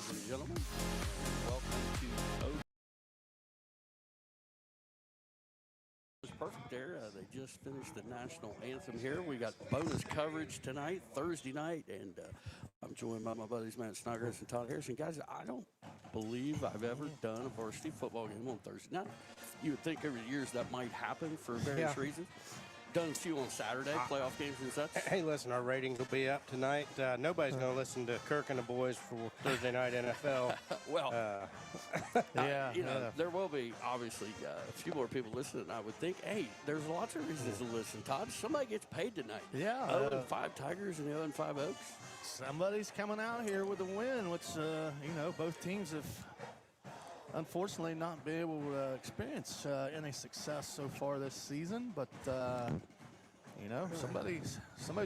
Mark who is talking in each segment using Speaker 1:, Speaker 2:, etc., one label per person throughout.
Speaker 1: ladies and gentlemen. Welcome to O. It was perfect there. They just finished the national anthem here. We got bonus coverage tonight, Thursday night, and I'm joined by my buddies Matt Snodgrass and Todd Harrison. Guys, I don't believe I've ever done a varsity football game on Thursday night. You would think over the years that might happen for various reasons. Done a few on Saturday, playoff games and such.
Speaker 2: Hey, listen, our ratings will be up tonight. Nobody's going to listen to Kirk and the boys for Thursday night NFL.
Speaker 1: Well, there will be obviously a few more people listening. I would think. Hey, there's lots of reasons to listen. Todd, somebody gets paid tonight.
Speaker 3: Yeah,
Speaker 1: 0-5 Tigers and 0-5 Oaks.
Speaker 3: Somebody's coming out here with a win, which both teams have unfortunately not been able to experience any success so far this season, but somebody's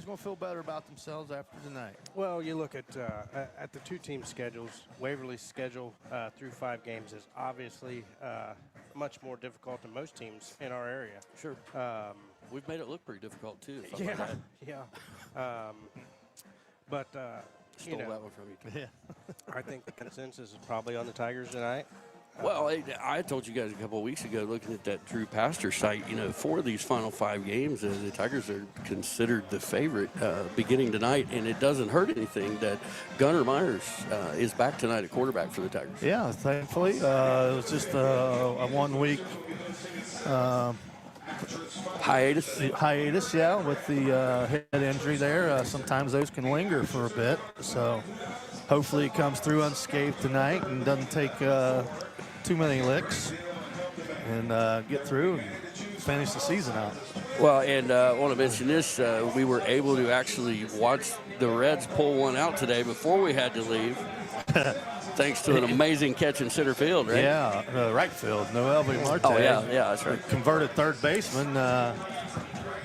Speaker 3: going to feel better about themselves after tonight.
Speaker 2: Well, you look at the two team schedules. Waverly's schedule through 5 games is obviously much more difficult than most teams in our area.
Speaker 1: Sure. We've made it look pretty difficult too.
Speaker 2: But
Speaker 1: stole that one from you.
Speaker 2: I think the consensus is probably on the Tigers tonight.
Speaker 1: Well, I told you guys a couple of weeks ago, looking at that Drew Pastor site, for these final 5 games, the Tigers are considered the favorite beginning tonight, and it doesn't hurt anything that Gunnar Myers is back tonight at quarterback for the Tigers.
Speaker 3: Yeah, thankfully. It was just a 1 week
Speaker 1: hiatus,
Speaker 3: with the head injury there. Sometimes those can linger for a bit, so hopefully it comes through unscathed tonight and doesn't take too many licks and get through and finish the season out.
Speaker 1: Well, and I want to mention this. We were able to actually watch the Reds pull one out today before we had to leave, thanks to an amazing catch in center field, right?
Speaker 3: Yeah, right field. Noel Marte.
Speaker 1: Oh, yeah, that's right.
Speaker 3: Converted third baseman.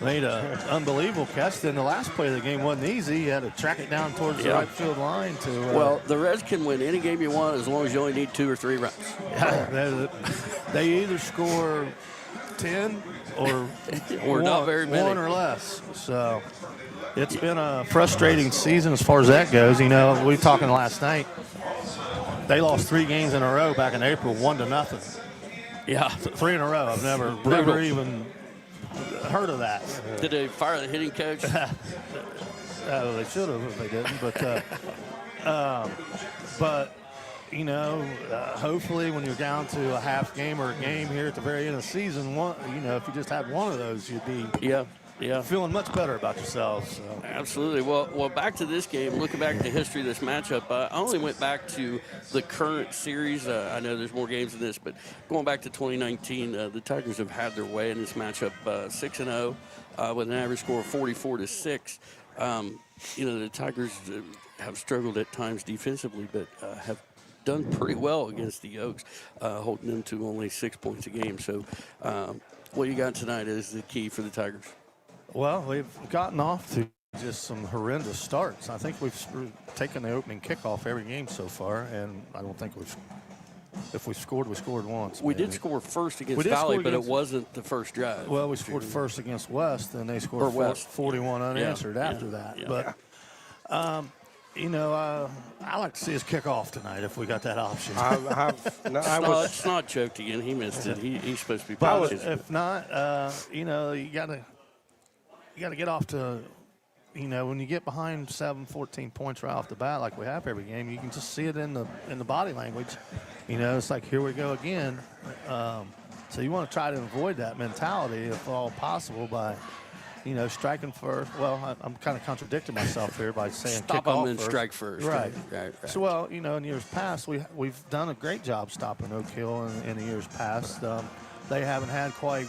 Speaker 3: Made an unbelievable catch. Then the last play of the game wasn't easy. He had to track it down towards the right field line to.
Speaker 1: Well, the Reds can win any game you want as long as you only need 2 or 3 runs.
Speaker 3: Yeah, they either score 10 or
Speaker 1: not very many.
Speaker 3: 1 or less. So it's been a frustrating season as far as that goes. We were talking last night. They lost 3 games in a row back in April, 1-0.
Speaker 1: Yeah,
Speaker 3: 3 in a row. I've never even heard of that.
Speaker 1: Did they fire the hitting coach?
Speaker 3: They should have if they didn't. But hopefully when you're down to a half game or a game here at the very end of the season, if you just had one of those, you'd be feeling much better about yourselves. So.
Speaker 1: Absolutely. Well, back to this game. Looking back at the history of this matchup, I only went back to the current series. I know there's more games than this, but going back to 2019, the Tigers have had their way in this matchup, 6-0 with an average score of 44-6. The Tigers have struggled at times defensively, but have done pretty well against the Oaks, holding them to only 6 points a game. So what you got tonight is the key for the Tigers.
Speaker 3: Well, we've gotten off to just some horrendous starts. I think we've taken the opening kickoff every game so far, and I don't think if we scored, we scored once.
Speaker 1: We did score first against Valley, but it wasn't the first drive.
Speaker 3: Well, we scored first against West, and they scored 41 unanswered after that.
Speaker 1: Yeah.
Speaker 3: But, I like to see us kick off tonight if we got that option.
Speaker 1: It's not choked again. He missed it. He's supposed to be positive.
Speaker 3: If not, you got to get off to, when you get behind 14 points right off the bat like we have every game, you can just see it in the body language. It's like, here we go again. So you want to try to avoid that mentality if all possible by, striking first. Well, I'm kind of contradicting myself here by saying
Speaker 1: stop
Speaker 3: kick off
Speaker 1: them and
Speaker 3: first.
Speaker 1: strike first.
Speaker 3: Right.
Speaker 1: So,
Speaker 3: in years past, we've done a great job stopping Oak Hill in the years past. They haven't had quite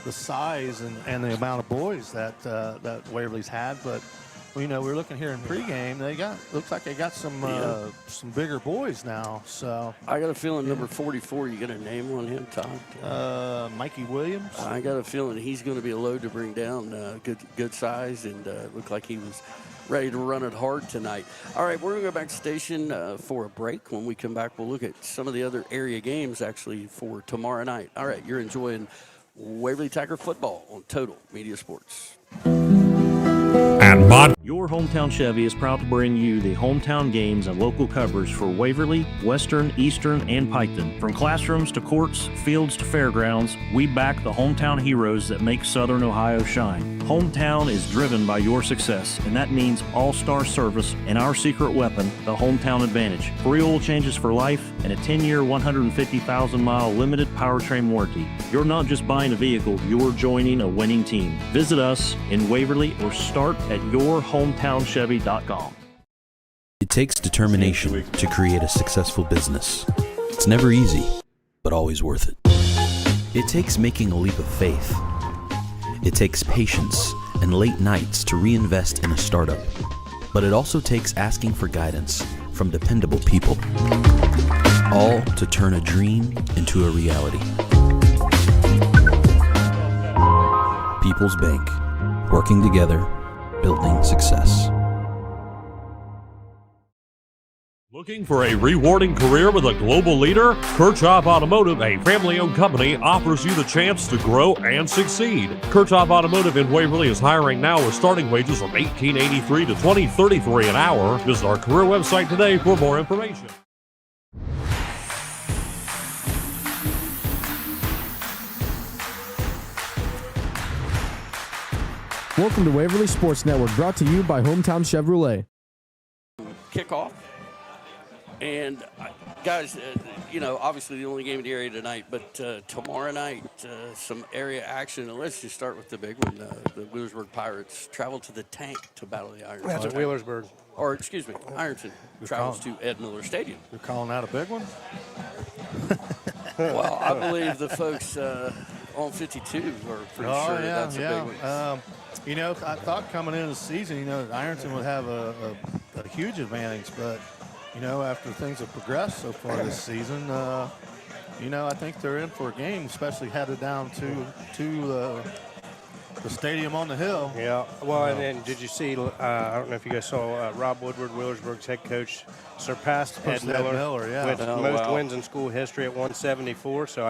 Speaker 3: the size and the amount of boys that Waverly's had, but we're looking here in pregame. Looks like they got some bigger boys now. So
Speaker 1: I got a feeling number 44. You got a name on him, Todd?
Speaker 3: Mikey Williams.
Speaker 1: I got a feeling he's going to be a load to bring down. Good size, and looked like he was ready to run it hard tonight. All right, we're going to go back to station for a break. When we come back, we'll look at some of the other area games actually for tomorrow night. All right, you're enjoying Waverly Tiger football on Total Media Sports.
Speaker 4: And your Your Hometown Chevy is proud to bring you the hometown games and local coverage for Waverly, Western, Eastern, and Piketon. From classrooms to courts, fields to fairgrounds, we back the hometown heroes that make Southern Ohio shine. Hometown is driven by your success, and that means all-star service and our secret weapon, the Hometown Advantage. Free oil changes for life and a 10-year, 150,000-mile limited powertrain warranty. You're not just buying a vehicle, you're joining a winning team. Visit us in Waverly or start at yourhometownchevy.com.
Speaker 5: It takes determination to create a successful business. It's never easy, but always worth it. It takes making a leap of faith. It takes patience and late nights to reinvest in a startup. But it also takes asking for guidance from dependable people. All to turn a dream into a reality. People's Bank. Working together, building success.
Speaker 6: Looking for a rewarding career with a global leader? Kirchhoff Automotive, a family-owned company, offers you the chance to grow and succeed. Kirchhoff Automotive in Waverly is hiring now with starting wages from $18.83 to $20.33 an hour. Visit our career website today for more information.
Speaker 7: Welcome to Waverly Sports Network, brought to you by Hometown Chevrolet.
Speaker 1: Kickoff. And, guys, obviously the only game in the area tonight, but tomorrow night, some area action. And let's just start with the big one. The Wheelersburg Pirates travel to the Tank to battle the Ironton.
Speaker 2: That's at Wheelersburg.
Speaker 1: Or, excuse me, Ironton travels to Ed Miller Stadium.
Speaker 3: You're calling that a big one?
Speaker 1: Well, I believe the folks on 52 are pretty sure that's a big one.
Speaker 3: I thought coming into the season, Ironton would have a huge advantage, but after things have progressed so far this season, I think they're in for a game, especially headed down to the stadium on the hill.
Speaker 2: Yeah. Well, and then did you see? I don't know if you guys saw Rob Woodward, Wheelersburg's head coach, surpassed Ed Miller
Speaker 3: yeah.
Speaker 2: with most wins in school history at 174. So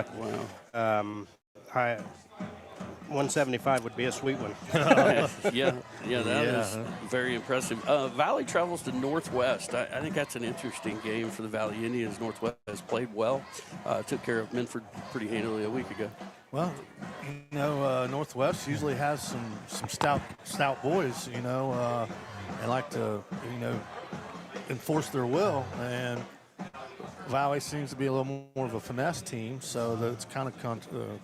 Speaker 2: 175 would be a sweet one.
Speaker 1: That is very impressive. Valley travels to Northwest. I think that's an interesting game for the Valley Indians. Northwest has played well. Took care of Minford pretty handily a week ago.
Speaker 3: Well, Northwest usually has some stout boys, and like to, enforce their will. And Valley seems to be a little more of a finesse team, so it's kind of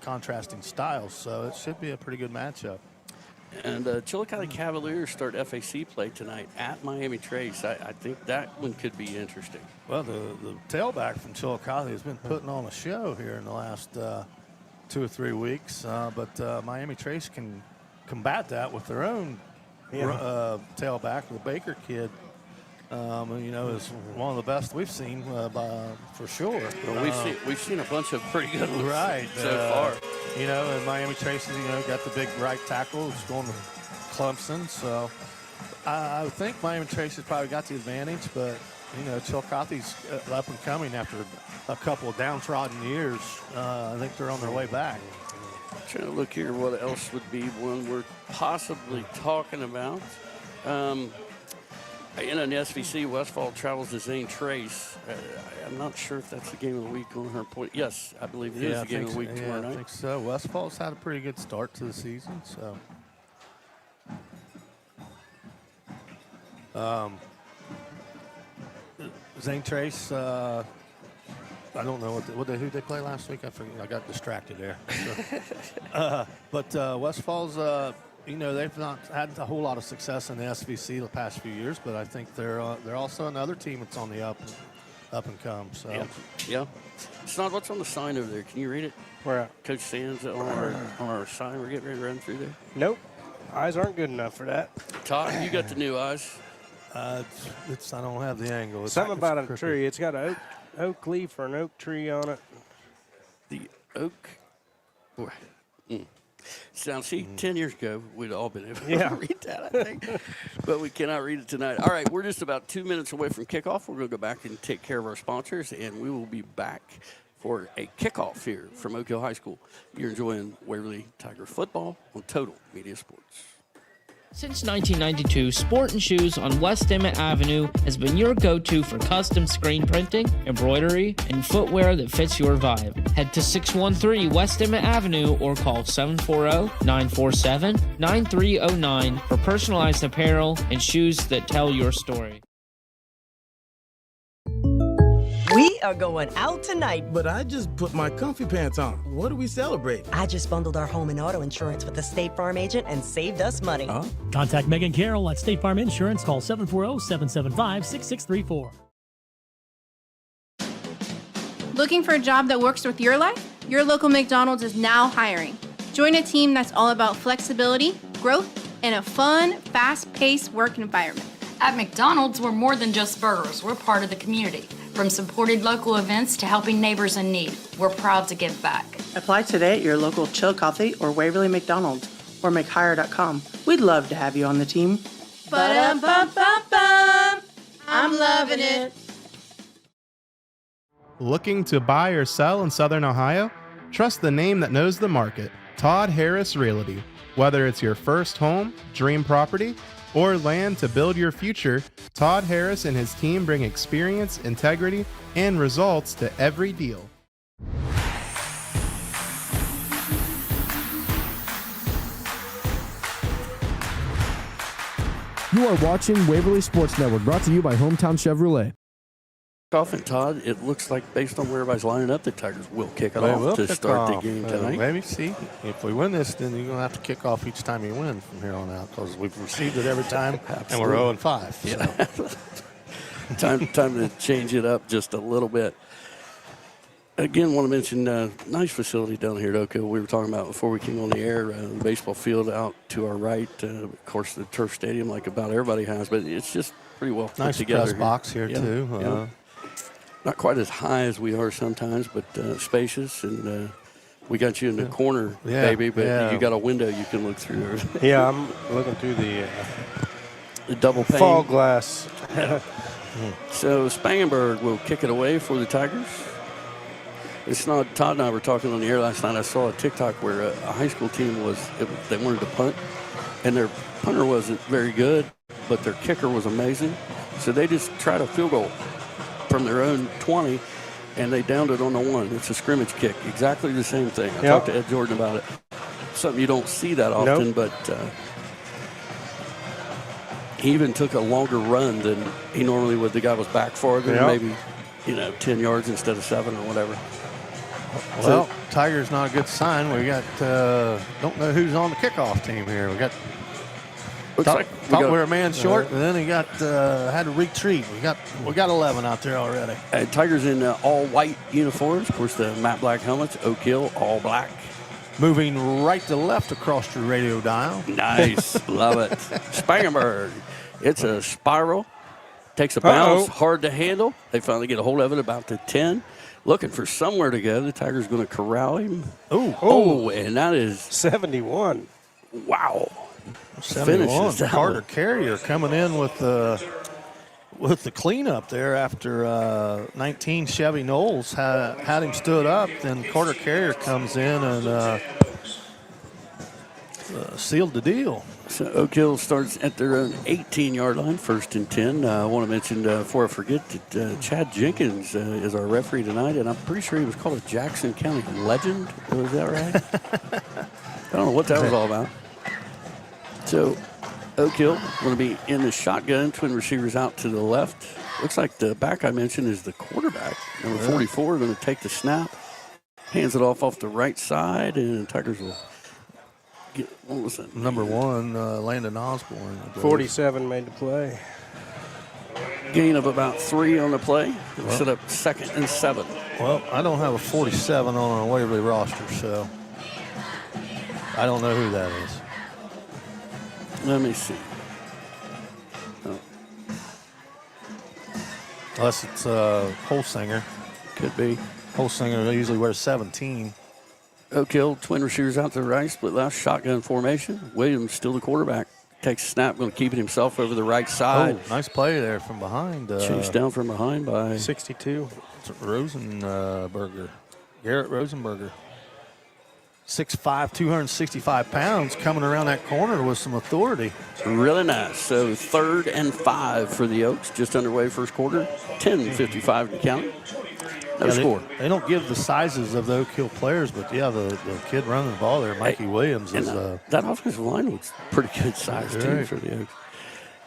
Speaker 3: contrasting styles. So it should be a pretty good matchup.
Speaker 1: And Chillicothe Cavaliers start FAC play tonight at Miami Trace. I think that one could be interesting.
Speaker 3: Well, the tailback from Chillicothe has been putting on a show here in the last 2 or 3 weeks, but Miami Trace can combat that with their own tailback, the Baker kid. Is one of the best we've seen for sure.
Speaker 1: Well, we've seen a bunch of pretty good ones so far.
Speaker 3: And Miami Trace has got the big right tackle. It's going to Clemson, so I think Miami Trace has probably got the advantage. But Chillicothe's up and coming after a couple of downtrodden years. I think they're on their way back.
Speaker 1: Trying to look here, what else would be one we're possibly talking about. In the SVC, Westfall travels to Zane Trace. I'm not sure if that's the game of the week on her point. Yes, I believe it is the game of the week tomorrow night.
Speaker 3: I think so. Westfall's had a pretty good start to the season, so. Zane Trace, I don't know who they play last week. I forget. I got distracted there. So, but Westfall's. They've not had a whole lot of success in the SVC the past few years, but I think they're also another team that's on the up and come. So
Speaker 1: yeah. Snod, what's on the sign over there? Can you read it?
Speaker 2: Where at?
Speaker 1: Coach Sands on our sign. We're getting ready to run through there.
Speaker 2: Nope. Eyes aren't good enough for that.
Speaker 1: Todd, you got the new eyes.
Speaker 3: I don't have the angle.
Speaker 2: Something about a tree. It's got an oak leaf or an oak tree on it.
Speaker 1: The oak. Boy. Now, see, 10 years ago, we'd all been able to read that, I think. But we cannot read it tonight. All right, we're just about 2 minutes away from kickoff. We're going to go back and take care of our sponsors, and we will be back for a kickoff here from Oak Hill High School. You're enjoying Waverly Tiger football on Total Media Sports.
Speaker 8: Since 1992, Sport & Shoes on West Emmett Avenue has been your go-to for custom screen printing, embroidery, and footwear that fits your vibe. Head to 613 West Emmett Avenue or call 740-947-9309 for personalized apparel and shoes that tell your story.
Speaker 9: We are going out tonight.
Speaker 10: But I just put my comfy pants on. What do we celebrate?
Speaker 9: I just bundled our home and auto insurance with the State Farm agent and saved us money.
Speaker 10: Huh?
Speaker 11: Contact Megan Carroll at State Farm Insurance. Call 740-775-6634.
Speaker 12: Looking for a job that works with your life? Your local McDonald's is now hiring. Join a team that's all about flexibility, growth, and a fun, fast-paced work environment.
Speaker 13: At McDonald's, we're more than just burgers. We're part of the community. From supported local events to helping neighbors in need, we're proud to give back.
Speaker 14: Apply today at your local Chill Coffee or Waverly McDonald's or McHire.com. We'd love to have you on the team.
Speaker 12: Ba-dum-bum-bum-bum. I'm loving it.
Speaker 15: Looking to buy or sell in Southern Ohio? Trust the name that knows the market, Todd Harris Realty. Whether it's your first home, dream property, or land to build your future, Todd Harris and his team bring experience, integrity, and results to every deal.
Speaker 7: You are watching Waverly Sports Network, brought to you by Hometown Chevrolet.
Speaker 1: Off and Todd, it looks like based on where everybody's lining up, the Tigers will kick it off to start the game tonight.
Speaker 3: Maybe see if we win this, then you're going to have to kick off each time you win from here on out because we've received it every time, and we're 0-5. So.
Speaker 1: Yeah. time to change it up just a little bit. Again, want to mention nice facility down here at Oak Hill. We were talking about before we came on the air, the baseball field out to our right. Of course, the turf stadium, like about everybody has, but it's just pretty well put together.
Speaker 3: Nice press box here
Speaker 1: yeah.
Speaker 3: too.
Speaker 1: Yeah. Not quite as high as we are sometimes, but spacious. And we got you in the corner, baby, but you got a window you can look through.
Speaker 2: Yeah, I'm looking through the
Speaker 1: double pane.
Speaker 2: fog glass.
Speaker 1: So Spangenberg will kick it away for the Tigers. It's not. Todd and I were talking on the air last night. I saw a TikTok where a high school team they wanted to punt, and their punter wasn't very good, but their kicker was amazing. So they just tried a field goal from their own 20, and they downed it on the 1. It's a scrimmage kick. Exactly the same thing. I talked to Ed Jordan about it. Something you don't see that often, but he even took a longer run than he normally would. The guy was back farther, maybe 10 yards instead of 7 or whatever.
Speaker 3: Well, Tiger's not a good sign. We got don't know who's on the kickoff team here. We got thought we were a man short, and then he got had to retreat. We got 11 out there already.
Speaker 1: Tigers in all white uniforms. Of course, the matte black helmets. Oak Hill all black.
Speaker 3: Moving right to left across your radio dial.
Speaker 1: Nice, love it. Spangenberg. It's a spiral. Takes a bounce, hard to handle. They finally get a hold of it about the 10. Looking for somewhere to go. The Tigers going to corral him. Oh, and that is
Speaker 2: 71.
Speaker 1: Wow.
Speaker 3: 71. Carter Carrier coming in with the cleanup there after 19 Chevy Knowles had him stood up. Then Carter Carrier comes in and sealed the deal.
Speaker 1: So Oak Hill starts at their own 18-yard line, 1st and 10. I want to mention before I forget that Chad Jenkins is our referee tonight, and I'm pretty sure he was called a Jackson County legend. Was that right? I don't know what that was all about. So Oak Hill going to be in the shotgun. Twin receivers out to the left. Looks like the back I mentioned is the quarterback. Number 44 going to take the snap. Hands it off the right side, and Tigers will get, what was that?
Speaker 3: Number 1, Landon Osborne.
Speaker 2: 47 made the play.
Speaker 1: Gain of about 3 on the play. We'll set up 2nd and 7.
Speaker 3: Well, I don't have a 47 on our Waverly roster, so I don't know who that is.
Speaker 1: Let me see.
Speaker 3: Unless it's Holsinger.
Speaker 1: Could be.
Speaker 3: Holsinger usually wears 17.
Speaker 1: Oak Hill, twin receivers out to the right, split left, shotgun formation. Williams still the quarterback. Takes a snap, going to keep it himself over the right side.
Speaker 3: Oh, nice play there from behind.
Speaker 1: Chased down from behind by
Speaker 2: 62.
Speaker 3: Rosenberger. Garrett Rosenberger. 6'5", 265 pounds, coming around that corner with some authority.
Speaker 1: Really nice. So 3rd and 5 for the Oaks, just underway first quarter. 10:55 to count. No score.
Speaker 3: They don't give the sizes of the Oak Hill players, but yeah, the kid running the ball there, Mikey Williams, is
Speaker 1: that offensive line looks pretty good size too for the Oaks.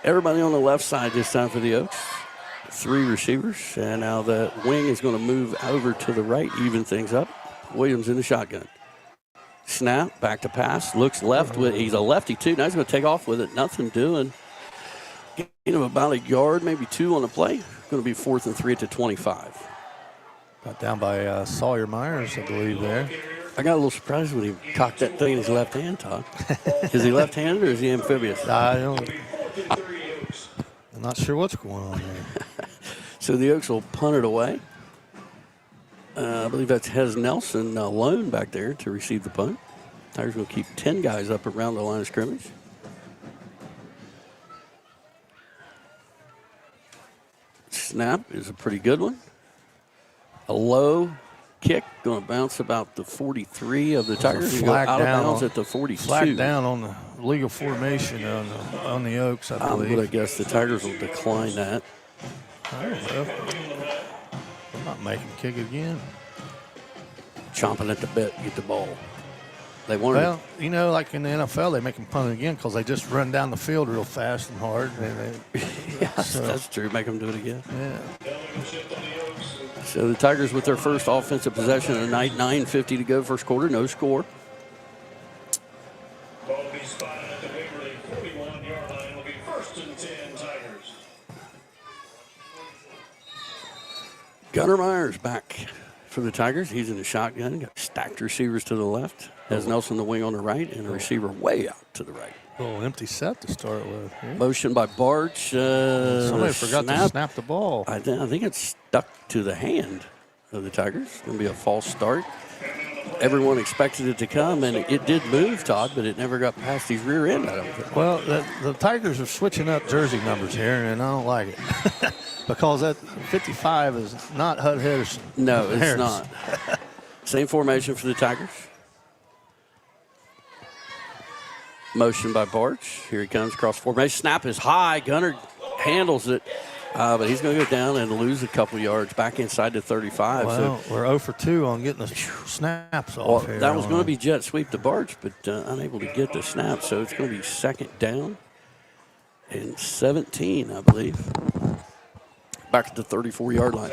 Speaker 1: Everybody on the left side this time for the Oaks. 3 receivers, and now the wing is going to move over to the right, even things up. Williams in the shotgun. Snap, back to pass, looks left. He's a lefty too. Now he's going to take off with it. Nothing doing. Gain of about a yard, maybe 2 on the play. Going to be 4th and 3 at the 25.
Speaker 3: Got down by Sawyer Myers, I believe, there.
Speaker 1: I got a little surprised when he cocked that thing in his left hand, Todd. Is he left-handed or is he amphibious?
Speaker 3: I'm not sure what's going on there.
Speaker 1: So the Oaks will punt it away. I believe that's Hez Nelson alone back there to receive the punt. Tigers will keep 10 guys up around the line of scrimmage. Snap is a pretty good one. A low kick, going to bounce about the 43 of the Tigers. And go out of bounds at the 42.
Speaker 3: Flag down on the legal formation on the Oaks, I believe.
Speaker 1: But I guess the Tigers will decline that.
Speaker 3: I don't know. I'm not making kick again.
Speaker 1: Chomping at the bit to get the ball. They wanted.
Speaker 3: Well, you know, like in the NFL, they make them punt it again because they just run down the field real fast and hard.
Speaker 1: That's true. Make them do it again.
Speaker 3: Yeah.
Speaker 1: So the Tigers with their first offensive possession of the night, 9:50 to go, first quarter, no score.
Speaker 16: Ball will be spotted at the Waverly 41-yard line. Will be 1st and 10 Tigers.
Speaker 1: Gunnar Myers back for the Tigers. He's in the shotgun. Got stacked receivers to the left. Has Nelson the wing on the right and a receiver way out to the right.
Speaker 3: A little empty set to start with. Yeah.
Speaker 1: Motion by Barch.
Speaker 3: Somebody forgot to snap the ball.
Speaker 1: I think it's stuck to the hand of the Tigers. It's going to be a false start. Everyone expected it to come, and it did move, Todd, but it never got past his rear end, I don't think.
Speaker 3: Well, the Tigers are switching up jersey numbers here, and I don't like it. Because that 55 is not Hud Henderson.
Speaker 1: No, it's not. Same formation for the Tigers. Motion by Barch. Here he comes, cross formation. Snap is high. Gunnar handles it, but he's going to go down and lose a couple yards back inside the 35.
Speaker 3: Well,
Speaker 1: so
Speaker 3: we're 0 for 2 on getting the snaps off here.
Speaker 1: That was going to be jet sweep to Barch, but unable to get the snap. So it's going to be 2nd down and 17, I believe. Back at the 34-yard line.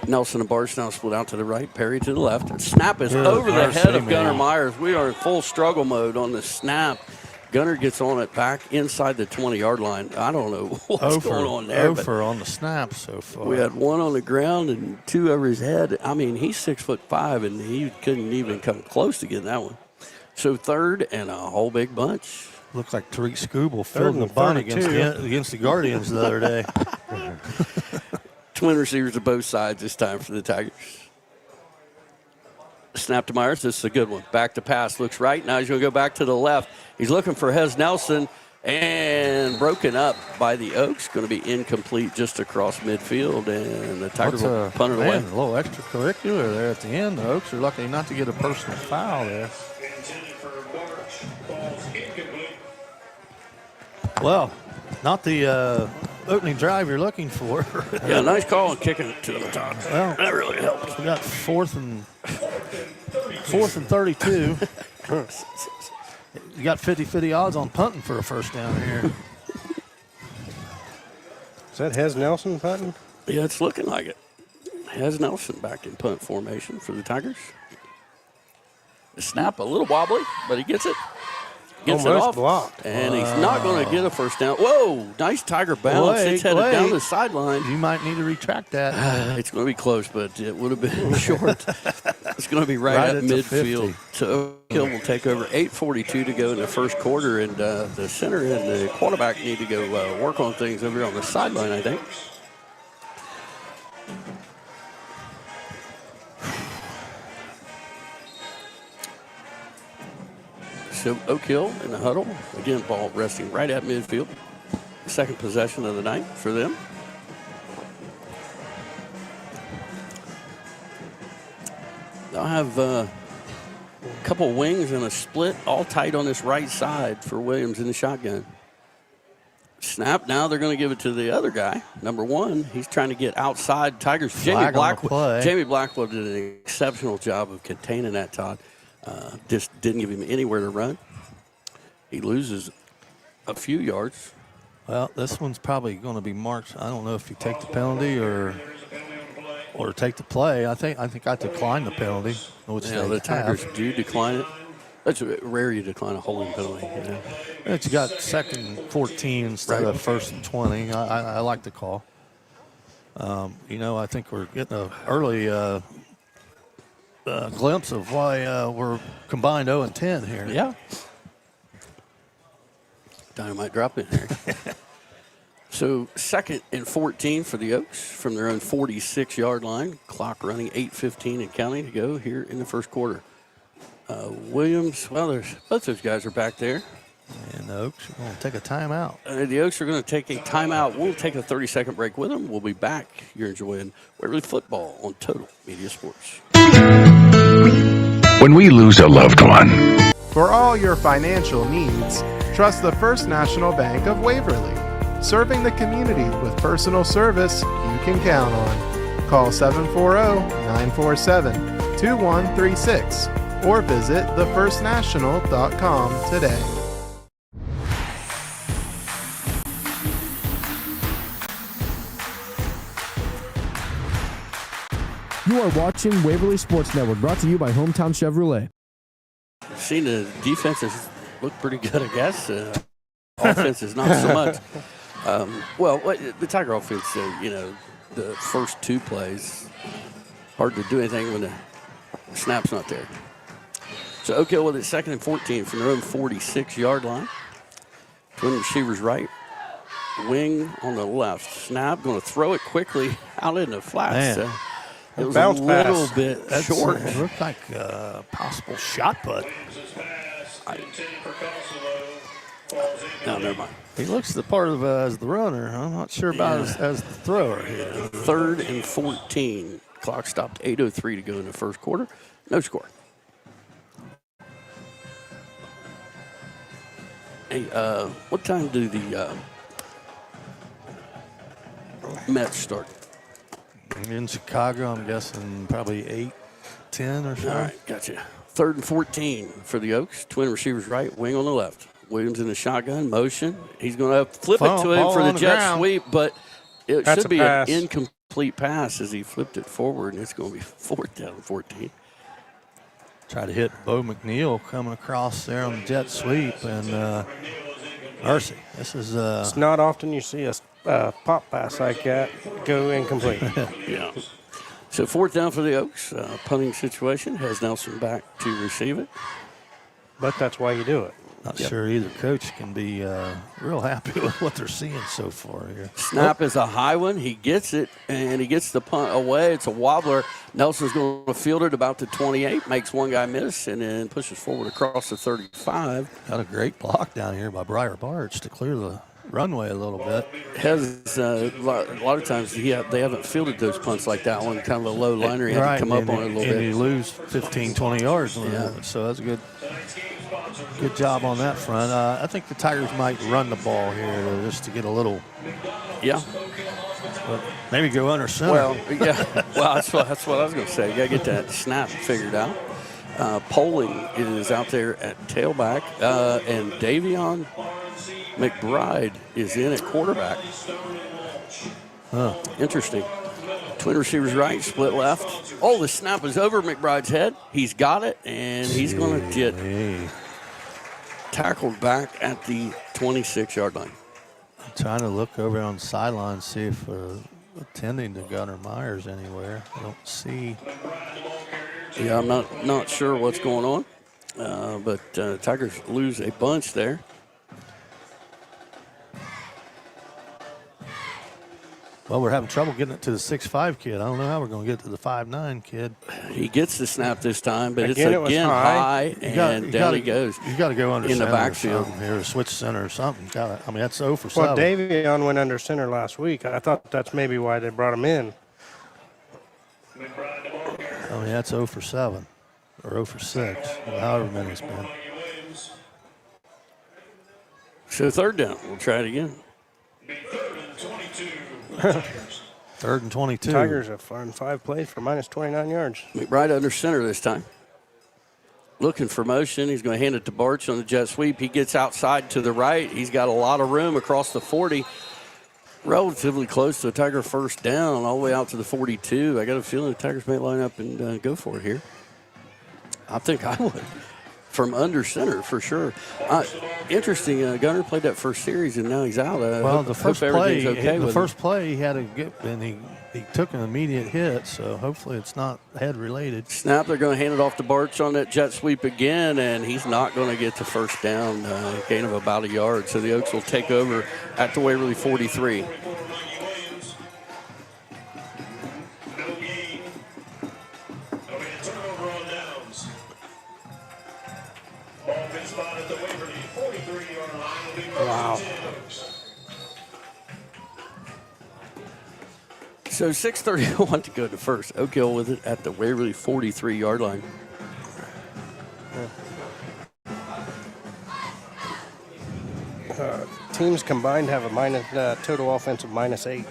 Speaker 1: Nelson and Barch now split out to the right. Perry to the left. Snap is over the head of Gunnar Myers. We are in full struggle mode on the snap. Gunnar gets on it back inside the 20-yard line. I don't know what's going on there.
Speaker 3: Over on the snap so far.
Speaker 1: We had 1 on the ground and 2 over his head. I mean, he's 6'5", and he couldn't even come close to getting that one. So 3rd and a whole big bunch.
Speaker 3: Looked like Tariq Scooble filled the bunt against the Guardians the other day.
Speaker 1: Twin receivers to both sides this time for the Tigers. Snap to Myers. This is a good one. Back to pass. Looks right. Now he's going to go back to the left. He's looking for Hez Nelson. And broken up by the Oaks. Going to be incomplete just across midfield. And the Tigers will punt it away.
Speaker 3: A little extracurricular there at the end. The Oaks are lucky not to get a personal foul there. Well, not the opening drive you're looking for.
Speaker 1: Yeah, nice call on kicking it to the top.
Speaker 3: Well,
Speaker 1: that really helped.
Speaker 3: We got 4th and 32. You got 50-50 odds on punting for a first down here.
Speaker 2: Is that Hez Nelson punting?
Speaker 1: Yeah, it's looking like it. Hez Nelson back in punt formation for the Tigers. The snap a little wobbly, but he gets it. Gets it off,
Speaker 2: blocked.
Speaker 1: And he's not going to get a first down. Whoa, nice Tiger bounce. It's headed down the sideline.
Speaker 3: You might need to retract that.
Speaker 1: It's going to be close, but it would have been short. It's going to be right at midfield. So Oak Hill will take over. 8:42 to go in the first quarter, and the center and the quarterback need to go work on things over here on the sideline, I think. So Oak Hill in the huddle. Again, ball resting right at midfield. Second possession of the night for them. They'll have couple wings and a split, all tight on this right side for Williams in the shotgun. Snap. Now they're going to give it to the other guy, number 1. He's trying to get outside Tigers. Jamie Blackwell did an exceptional job of containing that, Todd. Just didn't give him anywhere to run. He loses a few yards.
Speaker 3: Well, this one's probably going to be marked. I don't know if you take the penalty or take the play. I think I decline the penalty. Which
Speaker 1: the Tigers do decline it. That's rare you decline a holding penalty. You know?
Speaker 3: It's got 2nd and 14 instead of 1st and 20. I like the call. I think we're getting an early glimpse of why we're combined 0 and 10 here.
Speaker 1: Yeah. Dynamite drop in there. So 2nd and 14 for the Oaks from their own 46-yard line. Clock running, 8:15 and counting to go here in the first quarter. Williams, both those guys are back there.
Speaker 3: And the Oaks are going to take a timeout.
Speaker 1: The Oaks are going to take a timeout. We'll take a 30-second break with them. We'll be back. You're enjoying Waverly football on Total Media Sports.
Speaker 17: When we lose a loved one.
Speaker 15: For all your financial needs, trust the First National Bank of Waverly. Serving the community with personal service you can count on. Call 740-947-2136 or visit thefirstnational.com today.
Speaker 7: You are watching Waverly Sports Network, brought to you by Hometown Chevrolet.
Speaker 1: Seen the defenses look pretty good, I guess. Offenses not so much. The Tiger offense, the first 2 plays, hard to do anything when the snap's not there. So Oak Hill with it 2nd and 14 from their own 46-yard line. Twin receivers right, wing on the left. Snap, going to throw it quickly out in the flats. It was a little bit short.
Speaker 3: It looked like a possible shot put.
Speaker 1: No, never mind.
Speaker 3: He looks the part of as the runner. I'm not sure about as the thrower here.
Speaker 1: 3rd and 14. Clock stopped 8:03 to go in the first quarter. No score. Hey, what time do the Mets start?
Speaker 3: In Chicago, I'm guessing probably 8:10 or so.
Speaker 1: All right, gotcha. 3rd and 14 for the Oaks. Twin receivers right, wing on the left. Williams in the shotgun, motion. He's going to flip it to him for the jet sweep, but it should be an incomplete pass as he flipped it forward, and it's going to be 4th down and 14.
Speaker 3: Try to hit Bo McNeil coming across there on the jet sweep, and mercy. This is
Speaker 2: it's not often you see a pop pass like that go incomplete.
Speaker 1: Yeah. So 4th down for the Oaks. Punting situation has Nelson back to receive it.
Speaker 2: But that's why you do it.
Speaker 3: Not sure either coach can be real happy with what they're seeing so far here.
Speaker 1: Snap is a high one. He gets it, and he gets the punt away. It's a wobbler. Nelson's going to field it about the 28, makes one guy miss, and then pushes forward across the 35.
Speaker 3: Got a great block down here by Briar Barge to clear the runway a little bit.
Speaker 1: Has a lot of times they haven't fielded those punts like that one, kind of a low liner. He had to come up on it a little bit.
Speaker 3: And you lose 15, 20 yards on that, so that's a good job on that front. I think the Tigers might run the ball here just to get a little.
Speaker 1: Yeah.
Speaker 3: Maybe go under center.
Speaker 1: Well, that's what I was going to say. You got to get that snap figured out. Poling is out there at tailback, and Davion McBride is in at quarterback. Interesting. Twin receivers right, split left. Oh, the snap is over McBride's head. He's got it, and he's going to get tackled back at the 26-yard line.
Speaker 3: I'm trying to look over on the sideline, see if attending to Gunnar Myers anywhere. I don't see.
Speaker 1: Yeah, I'm not sure what's going on, but Tigers lose a bunch there.
Speaker 3: Well, we're having trouble getting it to the 6'5" kid. I don't know how we're going to get to the 5'9" kid.
Speaker 1: He gets the snap this time, but it's again high, and down he goes.
Speaker 3: You got to go under
Speaker 1: in the
Speaker 3: center
Speaker 1: backfield
Speaker 3: here, or switch center or something. That's 0 for 7.
Speaker 2: Well, Davion went under center last week. I thought that's maybe why they brought him in.
Speaker 3: That's 0 for 7. or 0 for 6, or however many it's been.
Speaker 1: So third down. We'll try it again.
Speaker 3: 3rd and 22.
Speaker 2: Tigers have on 5 plays for minus 29 yards.
Speaker 1: McBride under center this time. Looking for motion. He's going to hand it to Barch on the jet sweep. He gets outside to the right. He's got a lot of room across the 40. Relatively close to a Tiger first down, all the way out to the 42. I got a feeling the Tigers may line up and go for it here. I think I would. From under center, for sure. Interesting, Gunner played that first series, and now he's out.
Speaker 3: Well, the first play,
Speaker 1: okay
Speaker 3: the first play, he had a good, and he took an immediate hit, so hopefully it's not head-related.
Speaker 1: Snap, they're going to hand it off to Barch on that jet sweep again, and he's not going to get the first down, gain of about a yard. So the Oaks will take over at the Waverly 43.
Speaker 2: Wow.
Speaker 1: So 6:31 to go to first. Oak Hill with it at the Waverly 43-yard line.
Speaker 2: Teams combined have a total offense of -8.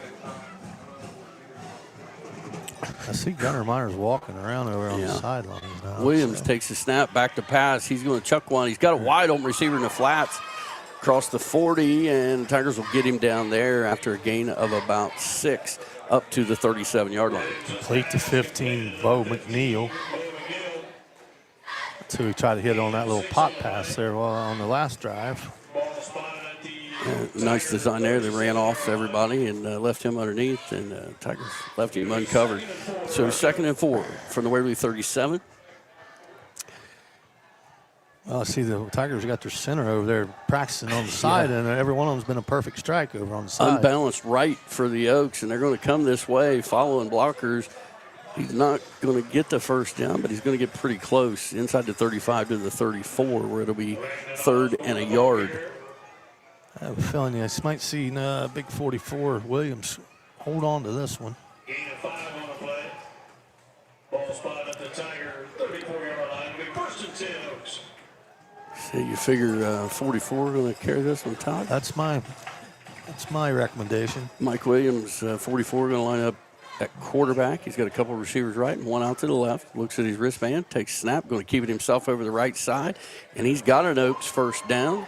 Speaker 3: I see Gunnar Myers walking around over on the sideline now.
Speaker 1: Williams takes the snap, back to pass. He's going to chuck one. He's got a wide open receiver in the flats across the 40, and Tigers will get him down there after a gain of about 6 up to the 37-yard line.
Speaker 3: Complete to 15, Bo McNeil. That's who he tried to hit on that little pop pass there on the last drive.
Speaker 1: Nice design there. They ran off everybody and left him underneath, and Tigers left him uncovered. So 2nd and 4 from the Waverly 37.
Speaker 3: Well, I see the Tigers got their center over there practicing on the side, and every one of them's been a perfect strike over on the side.
Speaker 1: Unbalanced right for the Oaks, and they're going to come this way following blockers. He's not going to get the first down, but he's going to get pretty close inside the 35 to the 34, where it'll be 3rd and a yard.
Speaker 3: I have a feeling you might see big 44 Williams hold on to this one.
Speaker 16: Gain of 5 on the play. Ball spot at the Tiger 34-yard line. It'll be 1st and 10 Oaks.
Speaker 1: So you figure 44 going to carry this one, Todd?
Speaker 3: That's my recommendation.
Speaker 1: Mike Williams, 44, going to line up at quarterback. He's got a couple of receivers right and one out to the left. Looks at his wristband, takes snap, going to keep it himself over the right side, and he's got an Oaks first down.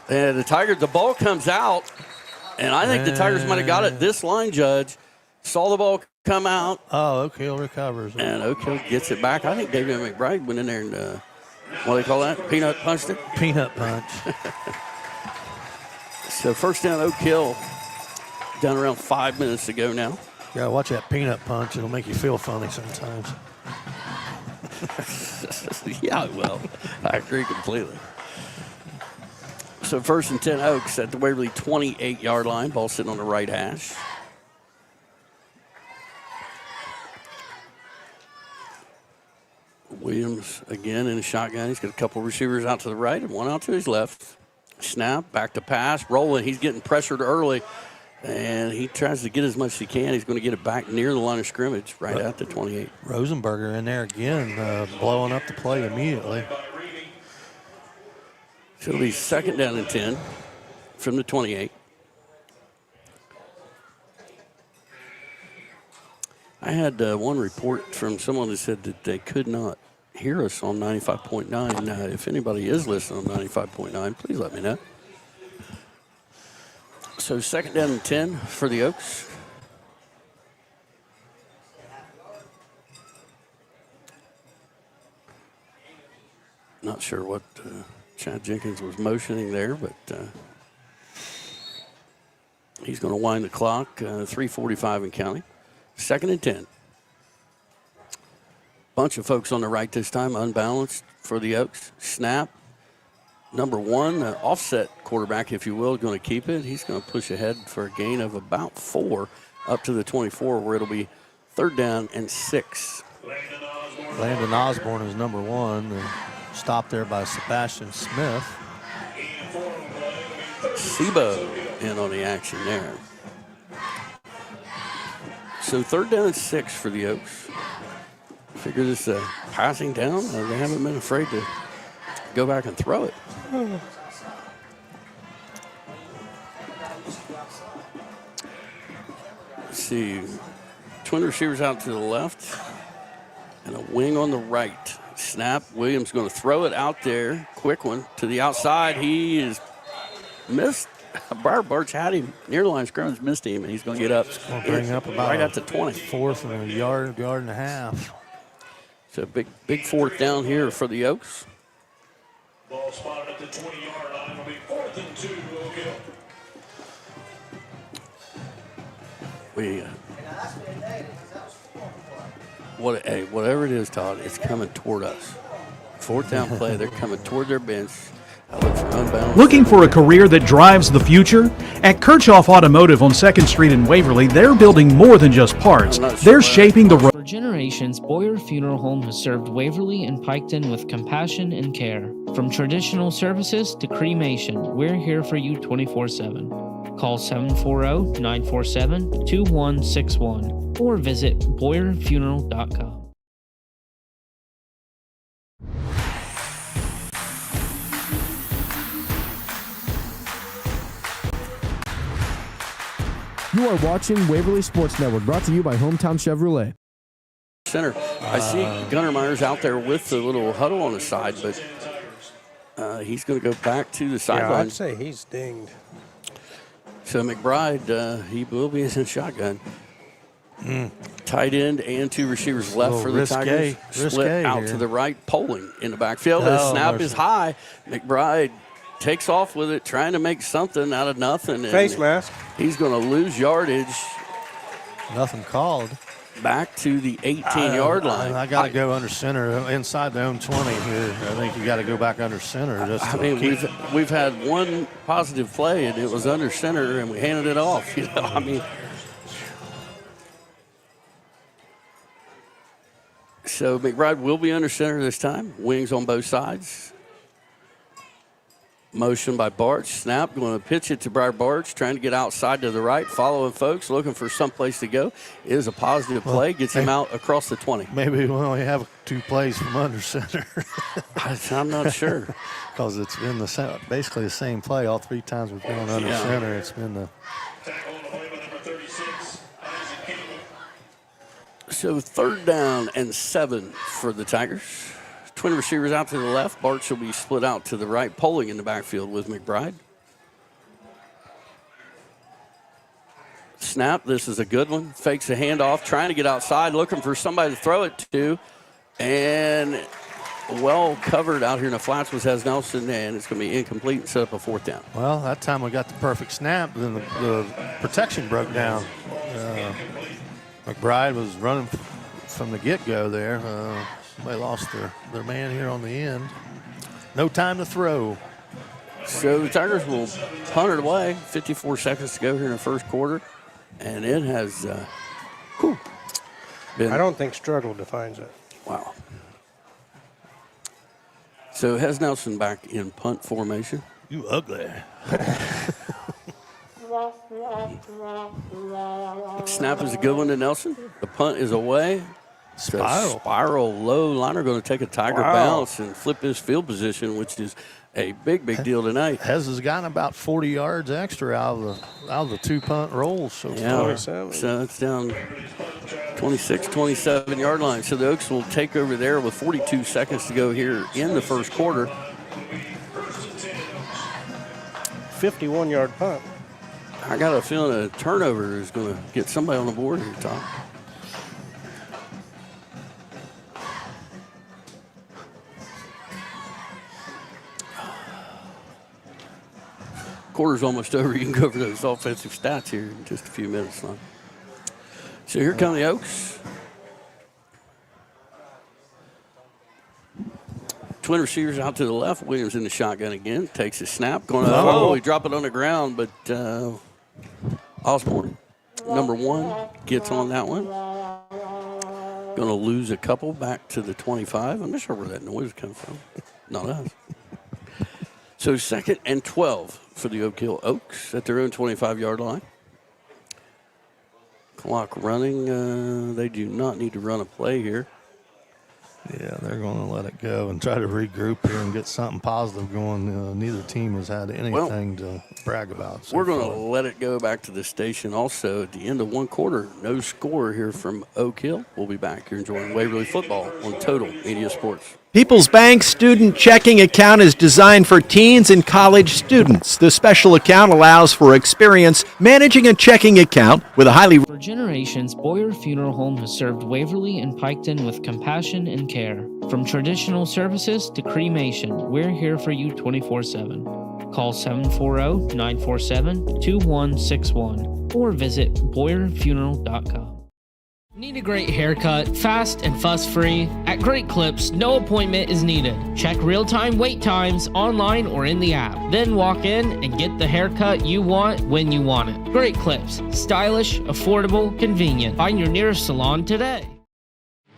Speaker 1: And the ball comes out, and I think the Tigers might have got it. This line judge saw the ball come out.
Speaker 3: Oh, Oak Hill recovers.
Speaker 1: And Oak Hill gets it back. I think David McBride went in there and, what do they call that? Peanut punched it?
Speaker 3: Peanut punch.
Speaker 1: So first down, Oak Hill, down around 5 minutes to go now.
Speaker 3: Yeah, watch that peanut punch. It'll make you feel funny sometimes.
Speaker 1: Yeah, well, I agree completely. So 1st and 10 Oaks at the Waverly 28-yard line. Ball sitting on the right hash. Williams again in a shotgun. He's got a couple receivers out to the right and one out to his left. Snap, back to pass, rolling. He's getting pressured early, and he tries to get as much as he can. He's going to get it back near the line of scrimmage, right at the 28.
Speaker 3: Rosenberger in there again, blowing up the play immediately.
Speaker 1: So it'll be 2nd down and 10 from the 28. I had one report from someone that said that they could not hear us on 95.9. If anybody is listening on 95.9, please let me know. So 2nd down and 10 for the Oaks. Not sure what Chad Jenkins was motioning there, but he's going to wind the clock. 3:45 and counting. 2nd and 10. Bunch of folks on the right this time, unbalanced for the Oaks. Snap. Number 1, offset quarterback, if you will, going to keep it. He's going to push ahead for a gain of about 4 up to the 24, where it'll be 3rd down and 6.
Speaker 3: Landon Osborne is number 1. Stopped there by Sebastian Smith.
Speaker 1: Sebo in on the action there. So 3rd down and 6 for the Oaks. Figure this passing down. They haven't been afraid to go back and throw it. Let's see. Twin receivers out to the left and a wing on the right. Snap. Williams going to throw it out there. Quick one to the outside. He is missed. Barch had him near the line of scrimmage, missed him, and he's going to get up.
Speaker 3: We'll bring up about
Speaker 1: right at the 20.
Speaker 3: Fourth and a yard and a half.
Speaker 1: So big fourth down here for the Oaks.
Speaker 16: Ball spotted at the 20-yard line. Will be 4th and 2.
Speaker 1: Whatever it is, Todd, it's coming toward us. Fourth down play, they're coming toward their bench.
Speaker 17: Looking for a career that drives the future? At Kirchhoff Automotive on 2nd Street in Waverly, they're building more than just parts. They're shaping the road.
Speaker 8: For generations, Boyer Funeral Home has served Waverly and Piketon with compassion and care. From traditional services to cremation, we're here for you 24/7. Call 740-947-2161 or visit BoyerFuneral.com.
Speaker 7: You are watching Waverly Sports Network, brought to you by Hometown Chevrolet.
Speaker 1: Center. I see Gunnar Myers out there with the little huddle on the side, but he's going to go back to the sideline.
Speaker 2: Yeah, I'd say he's dinged.
Speaker 1: So McBride, he will be in shotgun. Tight end and 2 receivers left for the Tigers. Split out to the right, Poling in the backfield. The snap is high. McBride takes off with it, trying to make something out of nothing.
Speaker 2: Face mask.
Speaker 1: He's going to lose yardage.
Speaker 3: Nothing called.
Speaker 1: Back to the 18-yard line.
Speaker 3: I got to go under center inside the own 20 here. I think you got to go back under center.
Speaker 1: We've had one positive play, and it was under center, and we handed it off. So McBride will be under center this time. Wings on both sides. Motion by Barch. Snap, going to pitch it to Barch, trying to get outside to the right. Following folks, looking for someplace to go. It is a positive play. Gets him out across the 20.
Speaker 3: Maybe we only have 2 plays from under center.
Speaker 1: I'm not sure.
Speaker 3: Because it's been basically the same play all 3 times we've gone under center. It's been the...
Speaker 1: So 3rd down and 7 for the Tigers. Twin receivers out to the left. Barch will be split out to the right, Poling in the backfield with McBride. Snap, this is a good one. Fakes a handoff, trying to get outside, looking for somebody to throw it to. And well covered out here in the flats was Nelson, and it's going to be incomplete and set up a 4th down.
Speaker 3: Well, that time we got the perfect snap, then the protection broke down. McBride was running from the get-go there. They lost their man here on the end. No time to throw.
Speaker 1: So the Tigers will punt it away. 54 seconds to go here in the first quarter. And it has been...
Speaker 2: I don't think struggle defines it.
Speaker 1: Wow. So has Nelson back in punt formation.
Speaker 3: You ugly.
Speaker 1: Snap is a good one to Nelson. The punt is away. Spiral low liner going to take a Tiger bounce and flip his field position, which is a big deal tonight.
Speaker 3: Hez has gotten about 40 yards extra out of the 2 punt rolls so far.
Speaker 1: So it's down 26, 27-yard line. So the Oaks will take over there with 42 seconds to go here in the first quarter.
Speaker 2: 51-yard punt.
Speaker 1: I got a feeling a turnover is going to get somebody on the board here, Tom. Quarter's almost over. You can go over those offensive stats here in just a few minutes, Son. So here come the Oaks. Twin receivers out to the left. Williams in the shotgun again. Takes a snap. Going to he drop it on the ground, but Osborne, number 1, gets on that one. Going to lose a couple back to the 25. I'm not sure where that noise comes from. Not us. So 2nd and 12 for the Oak Hill Oaks at their own 25-yard line. Clock running. They do not need to run a play here.
Speaker 3: Yeah, they're going to let it go and try to regroup here and get something positive going. Neither team has had anything to brag about. So
Speaker 1: we're going to let it go back to the station. Also, at the end of one quarter, no score here from Oak Hill. We'll be back here enjoying Waverly football on Total Media Sports.
Speaker 18: People's Bank Student Checking Account is designed for teens and college students. The special account allows for experience managing a checking account with a highly...
Speaker 8: For generations, Boyer Funeral Home has served Waverly and Piketon with compassion and care. From traditional services to cremation, we're here for you 24/7. Call 740-947-2161 or visit BoyerFuneral.com. Need a great haircut, fast and fuss-free? At Great Clips, no appointment is needed. Check real-time wait times online or in the app. Then walk in and get the haircut you want when you want it. Great Clips. Stylish, affordable, convenient. Find your nearest salon today.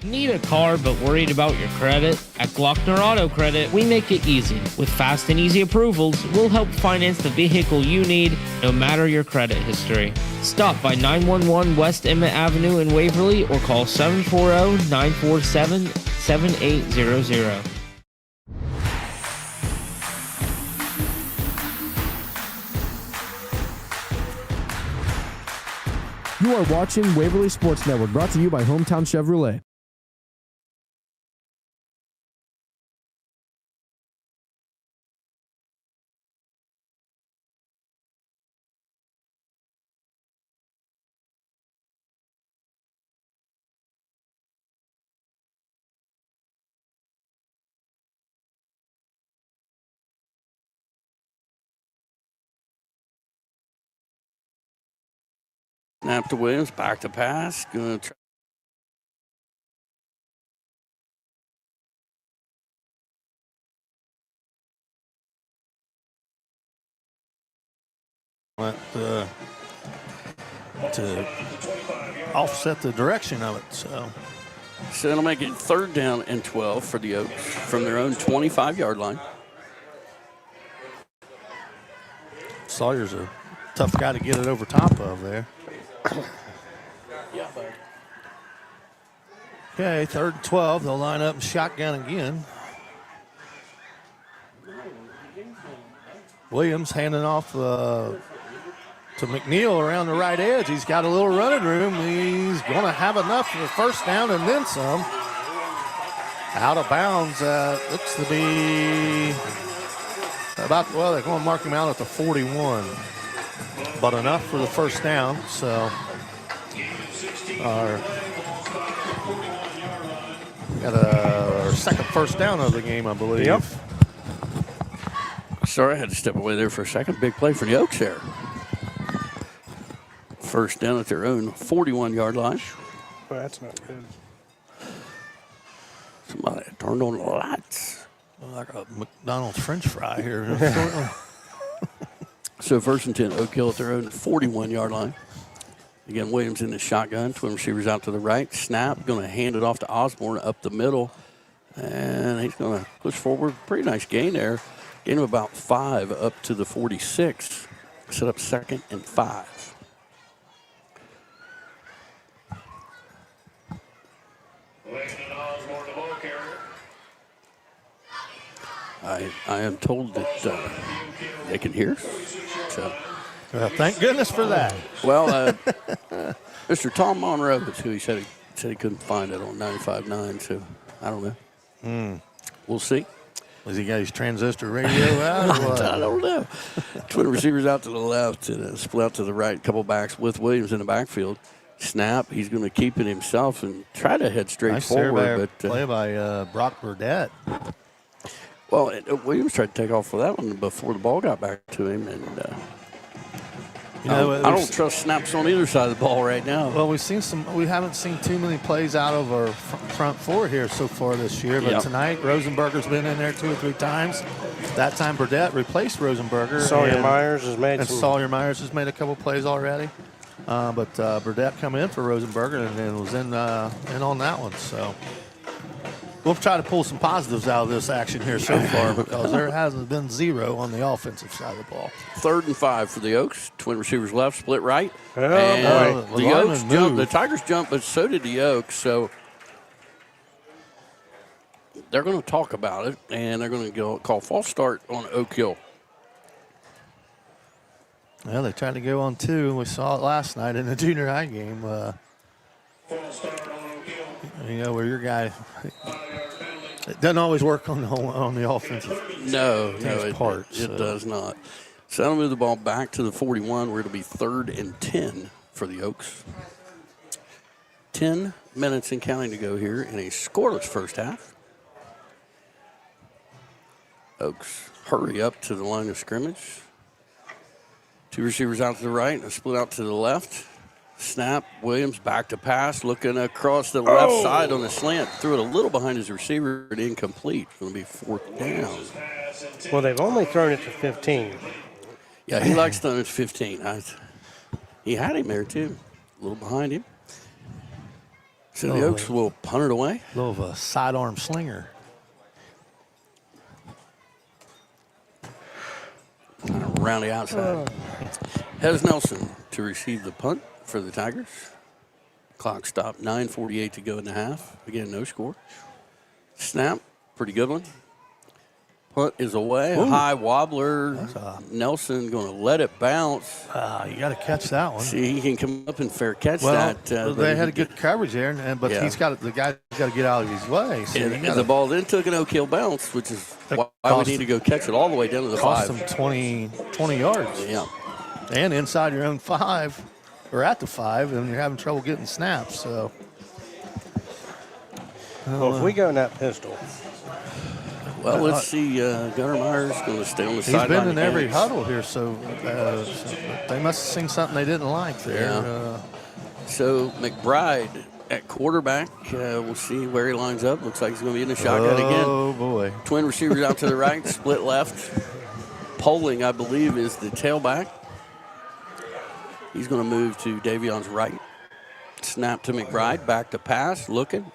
Speaker 8: Need a car but worried about your credit? At Glockner Auto Credit, we make it easy. With fast and easy approvals, we'll help finance the vehicle you need, no matter your credit history. Stop by 911 West Emmett Avenue in Waverly or call 740-947-7800.
Speaker 7: You are watching Waverly Sports Network, brought to you by Hometown Chevrolet.
Speaker 1: Snap to Williams, back to pass. Going to try.
Speaker 3: To offset the direction of it.
Speaker 1: So it'll make it 3rd down and 12 for the Oaks from their own 25-yard line.
Speaker 3: Sawyer's a tough guy to get it over top of there. Okay, 3rd and 12. They'll line up and shotgun again. Williams handing off to McNeil around the right edge. He's got a little running room. He's going to have enough for the 1st down and then some. Out of bounds. Looks to be about, well, they're going to mark him out at the 41. But enough for the 1st down. So our 2nd 1st down of the game, I believe.
Speaker 1: Yep. Sorry, I had to step away there for a second. Big play for the Oaks there. 1st down at their own 41-yard line.
Speaker 2: Well, that's not good.
Speaker 1: Somebody turned on the lights.
Speaker 3: Like a McDonald's French fry here.
Speaker 1: So 1st and 10, Oak Hill at their own 41-yard line. Again, Williams in the shotgun. Twin receivers out to the right. Snap, going to hand it off to Osborne up the middle. And he's going to push forward. Pretty nice gain there. Gain of about 5 up to the 46. Set up 2nd and 5. I am told that they can hear. So,
Speaker 3: thank goodness for that.
Speaker 1: Well, Mr. Tom Monroe is who he said he couldn't find it on 95.9. So I don't know. We'll see.
Speaker 3: Has he got his transistor radio out? Or what?
Speaker 1: I don't know. Twin receivers out to the left and split out to the right. Couple backs with Williams in the backfield. Snap. He's going to keep it himself and try to head straight forward. But
Speaker 3: play by Brock Burdett.
Speaker 1: Well, Williams tried to take off for that one before the ball got back to him, and I don't trust snaps on either side of the ball right now.
Speaker 3: Well, we haven't seen too many plays out of our front four here so far this year, but tonight Rosenberger's been in there 2 or 3 times. That time Burdett replaced Rosenberger.
Speaker 2: Sawyer Myers has made
Speaker 3: a couple plays already. But Burdett come in for Rosenberger and then was in on that one. So we'll try to pull some positives out of this action here so far because there hasn't been 0 on the offensive side of the ball.
Speaker 1: 3rd and 5 for the Oaks. Twin receivers left, split right.
Speaker 3: And
Speaker 1: the Oaks jumped. The Tigers jumped, but so did the Oaks. So they're going to talk about it, and they're going to call false start on Oak Hill.
Speaker 3: Well, they tried to go on 2. We saw it last night in the junior high game. Where your guy, it doesn't always work on the offensive.
Speaker 1: No,
Speaker 3: part.
Speaker 1: It does not. So that'll move the ball back to the 41, where it'll be 3rd and 10 for the Oaks. 10 minutes and counting to go here in a scoreless first half. Oaks hurry up to the line of scrimmage. 2 receivers out to the right and a split out to the left. Snap, Williams back to pass, looking across the left side on the slant. Threw it a little behind his receiver, but incomplete. It's going to be 4th down.
Speaker 2: Well, they've only thrown it to 15.
Speaker 1: Yeah, he likes throwing it to 15. He had him there, too. A little behind him. So the Oaks will punt it away.
Speaker 3: A little of a sidearm slinger.
Speaker 1: Around the outside. Hez Nelson to receive the punt for the Tigers. Clock stopped, 9:48 to go in the half. Again, no score. Snap, pretty good one. Punt is away.
Speaker 3: Ooh.
Speaker 1: High wobbler. Nelson going to let it bounce.
Speaker 3: You got to catch that one.
Speaker 1: See, he can come up and fair catch
Speaker 3: well,
Speaker 1: that.
Speaker 3: They had a good coverage there, but the guy's got to get out of his way. So
Speaker 1: and the ball then took an Oak Hill bounce, which is why we need to go catch it all the way down to the 5.
Speaker 3: Cost them 20 yards.
Speaker 1: Yeah.
Speaker 3: And inside your own 5, or at the 5, and you're having trouble getting snaps. So.
Speaker 2: Well, if we go in that pistol.
Speaker 1: Well, let's see. Gunnar Myers going to stay on the sideline.
Speaker 3: He's been in every huddle here, so they must have seen something they didn't like there.
Speaker 1: Yeah. So McBride at quarterback. We'll see where he lines up. Looks like he's going to be in the shotgun again.
Speaker 3: Oh, boy.
Speaker 1: Twin receivers out to the right, split left. Poling, I believe, is the tailback. He's going to move to Davion's right. Snap to McBride, back to pass, looking.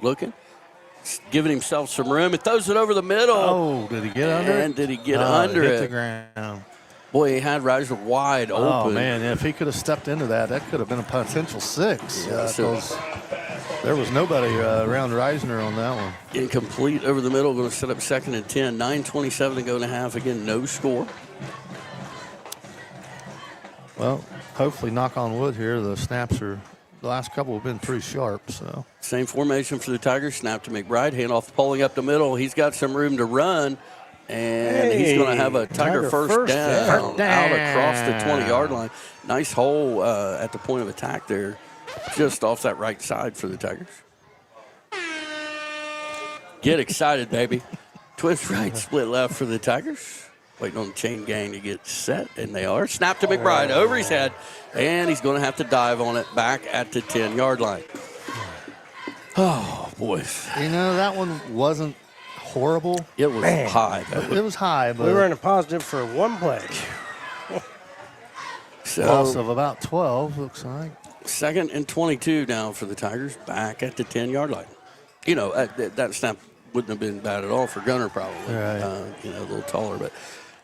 Speaker 1: Giving himself some room. It throws it over the middle.
Speaker 3: Oh, did he get under it?
Speaker 1: And did he get under
Speaker 3: hit
Speaker 1: it?
Speaker 3: The ground.
Speaker 1: Boy, he had Riser wide open.
Speaker 3: Oh, man, if he could have stepped into that could have been a potential 6.
Speaker 1: Yeah,
Speaker 3: there was nobody around Reisner on that one.
Speaker 1: Incomplete over the middle. Going to set up 2nd and 10. 9:27 to go in the half. Again, no score.
Speaker 3: Well, hopefully, knock on wood here, the snaps the last couple have been pretty sharp. So
Speaker 1: same formation for the Tigers. Snap to McBride. Hand off Poling up the middle. He's got some room to run. And he's going to have a Tiger first down out across the 20-yard line. Nice hole at the point of attack there, just off that right side for the Tigers. Get excited, baby. Twist right, split left for the Tigers. Waiting on the chain gang to get set, and they are. Snap to McBride over his head, and he's going to have to dive on it back at the 10-yard line. Oh, boys.
Speaker 3: That one wasn't horrible.
Speaker 1: It was high, though.
Speaker 3: It was high, but
Speaker 2: we were in a positive for 1 play.
Speaker 3: Loss of about 12, looks like.
Speaker 1: 2nd and 22 now for the Tigers, back at the 10-yard line. That snap wouldn't have been bad at all for Gunnar, probably.
Speaker 3: Right.
Speaker 1: A little taller, but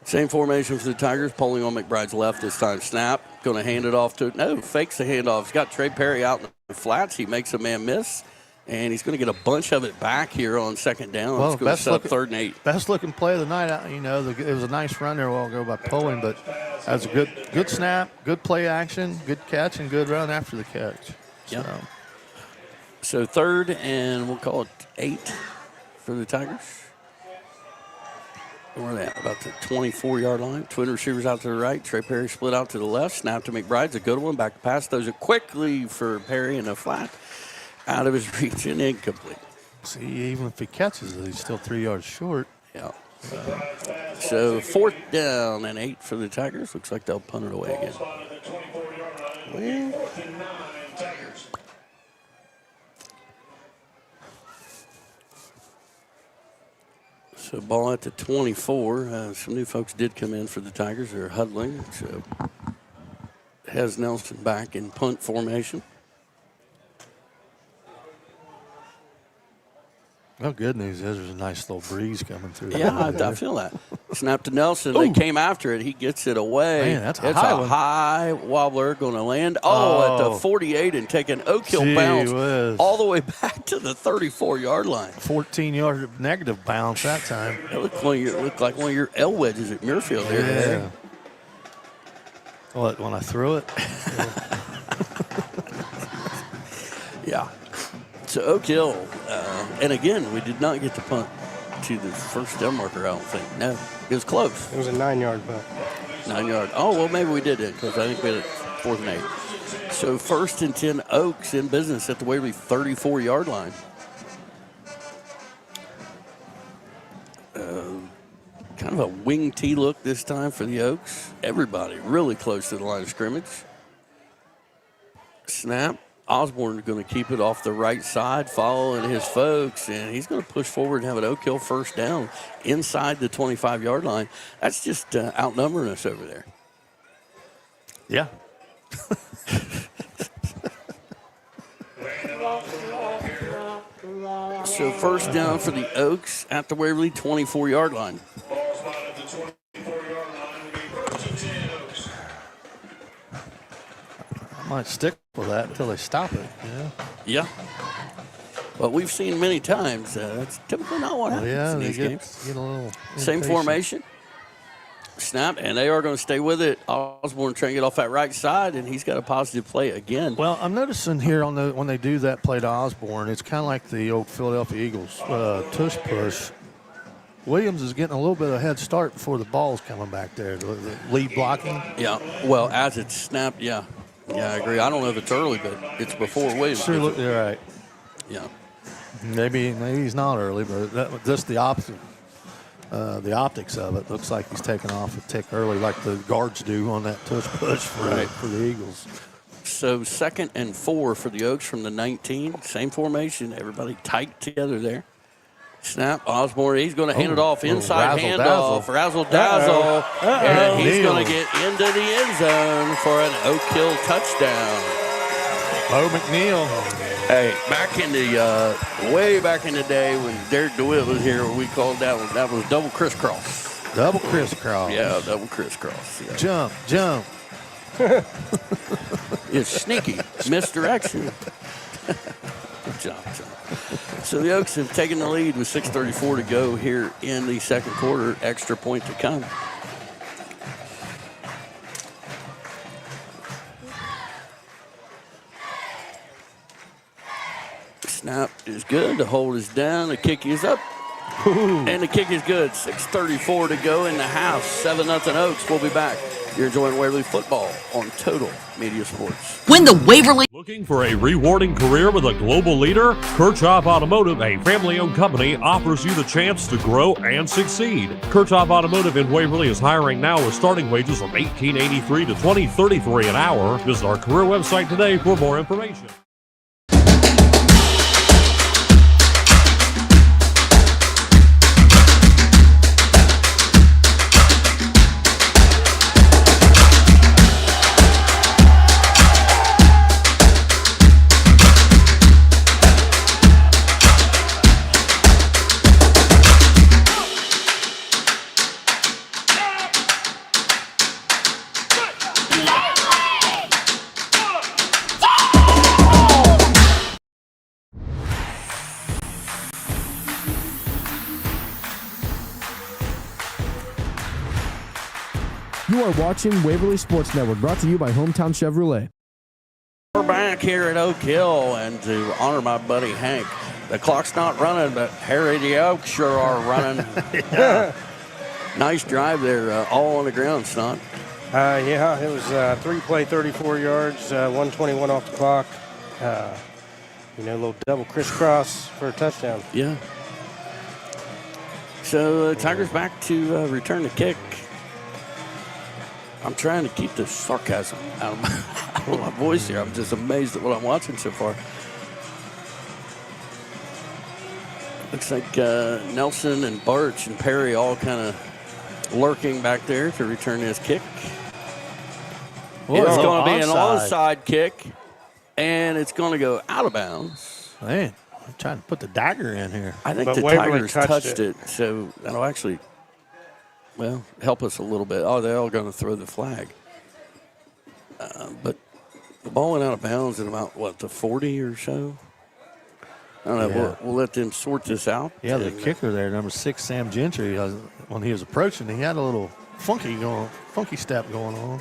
Speaker 1: same formation for the Tigers. Poling on McBride's left this time. Snap, going to hand it off fakes the handoff. He's got Trey Perry out in the flats. He makes a man miss. And he's going to get a bunch of it back here on 2nd down.
Speaker 3: Well,
Speaker 1: it's going to set up 3rd and 8.
Speaker 3: Best looking play of the night. It was a nice run there a while ago by Poling, but that was a good snap, good play action, good catch, and good run after the catch.
Speaker 1: Yep. So 3rd and we'll call it 8 for the Tigers. Where are they at? About the 24-yard line. Twin receivers out to the right. Trey Perry split out to the left. Snap to McBride's a good one. Back to pass. Throws it quickly for Perry in the flat. Out of his reach and incomplete.
Speaker 3: See, even if he catches it, he's still 3 yards short.
Speaker 1: Yeah. So 4th down and 8 for the Tigers. Looks like they'll punt it away again. So ball at the 24. Some new folks did come in for the Tigers. They're huddling. So has Nelson back in punt formation.
Speaker 3: Well, good news is there's a nice little breeze coming through.
Speaker 1: Yeah, I feel that. Snap to Nelson. They came after it. He gets it away.
Speaker 3: Man, that's a
Speaker 1: it's
Speaker 3: high
Speaker 1: a
Speaker 3: one.
Speaker 1: high wobbler going to land. At the 48 and take an Oak Hill
Speaker 3: Gee
Speaker 1: bounce
Speaker 3: whiz.
Speaker 1: all the way back to the 34-yard line.
Speaker 3: 14-yard negative bounce that time.
Speaker 1: It looked like one of your L wedges at Muirfield there.
Speaker 3: Yeah. What, when I threw it?
Speaker 1: Yeah. So Oak Hill, and again, we did not get the punt to the first down marker, I don't think. No, it was close.
Speaker 2: It was a 9-yard punt.
Speaker 1: 9 yard. Oh, well, maybe we did it because I think we had it 4th and 8. So 1st and 10 Oaks in business at the Waverly 34-yard line. Kind of a wing T look this time for the Oaks. Everybody really close to the line of scrimmage. Snap. Osborne is going to keep it off the right side, following his folks, and he's going to push forward and have an Oak Hill first down inside the 25-yard line. That's just outnumbering us over there.
Speaker 3: Yeah.
Speaker 1: So first down for the Oaks at the Waverly 24-yard line.
Speaker 3: I might stick with that until they stop it.
Speaker 1: Yeah. But we've seen many times that's typically not what happens in these games.
Speaker 3: Get a little
Speaker 1: Same
Speaker 3: impatient.
Speaker 1: formation. Snap, and they are going to stay with it. Osborne trying to get off that right side, and he's got a positive play again.
Speaker 3: Well, I'm noticing here when they do that play to Osborne, it's kind of like the old Philadelphia Eagles tush push. Williams is getting a little bit of a head start before the ball's coming back there. The lead blocking.
Speaker 1: Yeah, well, as it's snapped, yeah. Yeah, I agree. I don't know if it's early, but it's before Williams.
Speaker 3: Sure, you're right.
Speaker 1: Yeah.
Speaker 3: Maybe he's not early, but just the opposite. The optics of it looks like he's taking off a tick early, like the guards do on that tush push for the Eagles.
Speaker 1: So 2nd and 4 for the Oaks from the 19. Same formation. Everybody tight together there. Snap. Osborne. He's going to hand it off inside handoff. Razzle dazzle. And he's going to get into the end zone for an Oak Hill touchdown.
Speaker 3: Bo McNeil.
Speaker 1: Hey, way back in the day when Derek DeWitt was here, we called that was double crisscross.
Speaker 3: Double crisscross.
Speaker 1: Yeah, double crisscross. Yeah.
Speaker 3: Jump.
Speaker 1: It's sneaky. Misdirection. Good job, John. So the Oaks have taken the lead with 6:34 to go here in the second quarter. Extra point to come. Snap is good. The hold is down. The kick is up. And the kick is good. 6:34 to go in the half. 7-0 Oaks. We'll be back. You're enjoying Waverly football on Total Media Sports.
Speaker 13: When the Waverly.
Speaker 6: Looking for a rewarding career with a global leader? Kirchhoff Automotive, a family-owned company, offers you the chance to grow and succeed. Kirchhoff Automotive in Waverly is hiring now with starting wages from $18.83 to $20.33 an hour. Visit our career website today for more information.
Speaker 7: You are watching Waverly Sports Network, brought to you by Hometown Chevrolet.
Speaker 1: We're back here at Oak Hill, and to honor my buddy Hank, the clock's not running, but Harry the Oaks sure are running. Nice drive there, all on the ground, Stott.
Speaker 2: Yeah, it was 3-play, 34 yards, 121 off the clock. A little double crisscross for a touchdown.
Speaker 1: Yeah. So Tigers back to return the kick. I'm trying to keep the sarcasm out of my voice here. I'm just amazed at what I'm watching so far. Looks like Nelson and Barch and Perry all kind of lurking back there to return this kick. It's going to be an onside kick, and it's going to go out of bounds.
Speaker 3: Man, I'm trying to put the dagger in here.
Speaker 1: I think the Tigers touched it, so that'll actually well, help us a little bit. Oh, they're all going to throw the flag. But the ball went out of bounds at about, what, the 40 or so? I don't know.
Speaker 3: Yeah.
Speaker 1: We'll let them sort this out.
Speaker 3: Yeah, the kicker there, number 6, Sam Gentry, when he was approaching, he had a little funky step going on.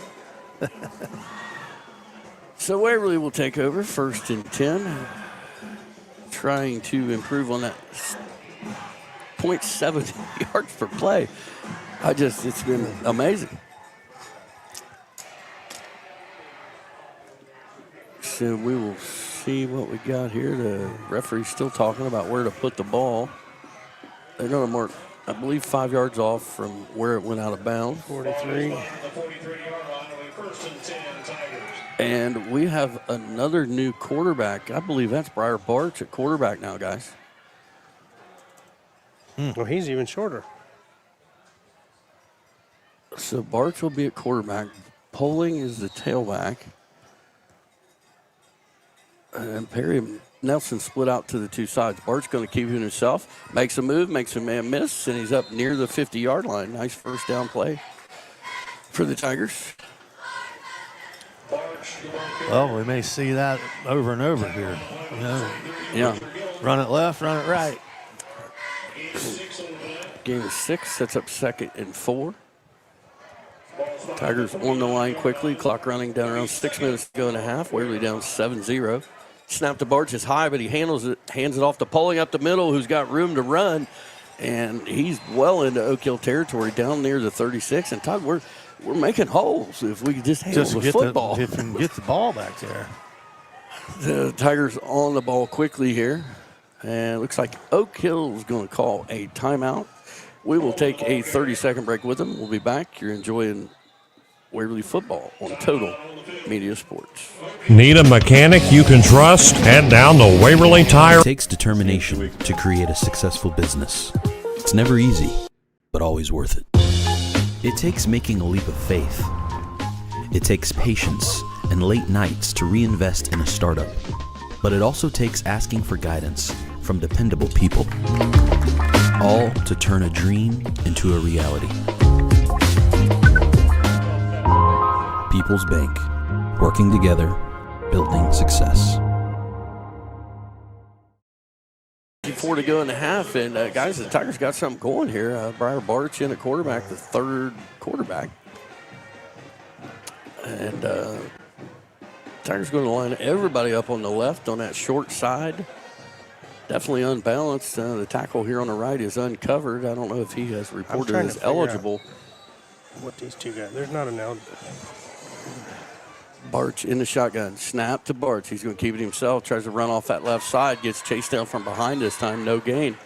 Speaker 1: So Waverly will take over, 1st and 10, trying to improve on that 0.7 yards per play. It's been amazing. So we will see what we got here. The referee's still talking about where to put the ball. They're going to mark, I believe, 5 yards off from where it went out of bounds.
Speaker 2: 43.
Speaker 1: And we have another new quarterback. I believe that's Briar Barch at quarterback now, guys.
Speaker 2: Well, he's even shorter.
Speaker 1: So Barch will be at quarterback. Poling is the tailback. And Perry and Nelson split out to the two sides. Bart's going to keep it himself. Makes a move, makes a man miss, and he's up near the 50-yard line. Nice first down play for the Tigers.
Speaker 3: Well, we may see that over and over here. You know,
Speaker 1: yeah.
Speaker 3: Run it left, run it right.
Speaker 1: Game of 6 sets up 2nd and 4. Tigers on the line quickly. Clock running down around 6 minutes to go and a half. Waverly down 7-0. Snap to Barch is high, but he hands it off to Poling up the middle, who's got room to run. And he's well into Oak Hill territory down near the 36. And Todd, we're making holes if we could just handle the football.
Speaker 3: If we can get the ball back there.
Speaker 1: The Tigers on the ball quickly here. And it looks like Oak Hill is going to call a timeout. We will take a 30-second break with them. We'll be back. You're enjoying Waverly football on Total Media Sports.
Speaker 6: Need a mechanic you can trust? Head down to Waverly Tire.
Speaker 5: It takes determination to create a successful business. It's never easy, but always worth it. It takes making a leap of faith. It takes patience and late nights to reinvest in a startup. But it also takes asking for guidance from dependable people. All to turn a dream into a reality. People's Bank. Working together, building success.
Speaker 1: 4 to go in the half, and guys, the Tigers got something going here. Briar Barch in at quarterback, the 3rd quarterback. And Tigers going to line everybody up on the left on that short side. Definitely unbalanced. The tackle here on the right is uncovered. I don't know if he has reported as eligible.
Speaker 2: What these two guys, there's not an eligible.
Speaker 1: Barch in the shotgun. Snap to Barch. He's going to keep it himself. Tries to run off that left side. Gets chased down from behind this time. No gain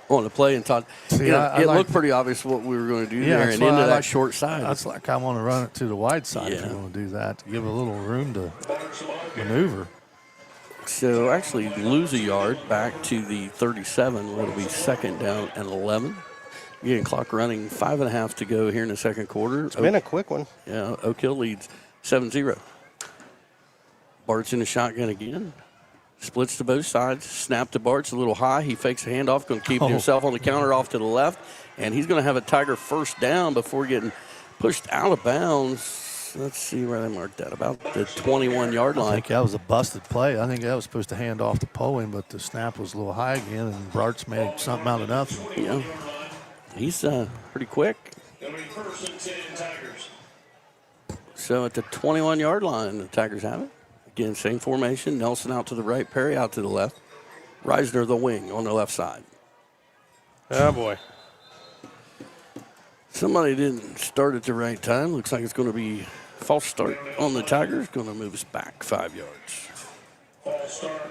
Speaker 1: on the play. And Todd, it looked pretty obvious what we were going to do there and into that short side.
Speaker 3: That's like I want to run it to the wide side if you want to do that, to give a little room to maneuver.
Speaker 1: So actually lose a yard back to the 37. It'll be 2nd down and 11. Again, clock running 5.5 to go here in the 2nd quarter.
Speaker 2: It's been a quick one.
Speaker 1: Yeah, Oak Hill leads 7-0. Bart's in the shotgun again. Splits to both sides. Snap to Bart's a little high. He fakes a handoff. Going to keep himself on the counter off to the left. And he's going to have a Tiger first down before getting pushed out of bounds. Let's see where they marked that. About the 21-yard line.
Speaker 3: I think that was a busted play. I think that was supposed to hand off to Poling, but the snap was a little high again, and Bart's made something out of nothing.
Speaker 1: Yeah. He's pretty quick. So at the 21-yard line, the Tigers have it. Again, same formation. Nelson out to the right, Perry out to the left. Reisner the wing on the left side.
Speaker 2: Oh, boy.
Speaker 1: Somebody didn't start at the right time. Looks like it's going to be false start on the Tigers. Going to move us back 5 yards.
Speaker 16: False start.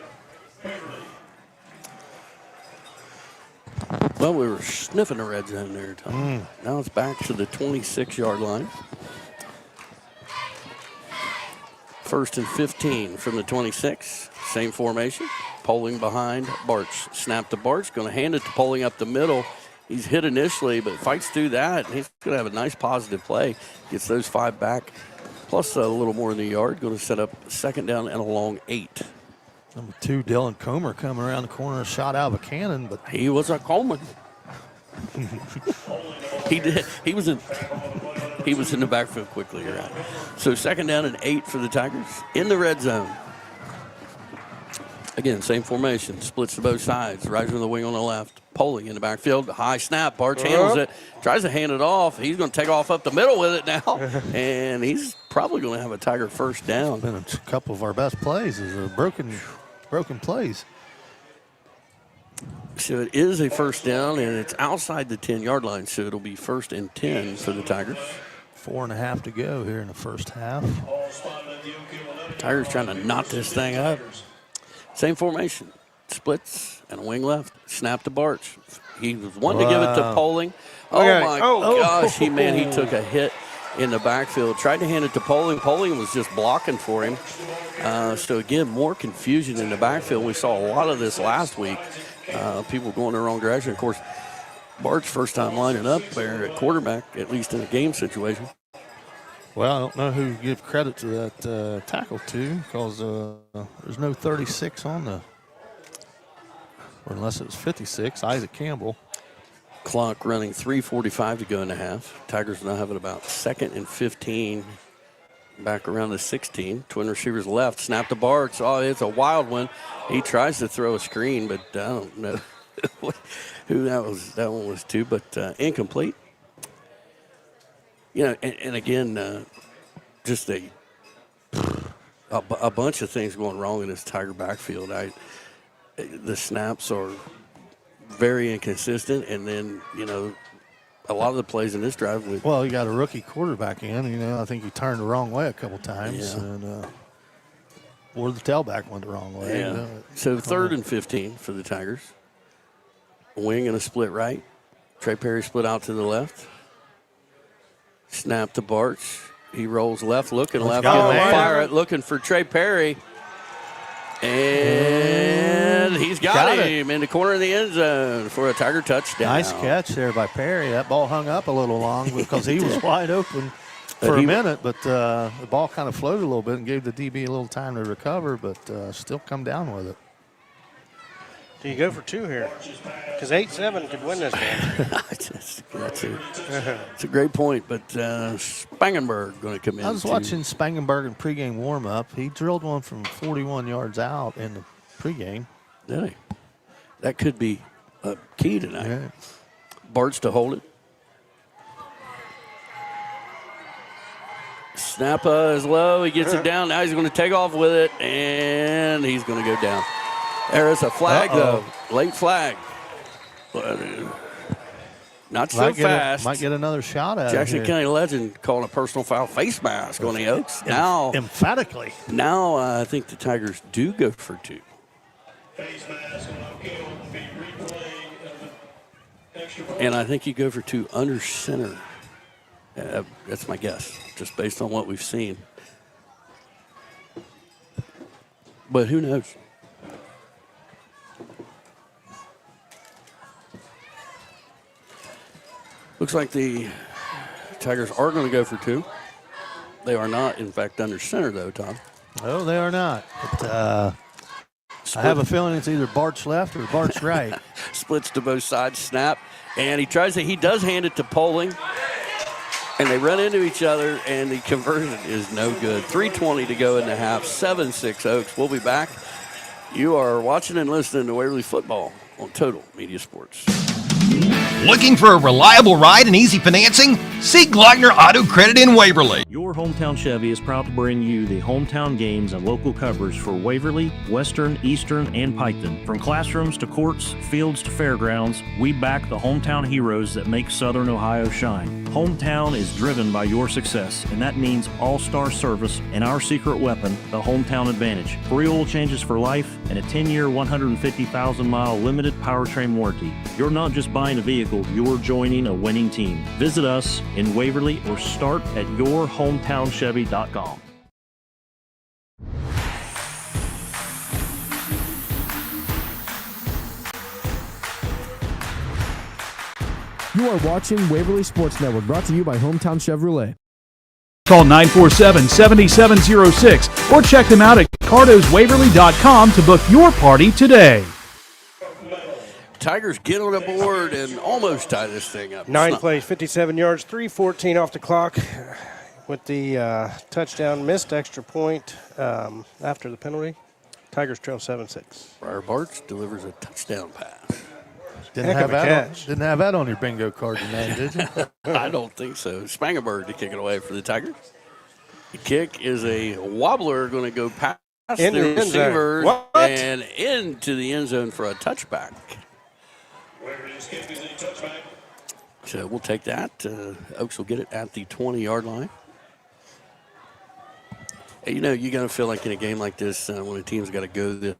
Speaker 1: Well, we were sniffing the red zone there, Tom. Now it's back to the 26-yard line. 1st and 15 from the 26. Same formation. Poling behind Barch. Snap to Barch. Going to hand it to Poling up the middle. He's hit initially, but fights through that. And he's going to have a nice positive play. Gets those 5 back, plus a little more in the yard. Going to set up 2nd down and a long 8.
Speaker 3: Number 2, Dylan Comer, coming around the corner, shot out of a cannon, but
Speaker 1: he was a Coleman. He did. He was in the backfield quickly. You're right. So 2nd down and 8 for the Tigers in the red zone. Again, same formation. Splits to both sides. Riser in the wing on the left. Poling in the backfield. High snap. Barch handles it. Tries to hand it off. He's going to take off up the middle with it now. And he's probably going to have a Tiger first down.
Speaker 3: Been a couple of our best plays is broken plays.
Speaker 1: So it is a first down, and it's outside the 10-yard line, so it'll be 1st and 10 for the Tigers.
Speaker 3: 4.5 to go here in the first half.
Speaker 1: Tigers trying to knot this thing up. Same formation. Splits and a wing left. Snap to Barch. He was one to give it to Poling. Oh, my gosh. He took a hit in the backfield. Tried to hand it to Poling. Poling was just blocking for him. So, again, more confusion in the backfield. We saw a lot of this last week. People going the wrong direction. Of course, Bart's first time lining up there at quarterback, at least in a game situation.
Speaker 3: Well, I don't know who to give credit to that tackle to, because there's no 36 on the, or unless it was 56, Isaac Campbell.
Speaker 1: Clock running 3:45 to go in the half. Tigers now have it about 2nd and 15, back around the 16. Twin receivers left, snap to Barch. Oh, it's a wild one. He tries to throw a screen, but I don't know who that one was to, but incomplete. You know, and again, just a bunch of things going wrong in this Tiger backfield. The snaps are very inconsistent, and then, you know, a lot of the plays in this drive with.
Speaker 3: Well, you got a rookie quarterback in. You know, I think he turned the wrong way a couple times, or the tailback went the wrong way.
Speaker 1: Yeah. So 3rd and 15 for the Tigers. A wing and a split right. Trey Perry split out to the left. Snap to Barch. He rolls left, looking left, fire it, looking for Trey Perry. And he's got him in the corner of the end zone for a Tiger touchdown.
Speaker 3: Nice catch there by Perry. That ball hung up a little long because he was wide open for a minute, but the ball kind of floated a little bit and gave the DB a little time to recover, but still come down with it.
Speaker 2: Do you go for 2 here? Because 8-7 could win this game.
Speaker 1: It's a great point, but Spangenberg going to come in.
Speaker 3: I was watching Spangenberg in pregame warm-up. He drilled one from 41 yards out in the pregame.
Speaker 1: Did he? That could be a key tonight. Yeah. Bart's to hold it. Snap is low. He gets it down. Now he's going to take off with it, and he's going to go down. There is a flag, though. Late flag. Not so fast.
Speaker 3: Might get another shot at it.
Speaker 1: Jackson County legend calling a personal foul face mask on the Oaks. Now,
Speaker 3: emphatically.
Speaker 1: Now I think the Tigers do go for 2. And I think you go for 2 under center. That's my guess, just based on what we've seen. But who knows? Looks like the Tigers are going to go for 2. They are not, in fact, under center, though, Tom.
Speaker 3: No, they are not. But, I have a feeling it's either Bart's left or Bart's right.
Speaker 1: Splits to both sides, snap. And he does hand it to Poling. And they run into each other, and the conversion is no good. 3:20 to go in the half, 7-6 Oaks. We'll be back. You are watching and listening to Waverly Football on Total Media Sports.
Speaker 19: Looking for a reliable ride and easy financing? See Glockner Auto Credit in Waverly.
Speaker 4: Your Hometown Chevy is proud to bring you the hometown games and local coverage for Waverly, Western, Eastern, and Piketon. From classrooms to courts, fields to fairgrounds, we back the hometown heroes that make Southern Ohio shine. Hometown is driven by your success, and that means all-star service and our secret weapon, the Hometown Advantage. Free oil changes for life and a 10-year, 150,000-mile limited powertrain warranty. You're not just buying a vehicle, you're joining a winning team. Visit us in Waverly or start at yourhometownchevy.com.
Speaker 7: You are watching Waverly Sports Network, brought to you by Hometown Chevrolet.
Speaker 17: Call 947-7706 or check them out at cardoswaverly.com to book your party today.
Speaker 1: Tigers get on the board and almost tie this thing up.
Speaker 2: 9 plays, 57 yards, 3:14 off the clock with the touchdown, missed extra point after the penalty. Tigers trail 7-6.
Speaker 1: Briar Barch delivers a touchdown pass.
Speaker 3: Didn't have that on your bingo card tonight, did you?
Speaker 1: I don't think so. Spangenberg to kick it away for the Tigers. The kick is a wobbler, going to go past the receivers and into the end zone for a touchback. So we'll take that. Oaks will get it at the 20-yard line. Hey, you know, you got to feel like in a game like this, when a team's got to go the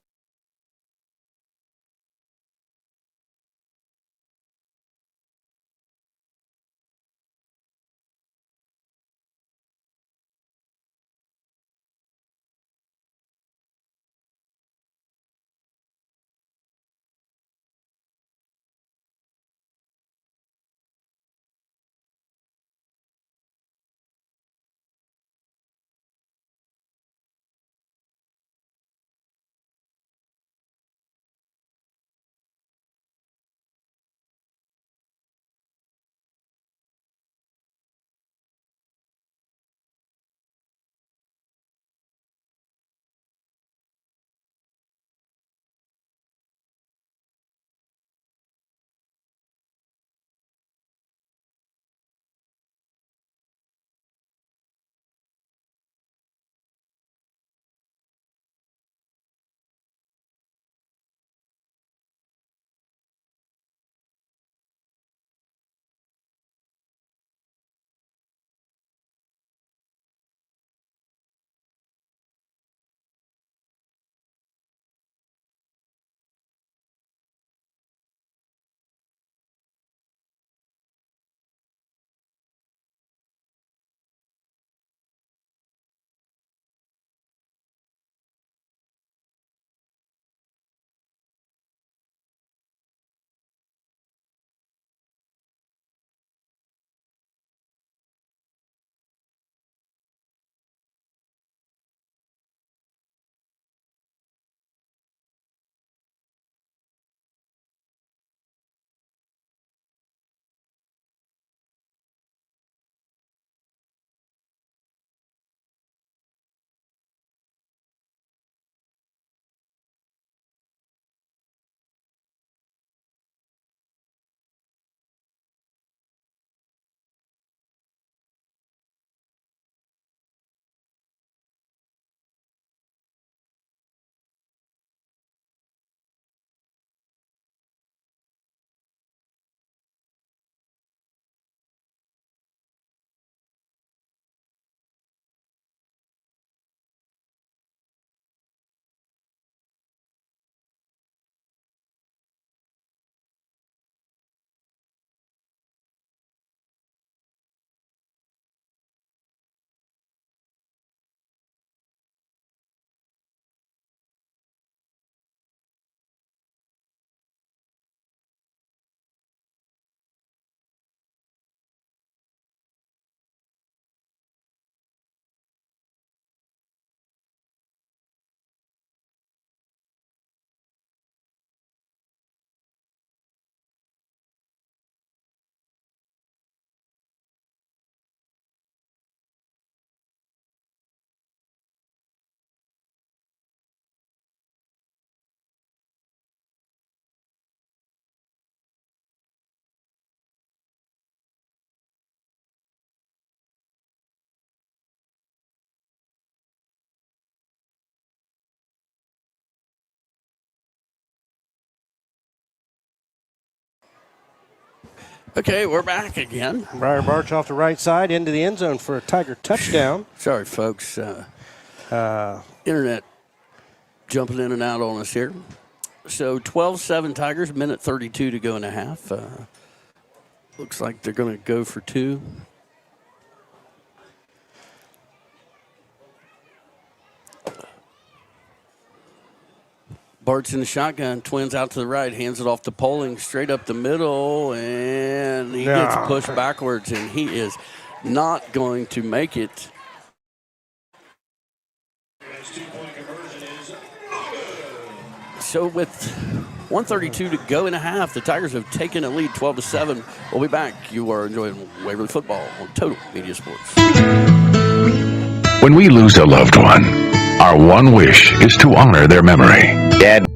Speaker 1: Okay, we're back again.
Speaker 2: Briar Barch off the right side into the end zone for a Tiger touchdown.
Speaker 1: Sorry, folks. Internet jumping in and out on us here. So 12-7 Tigers, minute 32 to go in a half. Looks like they're going to go for two. Bart's in the shotgun, twins out to the right, hands it off to Poling, straight up the middle, and he gets pushed backwards, and he is not going to make it. So with 1:32 to go in a half, the Tigers have taken a lead 12-7. We'll be back. You are enjoying Waverly football on Total Media Sports.
Speaker 20: When we lose a loved one, our one wish is to honor their memory. Dad.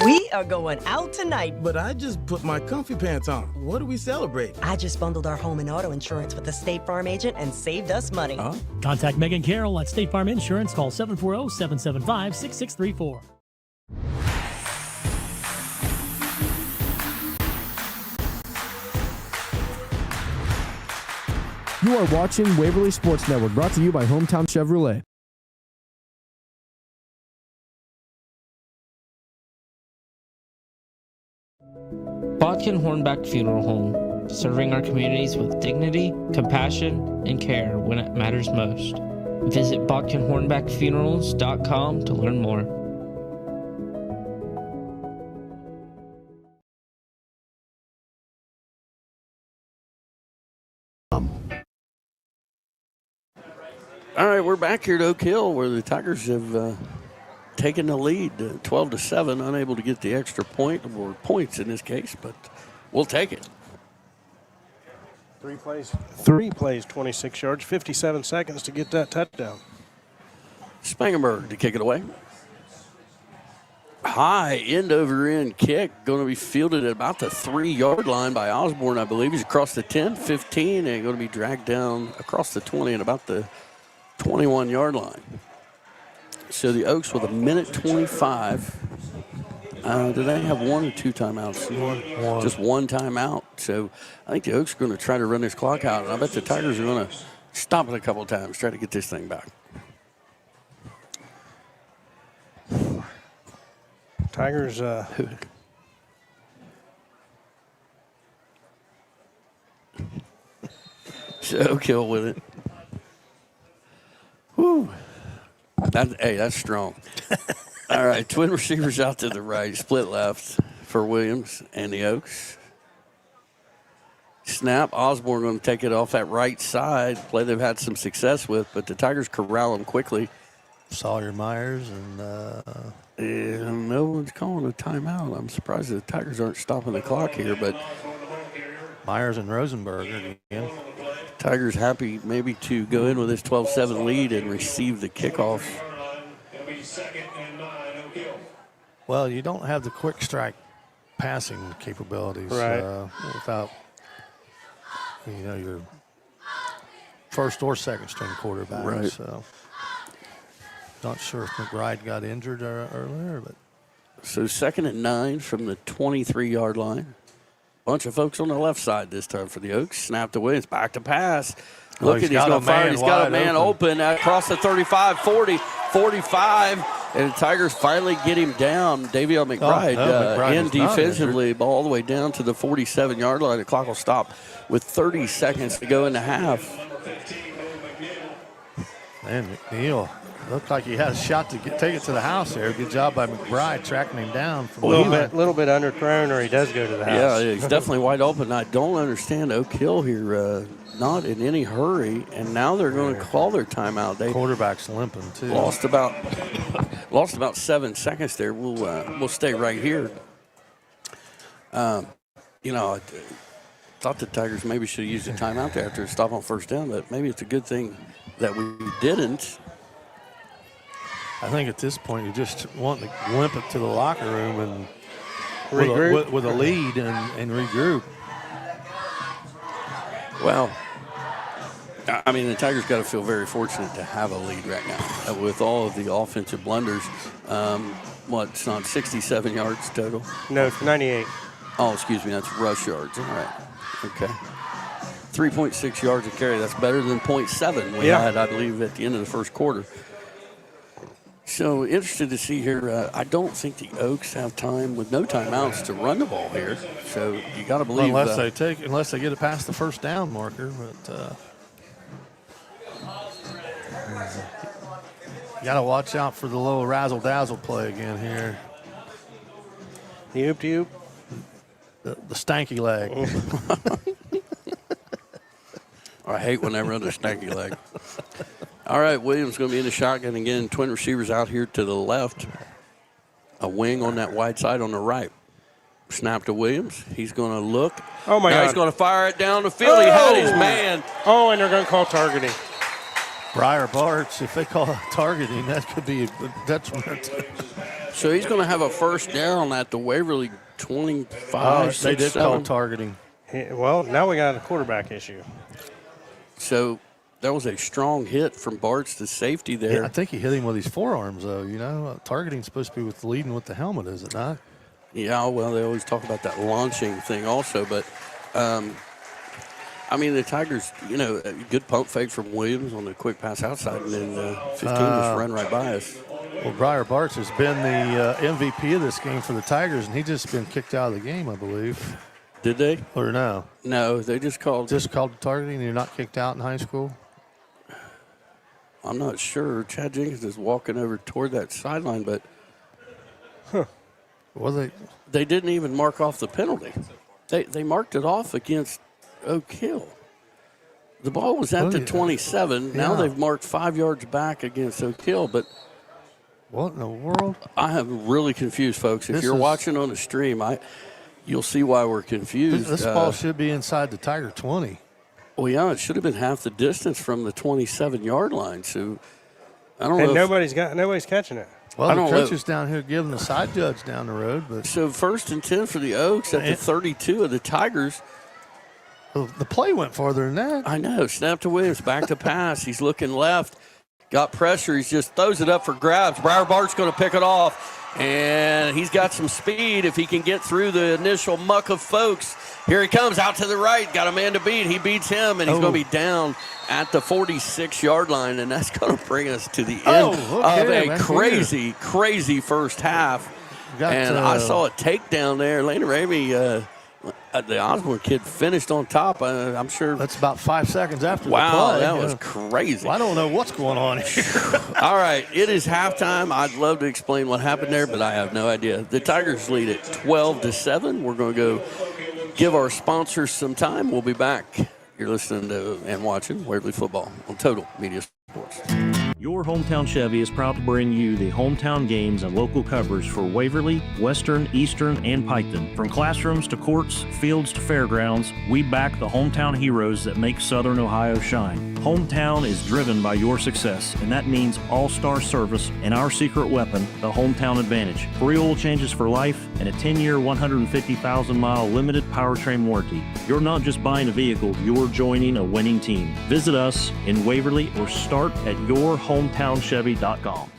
Speaker 9: We are going out tonight.
Speaker 10: But I just put my comfy pants on. What are we celebrating?
Speaker 9: I just bundled our home and auto insurance with the State Farm agent and saved us money.
Speaker 11: Contact Megan Carroll at State Farm Insurance. Call 740-775-6634.
Speaker 7: You are watching Waverly Sports Network, brought to you by Hometown Chevrolet.
Speaker 8: Botkin Hornback Funeral Home, serving our communities with dignity, compassion, and care when it matters most. Visit BotkinHornbackFunerals.com to learn more.
Speaker 1: All right, we're back here at Oak Hill where the Tigers have taken the lead 12-7, unable to get the extra point, or points in this case, but we'll take it.
Speaker 2: Three plays, 26 yards, 57 seconds to get that touchdown.
Speaker 1: Spangenberg to kick it away. High end-over-end kick, going to be fielded at about the 3-yard line by Osborne, I believe. He's across the 10, 15, and going to be dragged down across the 20 and about the 21-yard line. So the Oaks with 1:25. Do they have one or two timeouts?
Speaker 3: One.
Speaker 1: Just one timeout. So I think the Oaks are going to try to run this clock out, and I bet the Tigers are going to stop it a couple of times, try to get this thing back.
Speaker 2: Tigers.
Speaker 1: So kill with it. Woo. That's strong. All right, twin receivers out to the right, split left for Williams and the Oaks. Snap, Osborne going to take it off that right side, play they've had some success with, but the Tigers corral them quickly.
Speaker 3: Sawyer Myers and
Speaker 1: no one's calling a timeout. I'm surprised the Tigers aren't stopping the clock here, but
Speaker 3: Myers and Rosenberger again.
Speaker 1: Tigers happy maybe to go in with this 12-7 lead and receive the kickoff.
Speaker 3: Well, you don't have the quick strike passing capabilities without, your first or second string quarterback.
Speaker 1: Right.
Speaker 3: So, not sure if McBride got injured earlier, but.
Speaker 1: So 2nd and 9 from the 23-yard line. Bunch of folks on the left side this time for the Oaks. Snapped away. It's back to pass. Look at, he's going to fire. He's got a man open across the 35, 40, 45. And the Tigers finally get him down. Davion McBride in defensively, ball all the way down to the 47-yard line. The clock will stop with 30 seconds to go in the half.
Speaker 3: Man, McNeil looked like he had a shot to take it to the house there. Good job by McBride tracking him down.
Speaker 2: A little bit underthrown, or he does go to the house.
Speaker 1: Yeah, he's definitely wide open. I don't understand Oak Hill here, not in any hurry, and now they're going to call their timeout. They
Speaker 3: quarterback's limping too.
Speaker 1: Lost about 7 seconds there. We'll stay right here. I thought the Tigers maybe should have used a timeout there after a stop on first down, but maybe it's a good thing that we didn't.
Speaker 3: I think at this point you just want to limp it to the locker room and
Speaker 2: regroup
Speaker 3: with a lead and regroup.
Speaker 1: Well, I mean, the Tigers got to feel very fortunate to have a lead right now with all of the offensive blunders. It's not 67 yards total?
Speaker 2: No, it's 98.
Speaker 1: Oh, excuse me, that's rush yards. All right. Okay. 3.6 yards a carry. That's better than 0.7 we had, I believe, at the end of the first quarter. So interested to see here. I don't think the Oaks have time with no timeouts to run the ball here. So you got to believe
Speaker 3: unless they get it past the first down marker. But you got to watch out for the little razzle dazzle play again here.
Speaker 2: The oop-de-oop.
Speaker 3: The stanky leg.
Speaker 1: I hate when they run the stanky leg. All right, Williams going to be in the shotgun again. Twin receivers out here to the left. a wing on that wide side on the right. Snap to Williams. He's going to look.
Speaker 2: Oh, my
Speaker 1: now
Speaker 2: God.
Speaker 1: He's going to fire it down the field. He had his man.
Speaker 2: Oh, and they're going to call targeting.
Speaker 3: Briar Barch, if they call it targeting, that could be a detriment.
Speaker 1: So he's going to have a first down at the Waverly 25.
Speaker 3: They did
Speaker 1: 7.
Speaker 3: call targeting.
Speaker 2: Well, now we got a quarterback issue.
Speaker 1: So that was a strong hit from Bart's to safety there.
Speaker 3: Yeah, I think he hit him with his forearms, though. You know, targeting's supposed to be with leading with the helmet, is it not?
Speaker 1: Yeah, well, they always talk about that launching thing also. But, I mean, the Tigers, you know, a good pump fake from Williams on the quick pass outside, and then 15 just run right by us.
Speaker 3: Well, Briar Barch has been the MVP of this game for the Tigers, and he just been kicked out of the game, I believe.
Speaker 1: Did they?
Speaker 3: Or no?
Speaker 1: No, they just called.
Speaker 3: Just called targeting. You're not kicked out in high school?
Speaker 1: I'm not sure. Chad Jenkins is walking over toward that sideline, but
Speaker 3: well,
Speaker 1: they didn't even mark off the penalty. They marked it off against Oak Hill. The ball was at the 27. Now they've marked 5 yards back against Oak Hill, but
Speaker 3: what in the world?
Speaker 1: I am really confused, folks. If you're watching on the stream, you'll see why we're confused.
Speaker 3: This ball should be inside the Tiger 20.
Speaker 1: Well, yeah, it should have been half the distance from the 27-yard line. So I don't know.
Speaker 2: And nobody's catching it.
Speaker 3: Well, the coach is down here giving the side judge down the road. But
Speaker 1: so 1st and 10 for the Oaks at the 32 of the Tigers.
Speaker 3: The play went farther than that.
Speaker 1: I know. Snap to Williams, back to pass. He's looking left. Got pressure. He just throws it up for grabs. Briar Bart's going to pick it off. And he's got some speed if he can get through the initial muck of folks. Here he comes out to the right. Got a man to beat. He beats him, and he's going to be down at the 46-yard line. And that's going to bring us to the end of a crazy, crazy first half. I saw a takedown there. Lena Ramey, the Osborne kid, finished on top. I'm sure.
Speaker 3: That's about 5 seconds after the play.
Speaker 1: Wow, that was crazy.
Speaker 3: Well, I don't know what's going on here.
Speaker 1: All right, it is halftime. I'd love to explain what happened there, but I have no idea. The Tigers lead at 12-7. We're going to go give our sponsors some time. We'll be back. You're listening to and watching Waverly Football on Total Media Sports.
Speaker 4: Your Hometown Chevy is proud to bring you the hometown games and local coverage for Waverly, Western, Eastern, and Piketon. From classrooms to courts, fields to fairgrounds, we back the hometown heroes that make Southern Ohio shine. Hometown is driven by your success, and that means all-star service and our secret weapon, the Hometown Advantage. Free oil changes for life and a 10-year, 150,000-mile limited powertrain warranty. You're not just buying a vehicle, you're joining a winning team. Visit us in Waverly or start at yourhometownchevy.com.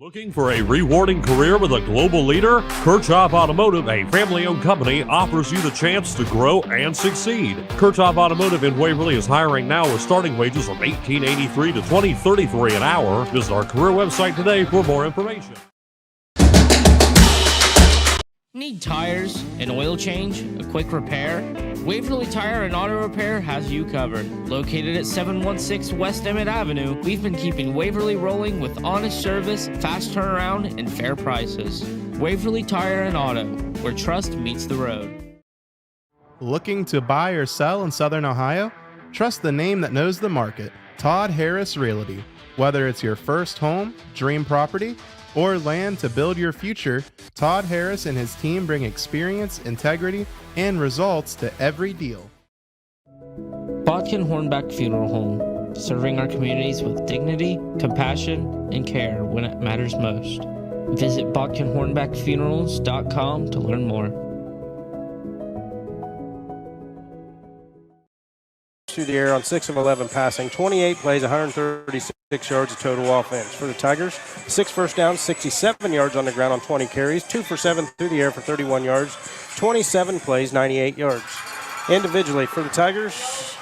Speaker 6: Looking for a rewarding career with a global leader? Kirchhoff Automotive, a family-owned company, offers you the chance to grow and succeed. Kirchhoff Automotive in Waverly is hiring now with starting wages of $18.83 to $20.33 an hour. Visit our career website today for more information.
Speaker 8: Need tires, an oil change, a quick repair? Waverly Tire and Auto Repair has you covered. Located at 716 West Emmett Avenue, we've been keeping Waverly rolling with honest service, fast turnaround, and fair prices. Waverly Tire and Auto, where trust meets the road.
Speaker 15: Looking to buy or sell in Southern Ohio? Trust the name that knows the market, Todd Harris Realty. Whether it's your first home, dream property, or land to build your future, Todd Harris and his team bring experience, integrity, and results to every deal.
Speaker 8: Bodkin Hornback Funeral Home, serving our communities with dignity, compassion, and care when it matters most. Visit bodkinhornbackfunerals.com to learn more.
Speaker 2: Through the air on 6 of 11 passing, 28 plays, 136 yards of total offense. For the Tigers, 6 first downs, 67 yards on the ground on 20 carries, 2 for 7 through the air for 31 yards, 27 plays, 98 yards. Individually for the Tigers,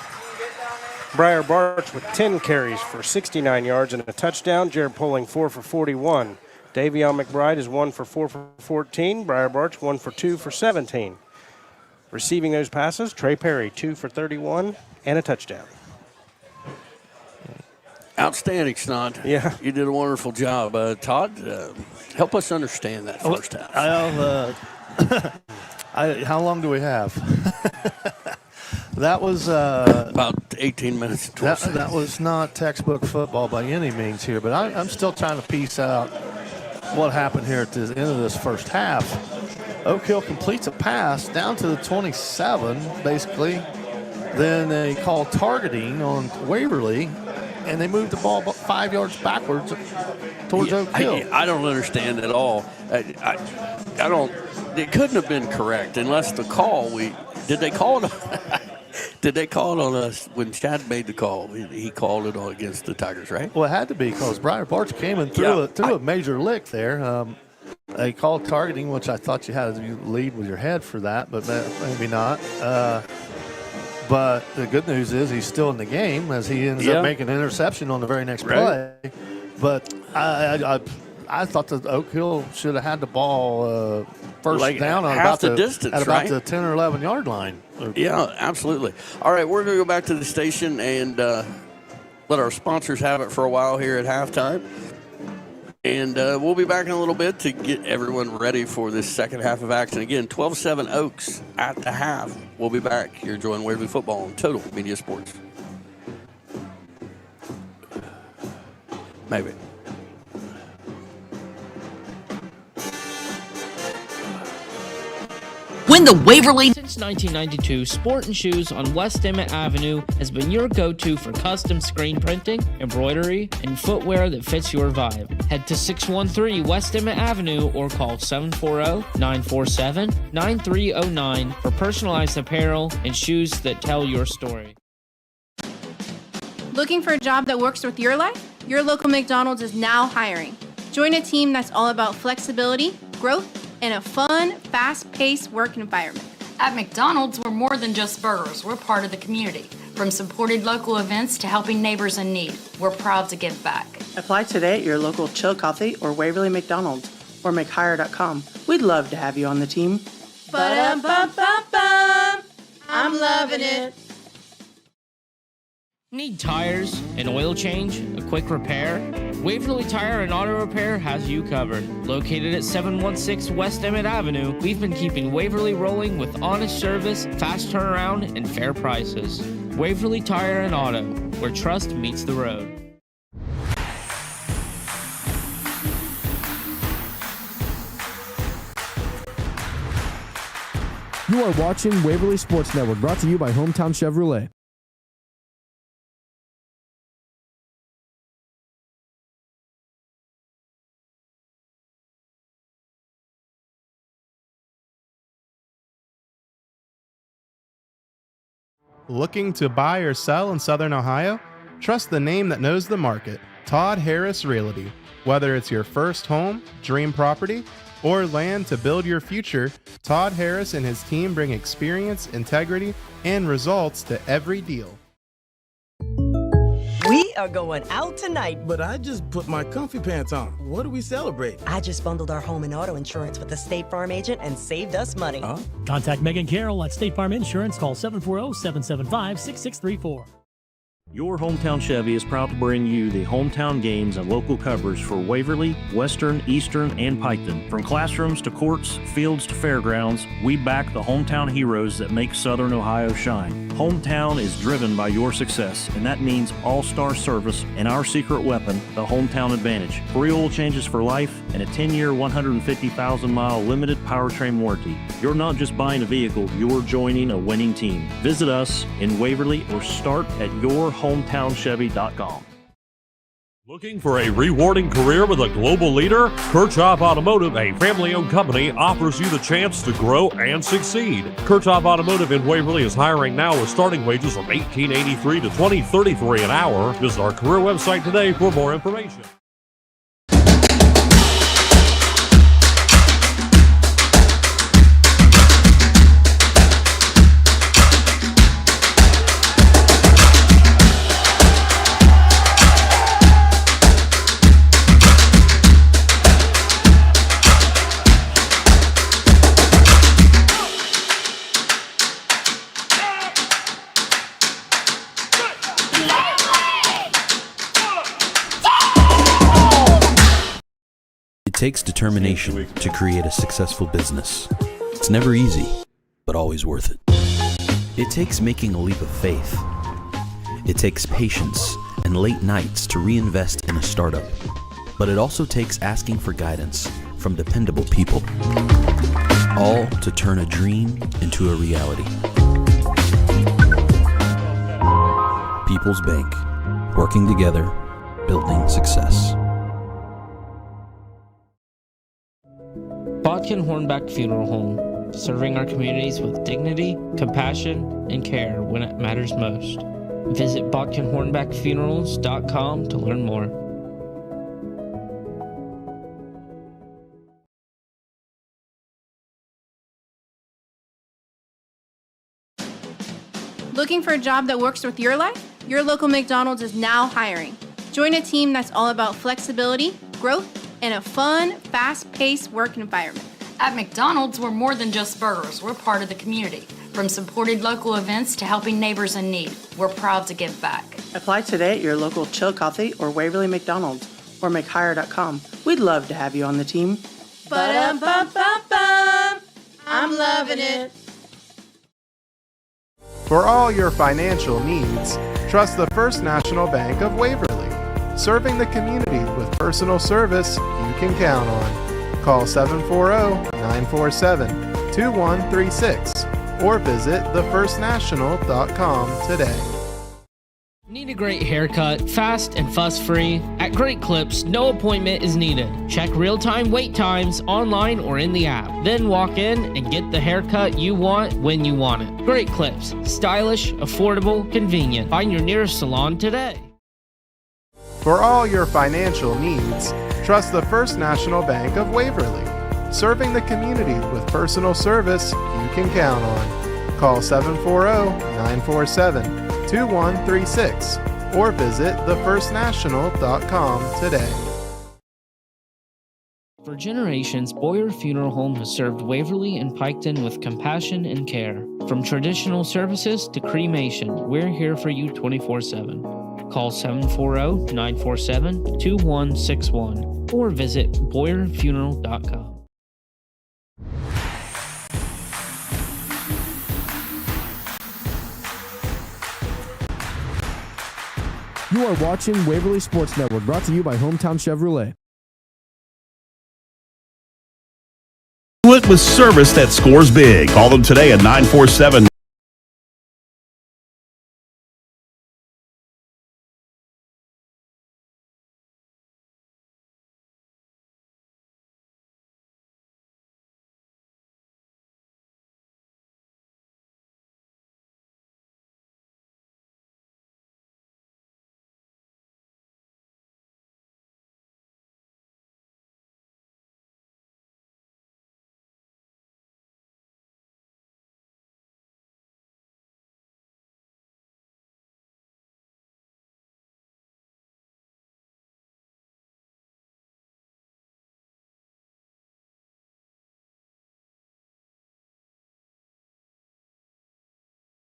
Speaker 2: Briar Barch with 10 carries for 69 yards and a touchdown. Jared Poling 4 for 41. Davion McBride is 1 for 4 for 14. Briar Barch 1 for 2 for 17. Receiving those passes, Trey Perry 2 for 31 and a touchdown.
Speaker 1: Outstanding, Snod.
Speaker 2: Yeah.
Speaker 1: You did a wonderful job. Todd, help us understand that first half.
Speaker 3: How long do we have? That was
Speaker 1: about 18 minutes.
Speaker 3: That was not textbook football by any means here, but I'm still trying to piece out what happened here at the end of this first half. Oak Hill completes a pass down to the 27, basically. Then they call targeting on Waverly, and they moved the ball 5 yards backwards towards Oak Hill.
Speaker 1: I don't understand at all. I don't. It couldn't have been correct unless the call. Did they call it? Did they call it on us when Chad made the call? He called it on against the Tigers, right?
Speaker 3: Well, it had to be because Briar Barch came and threw a major lick there. They called targeting, which I thought you had to lead with your head for that, but maybe not. But the good news is he's still in the game as he ends up making an interception on the very next play. But I thought that Oak Hill should have had the ball first down on
Speaker 1: half the distance,
Speaker 3: at about the 10 or 11 yard line.
Speaker 1: Yeah, absolutely. All right, we're going to go back to the station and let our sponsors have it for a while here at halftime. And we'll be back in a little bit to get everyone ready for this second half of action. Again, 12-7 Oaks at the half. We'll be back here enjoying Waverly football on Total Media Sports. Maybe.
Speaker 8: When the Waverly Since 1992, Sport & Shoes on West Emmett Avenue has been your go-to for custom screen printing, embroidery, and footwear that fits your vibe. Head to 613 West Emmett Avenue or call 740-947-9309 for personalized apparel and shoes that tell your story.
Speaker 12: Looking for a job that works with your life? Your local McDonald's is now hiring. Join a team that's all about flexibility, growth, and a fun, fast-paced work environment.
Speaker 13: At McDonald's, we're more than just burgers. We're part of the community. From supported local events to helping neighbors in need, we're proud to give back.
Speaker 14: Apply today at your local Chillicothe or Waverly McDonald's or McHire.com. We'd love to have you on the team.
Speaker 12: Ba-dum-bum-bum-bum. I'm loving it.
Speaker 8: Need tires, an oil change, a quick repair? Waverly Tire and Auto Repair has you covered. Located at 716 West Emmett Avenue, we've been keeping Waverly rolling with honest service, fast turnaround, and fair prices. Waverly Tire and Auto, where trust meets the road.
Speaker 7: You are watching Waverly Sports Network, brought to you by Hometown Chevrolet.
Speaker 15: Looking to buy or sell in Southern Ohio? Trust the name that knows the market, Todd Harris Realty. Whether it's your first home, dream property, or land to build your future, Todd Harris and his team bring experience, integrity, and results to every deal.
Speaker 9: We are going out tonight.
Speaker 10: But I just put my comfy pants on. What are we celebrating?
Speaker 9: I just bundled our home and auto insurance with the State Farm agent and saved us money.
Speaker 11: Contact Megan Carroll at State Farm Insurance. Call 740-775-6634.
Speaker 4: Your Hometown Chevy is proud to bring you the hometown games and local coverage for Waverly, Western, Eastern, and Piketon. From classrooms to courts, fields to fairgrounds, we back the hometown heroes that make Southern Ohio shine. Hometown is driven by your success, and that means all-star service and our secret weapon, the Hometown Advantage. Free oil changes for life and a 10-year, 150,000-mile limited powertrain warranty. You're not just buying a vehicle, you're joining a winning team. Visit us in Waverly or start at yourhometownchevy.com.
Speaker 6: Looking for a rewarding career with a global leader? Kirchhoff Automotive, a family-owned company, offers you the chance to grow and succeed. Kirchhoff Automotive in Waverly is hiring now with starting wages from $18.83 to $20.33 an hour. Visit our career website today for more information.
Speaker 5: takes determination to create a successful business. It's never easy, but always worth it. It takes making a leap of faith. It takes patience and late nights to reinvest in a startup. But it also takes asking for guidance from dependable people. All to turn a dream into a reality. People's Bank. Working together, building success.
Speaker 8: Bodkin Hornbeck Funeral Home, serving our communities with dignity, compassion, and care when it matters most. Visit bodkinhornbeckfunerals.com to learn more.
Speaker 12: Looking for a job that works with your life? Your local McDonald's is now hiring. Join a team that's all about flexibility, growth, and a fun, fast-paced work environment.
Speaker 13: At McDonald's, we're more than just burgers. We're part of the community. From supported local events to helping neighbors in need, we're proud to give back.
Speaker 14: Apply today at your local Chillicothe or Waverly McDonald's or McHire.com. We'd love to have you on the team.
Speaker 12: Ba-dum-bum-bum-bum. I'm loving it.
Speaker 15: For all your financial needs, trust the First National Bank of Waverly, serving the community with personal service you can count on. Call 740-947-2136 or visit thefirstnational.com today.
Speaker 8: Need a great haircut, fast and fuss-free? At Great Clips, no appointment is needed. Check real-time wait times online or in the app. Then walk in and get the haircut you want when you want it. Great Clips. Stylish, affordable, convenient. Find your nearest salon today.
Speaker 15: For all your financial needs, trust the First National Bank of Waverly, serving the community with personal service you can count on. Call 740-947-2136 or visit thefirstnational.com today.
Speaker 8: For generations, Boyer Funeral Home has served Waverly and Piketon with compassion and care. From traditional services to cremation, we're here for you 24/7. Call 740-947-2161 or visit BoyerFuneral.com.
Speaker 7: You are watching Waverly Sports Network, brought to you by Hometown Chevrolet.
Speaker 21: Do it with service that scores big. Call them today at 947.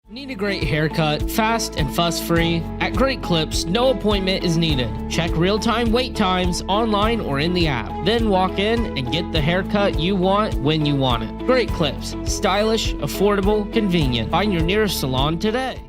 Speaker 8: Need a great haircut, fast and fuss-free? At Great Clips, no appointment is needed. Check real-time wait times online or in the app. Then walk in and get the haircut you want when you want it. Great Clips. Stylish, affordable, convenient. Find your nearest salon today.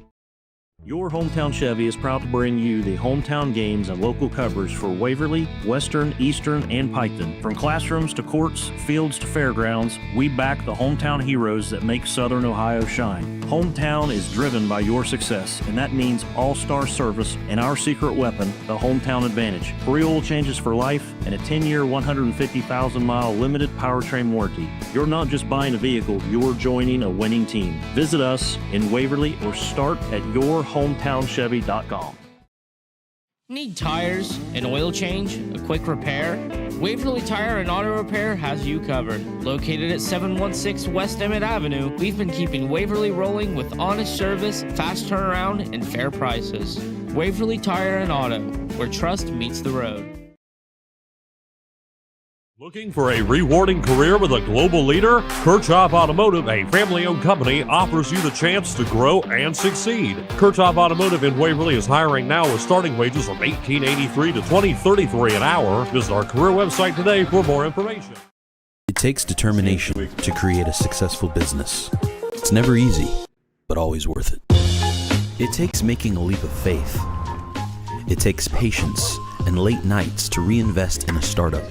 Speaker 4: Your Hometown Chevy is proud to bring you the hometown games and local coverage for Waverly, Western, Eastern, and Piketon. From classrooms to courts, fields to fairgrounds, we back the hometown heroes that make Southern Ohio shine. Hometown is driven by your success, and that means all-star service and our secret weapon, the Hometown Advantage. Free oil changes for life and a 10-year, 150,000-mile limited powertrain warranty. You're not just buying a vehicle, you're joining a winning team. Visit us in Waverly or start at yourhometownchevy.com.
Speaker 8: Need tires, an oil change, a quick repair? Waverly Tire and Auto Repair has you covered. Located at 716 West Emmett Avenue, we've been keeping Waverly rolling with honest service, fast turnaround, and fair prices. Waverly Tire and Auto, where trust meets the road.
Speaker 6: Looking for a rewarding career with a global leader? Kirchhoff Automotive, a family-owned company, offers you the chance to grow and succeed. Kirchhoff Automotive in Waverly is hiring now with starting wages from $18.83 to $20.33 an hour. Visit our career website today for more information.
Speaker 5: It takes determination to create a successful business. It's never easy, but always worth it. It takes making a leap of faith. It takes patience and late nights to reinvest in a startup.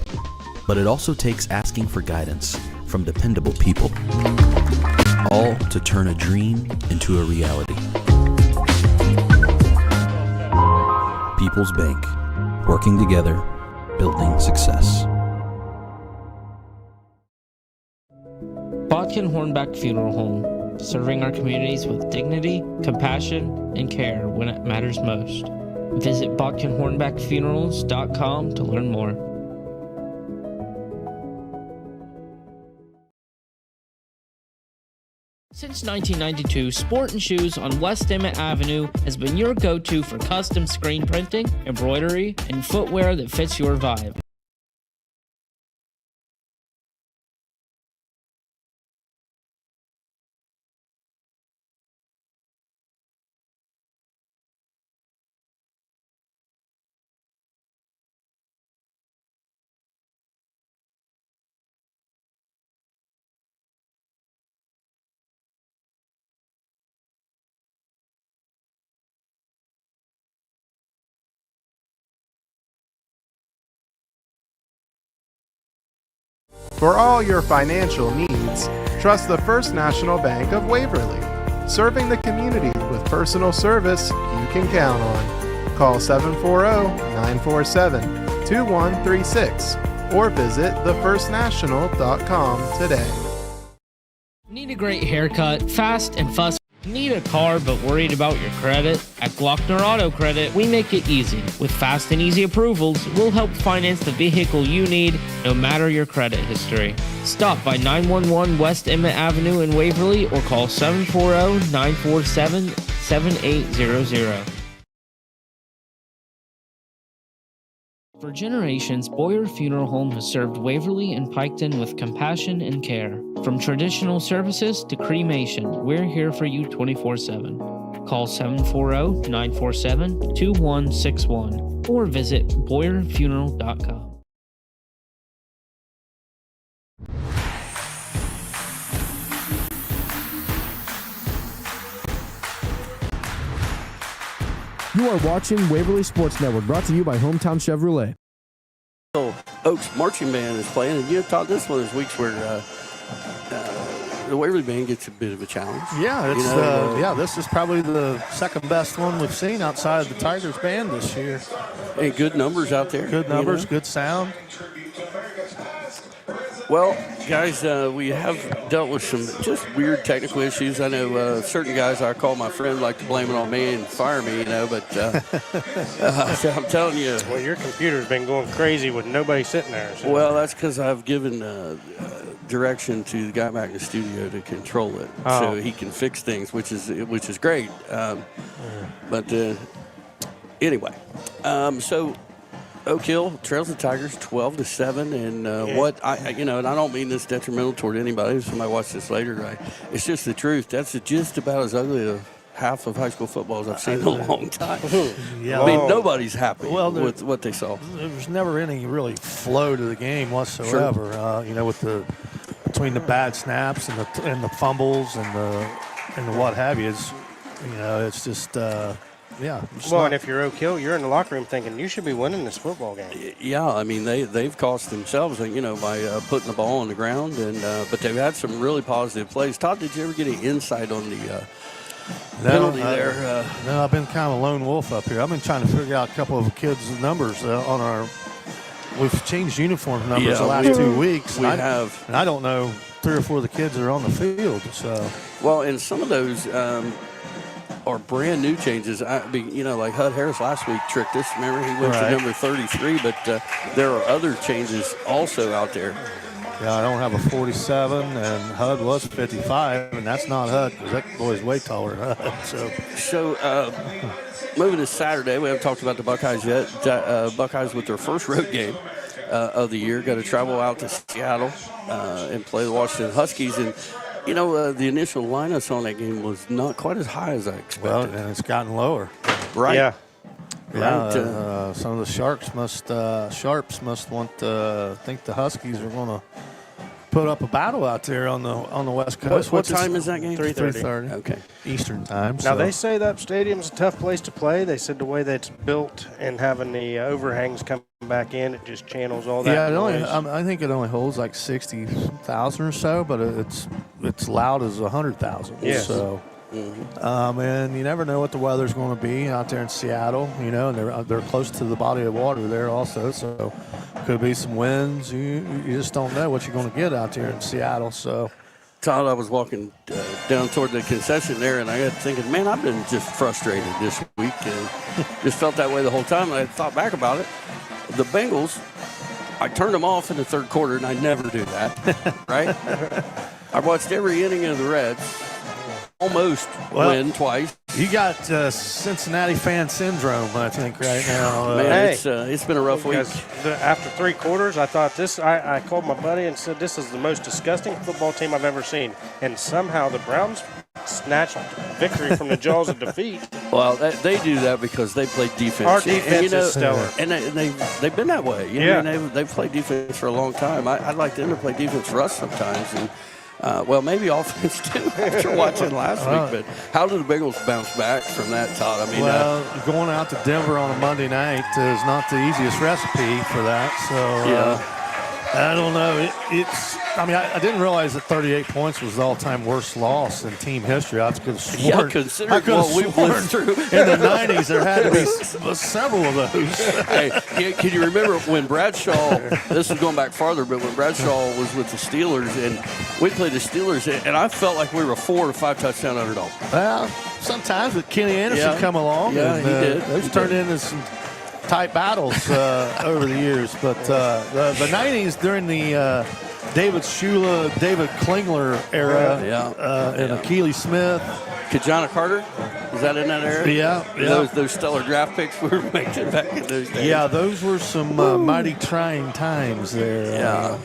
Speaker 5: But it also takes asking for guidance from dependable people, all to turn a dream into a reality. People's Bank, working together, building success.
Speaker 8: Bodkin Hornback Funeral Home, serving our communities with dignity, compassion, and care when it matters most. Visit BodkinHornbackFunerals.com to learn more. Since 1992, Sport & Shoes on West Emmett Avenue has been your go-to for custom screen printing, embroidery, and footwear that fits your vibe.
Speaker 15: For all your financial needs, trust the First National Bank of Waverly, serving the community with personal service you can count on. Call 740-947-2136 or visit thefirstnational.com today.
Speaker 8: Need a great haircut, fast and fuss? Need a car but worried about your credit? At Glockner Auto Credit, we make it easy. With fast and easy approvals, we'll help finance the vehicle you need, no matter your credit history. Stop by 911 West Emmett Avenue in Waverly or call 740-947-7800. For generations, Boyer Funeral Home has served Waverly and Piketon with compassion and care. From traditional services to cremation, we're here for you 24/7. Call 740-947-2161 or visit BoyerFuneral.com.
Speaker 7: You are watching Waverly Sports Network, brought to you by Hometown Chevrolet.
Speaker 1: Oaks Marching Band is playing, and Todd, this one is weeks where the Waverly Band gets a bit of a challenge.
Speaker 3: Yeah, it's this is probably the second best one we've seen outside of the Tigers band this year.
Speaker 1: And good numbers out there.
Speaker 3: Good numbers, good sound.
Speaker 1: Well, guys, we have dealt with some just weird technical issues. I know certain guys I call my friend like to blame it on me and fire me, but I'm telling you.
Speaker 2: Well, your computer's been going crazy with nobody sitting there. So.
Speaker 1: Well, that's because I've given direction to the guy back in the studio to control it, so he can fix things, which is great. But anyway, so Oak Hill trails the Tigers 12-7, and and I don't mean this detrimental toward anybody. If somebody watch this later, it's just the truth. That's just about as ugly a half of high school football as I've seen in a long time.
Speaker 3: Yeah.
Speaker 1: I mean, nobody's happy with what they saw.
Speaker 3: There's never any really flow to the game whatsoever. Sure. With between the bad snaps and the fumbles and the what have you, it's just.
Speaker 2: And if you're Oak Hill, you're in the locker room thinking you should be winning this football game.
Speaker 1: Yeah, I mean they've cost themselves, by putting the ball on the ground, and but they've had some really positive plays. Todd, did you ever get any insight on the penalty there?
Speaker 3: No, I've been kind of a lone wolf up here. I've been trying to figure out a couple of kids' numbers on our. We've changed uniform numbers the last 2 weeks.
Speaker 1: We have,
Speaker 3: and I don't know 3 or 4 of the kids that are on the field. So
Speaker 1: and some of those. Are brand new changes. Like Hud Harris last week tricked us. Remember, he went to number 33, but there are other changes also out there.
Speaker 3: Yeah, I don't have a 47, and Hud was 55, and that's not Hud because that boy's way taller than Hud.
Speaker 1: So moving to Saturday, we haven't talked about the Buckeyes yet. Buckeyes with their first road game of the year. Got to travel out to Seattle and play the Washington Huskies. And, you know, the initial lineups on that game was not quite as high as I expected.
Speaker 3: Well, and it's gotten lower.
Speaker 1: Right.
Speaker 2: Yeah.
Speaker 3: Yeah, some of the sharps must want to think the Huskies are going to put up a battle out there on the West Coast.
Speaker 1: What time is that game?
Speaker 3: 3:30.
Speaker 1: Okay.
Speaker 3: Eastern time.
Speaker 2: Now, they say that stadium's a tough place to play. They said the way that it's built and having the overhangs come back in, it just channels all that noise.
Speaker 3: I think it only holds like 60,000 or so, but it's loud as 100,000.
Speaker 2: Yes.
Speaker 3: So. And you never know what the weather's going to be out there in Seattle, you know, and they're close to the body of water there also, so could be some winds. You just don't know what you're going to get out there in Seattle. So,
Speaker 1: Todd, I was walking down toward the concession there, and I got thinking, man, I've been just frustrated this week, and just felt that way the whole time. And I thought back about it. The Bengals, I turned them off in the third quarter, and I never do that, right? I watched every inning of the Reds. Almost win twice.
Speaker 3: You got Cincinnati fan syndrome, I think, right now.
Speaker 1: Man, it's been a rough week.
Speaker 2: After 3 quarters, I thought I called my buddy and said, this is the most disgusting football team I've ever seen. And somehow the Browns snatched victory from the jaws of defeat.
Speaker 1: Well, they do that because they play defense.
Speaker 2: Our defense is stellar.
Speaker 1: And they've been that way. They've played defense for a long time. I'd like them to play defense for us sometimes. And well, maybe offense too after watching last week. But how did the Bengals bounce back from that, Todd? I mean,
Speaker 3: going out to Denver on a Monday night is not the easiest recipe for that. So I don't know. I didn't realize that 38 points was the all-time worst loss in team history. I could have sworn.
Speaker 1: Considering what we've lived through
Speaker 3: in the 90s, there had to be several of those.
Speaker 1: Hey, can you remember when Bradshaw? This is going back farther, but when Bradshaw was with the Steelers and we played the Steelers, and I felt like we were 4 or 5 touchdown underdog.
Speaker 3: Well, sometimes with Kenny Anderson come along,
Speaker 1: yeah,
Speaker 3: and,
Speaker 1: he did.
Speaker 3: Those turned into some tight battles over the years, but the 90s during the David Shula, David Klingler era, and Akili Smith.
Speaker 1: Kajana Carter, is that in that era?
Speaker 3: Yeah.
Speaker 1: Those stellar draft picks we were making back in those days.
Speaker 3: Yeah, those were some mighty trying times there.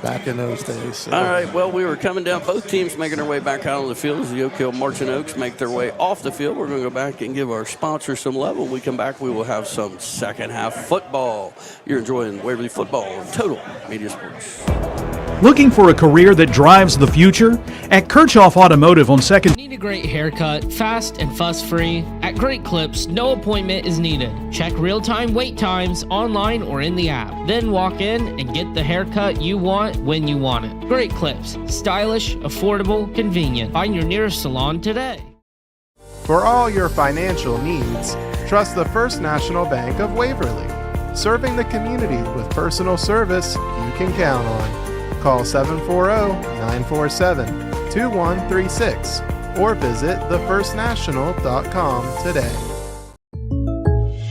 Speaker 3: Back in those days. So.
Speaker 1: All right, well, we were coming down. Both teams making their way back out on the field as the Oak Hill Marching Oaks make their way off the field. We're going to go back and give our sponsor some love. When we come back, we will have some second half football. You're enjoying Waverly Football on Total Media Sports.
Speaker 17: Looking for a career that drives the future? At Kirchhoff Automotive on 2nd.
Speaker 8: Need a great haircut, fast and fuss-free? At Great Clips, no appointment is needed. Check real-time wait times online or in the app. Then walk in and get the haircut you want when you want it. Great Clips. Stylish, affordable, convenient. Find your nearest salon today.
Speaker 15: For all your financial needs, trust the First National Bank of Waverly. Serving the community with personal service you can count on. Call 740-947-2136 or visit thefirstnational.com today.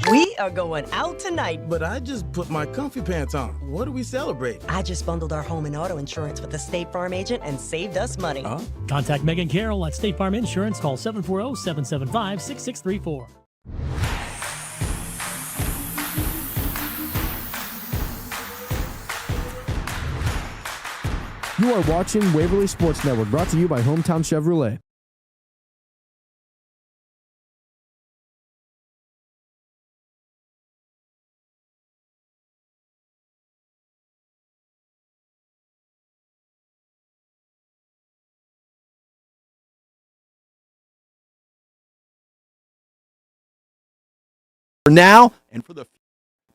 Speaker 9: We are going out tonight.
Speaker 10: But I just put my comfy pants on. What are we celebrating?
Speaker 9: I just bundled our home and auto insurance with the State Farm agent and saved us money.
Speaker 11: Contact Megan Carroll at State Farm Insurance. Call 740-775-6634.
Speaker 7: You are watching Waverly Sports Network, brought to you by Hometown Chevrolet.
Speaker 18: For now and for the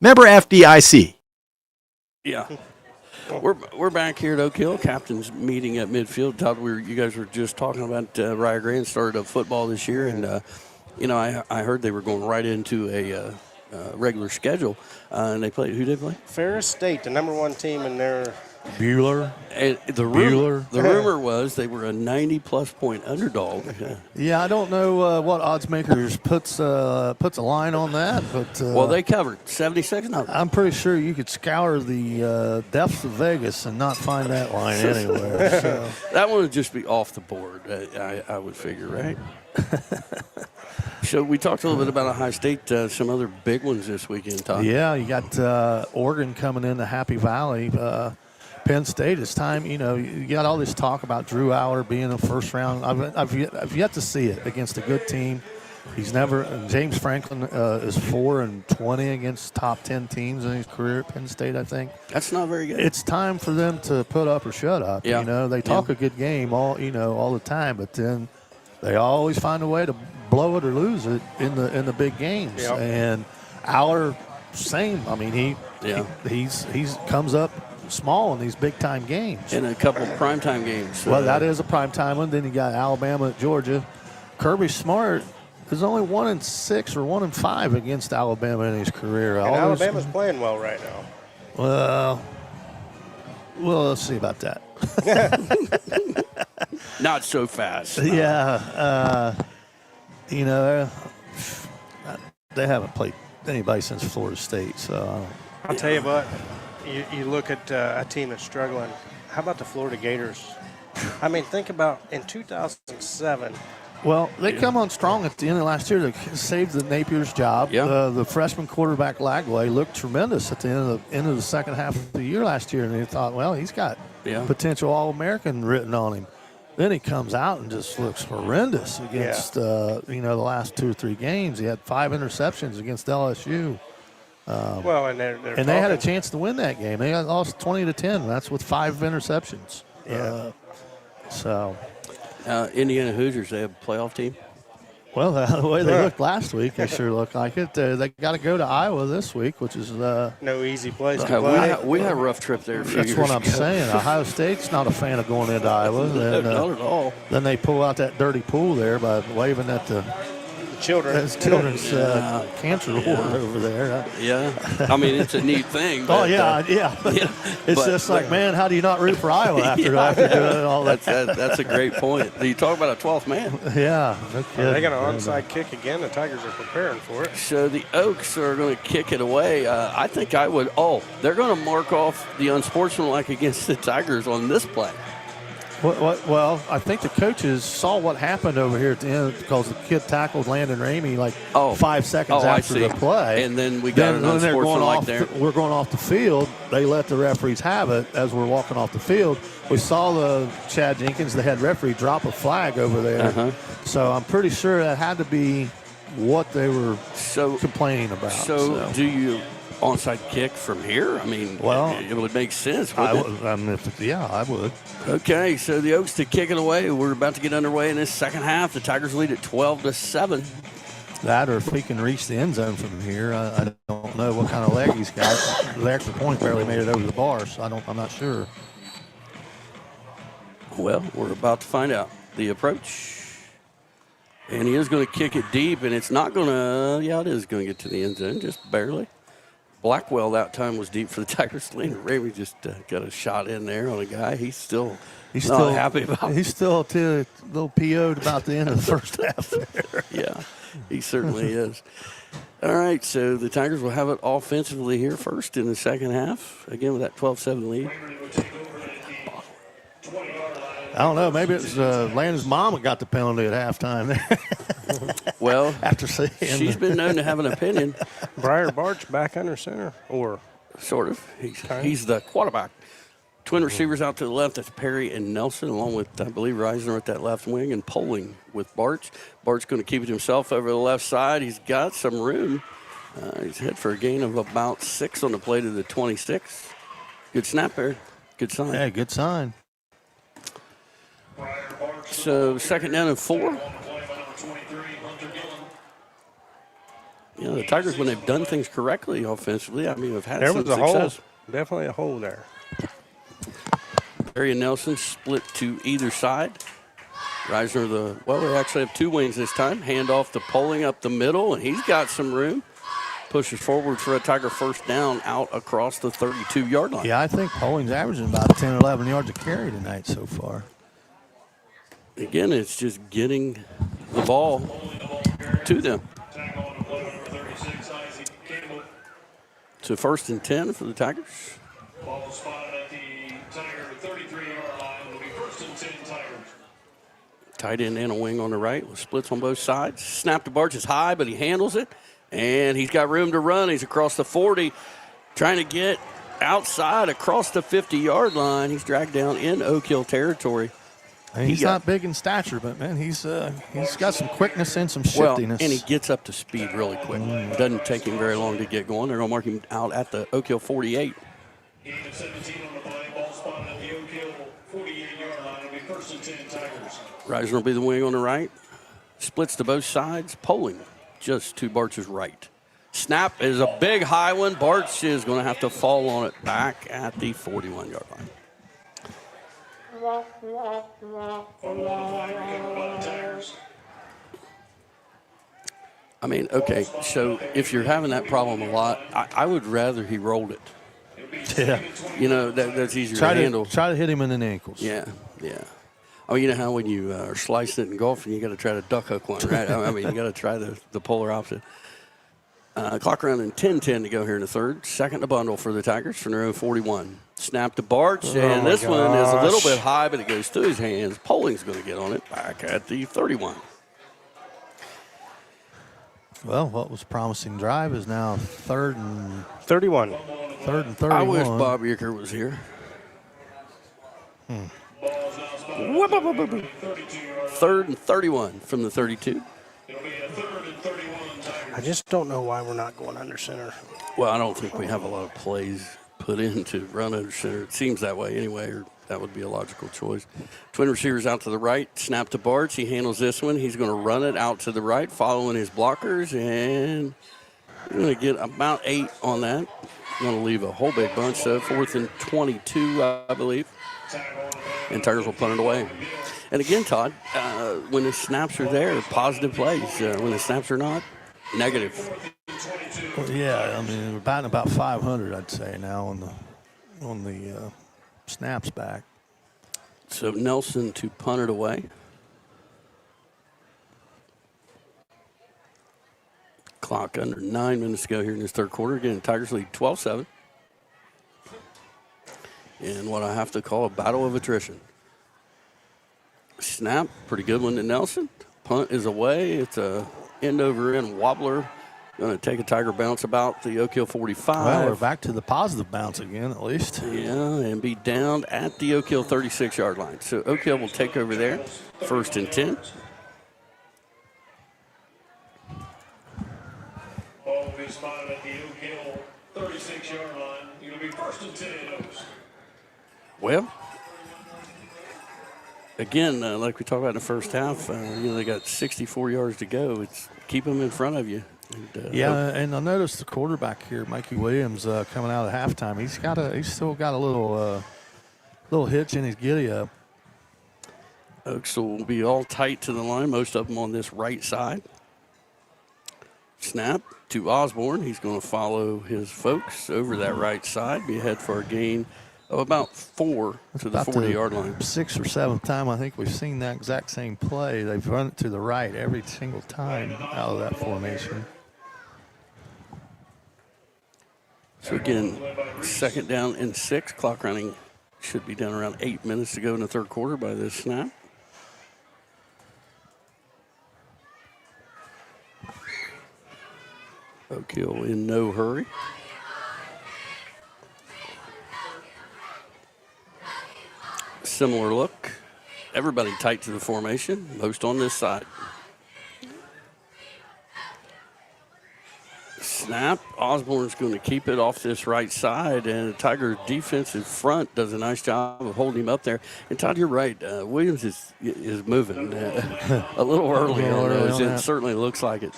Speaker 18: member FDIC.
Speaker 1: Yeah. We're back here at Oak Hill, captain's meeting at midfield. Todd, you guys were just talking about Rye Grand started up football this year, and I heard they were going right into a regular schedule, and they played. Who did they play?
Speaker 2: Ferris State, the number 1 team in their
Speaker 3: Bueller.
Speaker 1: And the rumor was they were a 90-plus point underdog.
Speaker 3: Yeah, I don't know what odds makers puts a line on that, but
Speaker 1: well, they covered 76. No,
Speaker 3: I'm pretty sure you could scour the depths of Vegas and not find that line anywhere. So.
Speaker 1: That one would just be off the board. I would figure, right? So we talked a little bit about Ohio State, some other big ones this weekend, Todd.
Speaker 3: Yeah, you got Oregon coming into Happy Valley. Penn State, it's time, you got all this talk about Drew Aller being a first round. I've yet to see it against a good team. James Franklin is 4-20 against top 10 teams in his career at Penn State, I think.
Speaker 1: That's not very good.
Speaker 3: It's time for them to put up or shut up.
Speaker 1: Yeah.
Speaker 3: They talk a good game all the time, but then they always find a way to blow it or lose it in the big games.
Speaker 2: Yep.
Speaker 3: And Aller, same. I mean, he's comes up small in these big-time games.
Speaker 1: In a couple primetime games.
Speaker 3: Well, that is a primetime one. Then you got Alabama at Georgia. Kirby Smart is only 1-6 or 1-5 against Alabama in his career.
Speaker 2: And Alabama's playing well right now.
Speaker 3: Well, let's see about that.
Speaker 1: Not so fast.
Speaker 3: Yeah. They haven't played anybody since Florida State. So
Speaker 2: I'll tell you what, you look at a team that's struggling. How about the Florida Gators? I mean, think about in 2007.
Speaker 3: Well, they come on strong at the end of last year. They saved the Napier's job.
Speaker 1: Yeah.
Speaker 3: The freshman quarterback Lagway looked tremendous at the end of the second half of the year last year, and they thought, well, he's got potential All-American written on him. Then he comes out and just looks horrendous against the last 2 or 3 games. He had 5 interceptions against LSU.
Speaker 2: They
Speaker 3: had a chance to win that game. They lost 20-10. That's with 5 interceptions.
Speaker 2: Yeah.
Speaker 3: Indiana
Speaker 1: Hoosiers, they have a playoff team?
Speaker 3: Well, the way they looked last week, they sure look like it. They got to go to Iowa this week, which is
Speaker 2: no easy place to play.
Speaker 1: We had a rough trip there.
Speaker 3: That's what I'm saying. Ohio State's not a fan of going into Iowa.
Speaker 1: Not at all.
Speaker 3: Then they pull out that dirty pool there by waving at the children's cancer ward over there.
Speaker 1: I mean, it's a neat thing. But,
Speaker 3: It's just like, man, how do you not root for Iowa after doing all that?
Speaker 1: That's a great point. You talk about a 12th man.
Speaker 3: Yeah.
Speaker 2: They got an onside kick again. The Tigers are preparing for it.
Speaker 1: So the Oaks are going to kick it away. I think I would. They're going to mark off the unsportsmanlike against the Tigers on this play.
Speaker 3: Well, I think the coaches saw what happened over here at the end because the kid tackled Landon Ramey 5 seconds after the play.
Speaker 1: And then we got an unsportsmanlike there.
Speaker 3: We're going off the field. They let the referees have it as we're walking off the field. We saw the Chad Jenkins, the head referee, drop a flag over there. So I'm pretty sure that had to be what they were complaining about.
Speaker 1: So do you onside kick from here? I mean, it would make sense, wouldn't it?
Speaker 3: I would.
Speaker 1: Okay, so the Oaks to kick it away. We're about to get underway in this second half. The Tigers lead at 12-7.
Speaker 3: That, or if he can reach the end zone from here, I don't know what kind of leg he's got. The extra point barely made it over the bar, so I'm not sure.
Speaker 1: Well, we're about to find out. The approach. And he is going to kick it deep, and it's not going to, it is going to get to the end zone, just barely. Blackwell that time was deep for the Tigers. Landon Ramey just got a shot in there on a guy. He's still not happy about it.
Speaker 3: He's still a little PO'd about the end of the first half there.
Speaker 1: Yeah, he certainly is. All right, so the Tigers will have it offensively here first in the second half. Again, with that 12-7 lead.
Speaker 3: I don't know. Maybe it was Landon's mom that got the penalty at halftime there.
Speaker 1: Well,
Speaker 3: after seeing
Speaker 1: she's been known to have an opinion.
Speaker 2: Briar Barch back under center, or
Speaker 1: sort of. He's the quarterback. Twin receivers out to the left. That's Perry and Nelson, along with, I believe, Reisner at that left wing, and Poling with Barch. Barch going to keep it himself over the left side. He's got some room. He's head for a gain of about 6 on the play to the 26. Good snap there. Good sign.
Speaker 3: Yeah, good sign.
Speaker 1: So 2nd down and 4. The Tigers, when they've done things correctly offensively, have had some success.
Speaker 2: Hole. Definitely a hole there.
Speaker 1: Perry and Nelson split to either side. Reisner, they actually have 2 wings this time. Hand off to Poling up the middle, and he's got some room. Pushes forward for a Tiger first down out across the 32-yard line.
Speaker 3: Yeah, I think Poling's averaging about 10 or 11 yards a carry tonight so far.
Speaker 1: Again, it's just getting the ball to them. So 1st and 10 for the Tigers.
Speaker 6: Ball spotted at the Tiger 33-yard line. Will be 1st and 10 Tigers.
Speaker 1: Tight end and a wing on the right with splits on both sides. Snap to Barch is high, but he handles it. And he's got room to run. He's across the 40, trying to get outside across the 50-yard line. He's dragged down in Oak Hill territory.
Speaker 3: He's not big in stature, but, man, he's got some quickness and some shiftiness.
Speaker 1: And he gets up to speed really quick. Doesn't take him very long to get going. They're going to mark him out at the Oak Hill 48. Reisner will be the wing on the right. Splits to both sides. Polling just to Barch's right. Snap is a big high one. Barch is going to have to fall on it back at the 41-yard line. I mean, okay, so if you're having that problem a lot, I would rather he rolled it.
Speaker 3: Yeah.
Speaker 1: You know, that's easier to handle.
Speaker 3: Try to hit him in the ankles.
Speaker 1: Yeah, yeah. Oh, you know how when you are slicing it in golf, and you got to try to duck hook one, right? I mean, you got to try the polar opposite. Clock around in 10-10 to go here in the third. Second to bundle for the Tigers from their own 41. Snap to Barch, and this one is a little bit high, but it goes through his hands. Polling's going to get on it back at the 31.
Speaker 3: Well, what was promising drive is now 3rd and
Speaker 2: 31.
Speaker 3: 3rd and 31.
Speaker 1: I wish Bob Euchre was here. 3rd and 31 from the 32.
Speaker 2: I just don't know why we're not going under center.
Speaker 1: Well, I don't think we have a lot of plays put in to run under center. It seems that way anyway, or that would be a logical choice. Twin receivers out to the right. Snap to Barch. He handles this one. He's going to run it out to the right, following his blockers, and he's going to get about 8 on that. Going to leave a whole big bunch, so 4th and 22, I believe. And Tigers will punt it away. And again, Todd, when the snaps are there, positive plays. When the snaps are not, negative.
Speaker 3: Well, yeah, I mean, we're batting about 500, I'd say, now on the snaps back.
Speaker 1: So Nelson to punt it away. Clock under 9 minutes to go here in this third quarter. Again, Tigers lead 12-7. In what I have to call a battle of attrition. Snap, pretty good one to Nelson. Punt is away. It's a end-over-end wobbler. Going to take a Tiger bounce about the Oak Hill 45.
Speaker 3: Well, we're back to the positive bounce again, at least.
Speaker 1: Yeah, and be down at the Oak Hill 36-yard line. So Oak Hill will take over there. 1st and 10.
Speaker 6: Ball will be spotted at the Oak Hill 36-yard line. It'll be 1st and 10.
Speaker 1: Well, again, like we talked about in the first half, they got 64 yards to go. It's keep them in front of you. And,
Speaker 3: and I noticed the quarterback here, Mikey Williams, coming out at halftime. He's still got a little hitch in his giddy up.
Speaker 1: Oaks will be all tight to the line, most of them on this right side. Snap to Osborne. He's going to follow his folks over that right side. Be ahead for a gain of about 4 to the 40-yard line.
Speaker 3: 6th or 7th time I think we've seen that exact same play. They've run it to the right every single time out of that formation.
Speaker 1: So again, 2nd down and 6. Clock running should be down around 8 minutes to go in the third quarter by this snap. Oak Hill in no hurry. Similar look. Everybody tight to the formation, most on this side. Snap. Osborne's going to keep it off this right side, and the Tiger defensive front does a nice job of holding him up there. And Todd, you're right. Williams is moving a little early on those. It certainly looks like it.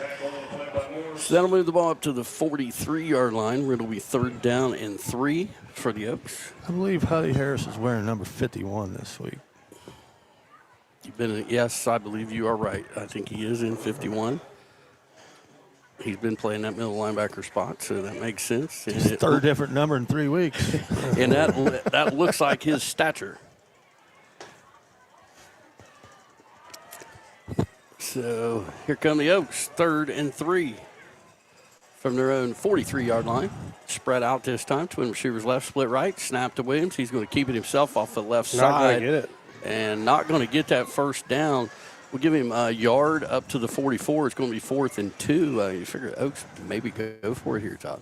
Speaker 1: So that'll move the ball up to the 43-yard line, where it'll be 3rd down and 3 for the Oaks.
Speaker 3: I believe Huddy Harris is wearing number 51 this week.
Speaker 1: Yes, I believe you are right. I think he is in 51. He's been playing that middle linebacker spot, so that makes sense.
Speaker 3: His 3rd different number in 3 weeks.
Speaker 1: And that looks like his stature. So here come the Oaks, 3rd and 3 from their own 43-yard line. Spread out this time. Twin receivers left, split right. Snap to Williams. He's going to keep it himself off the left side.
Speaker 2: Not going to get it.
Speaker 1: And not going to get that 1st down. We'll give him a yard up to the 44. It's going to be 4th and 2. You figure Oaks maybe go for it here, Todd.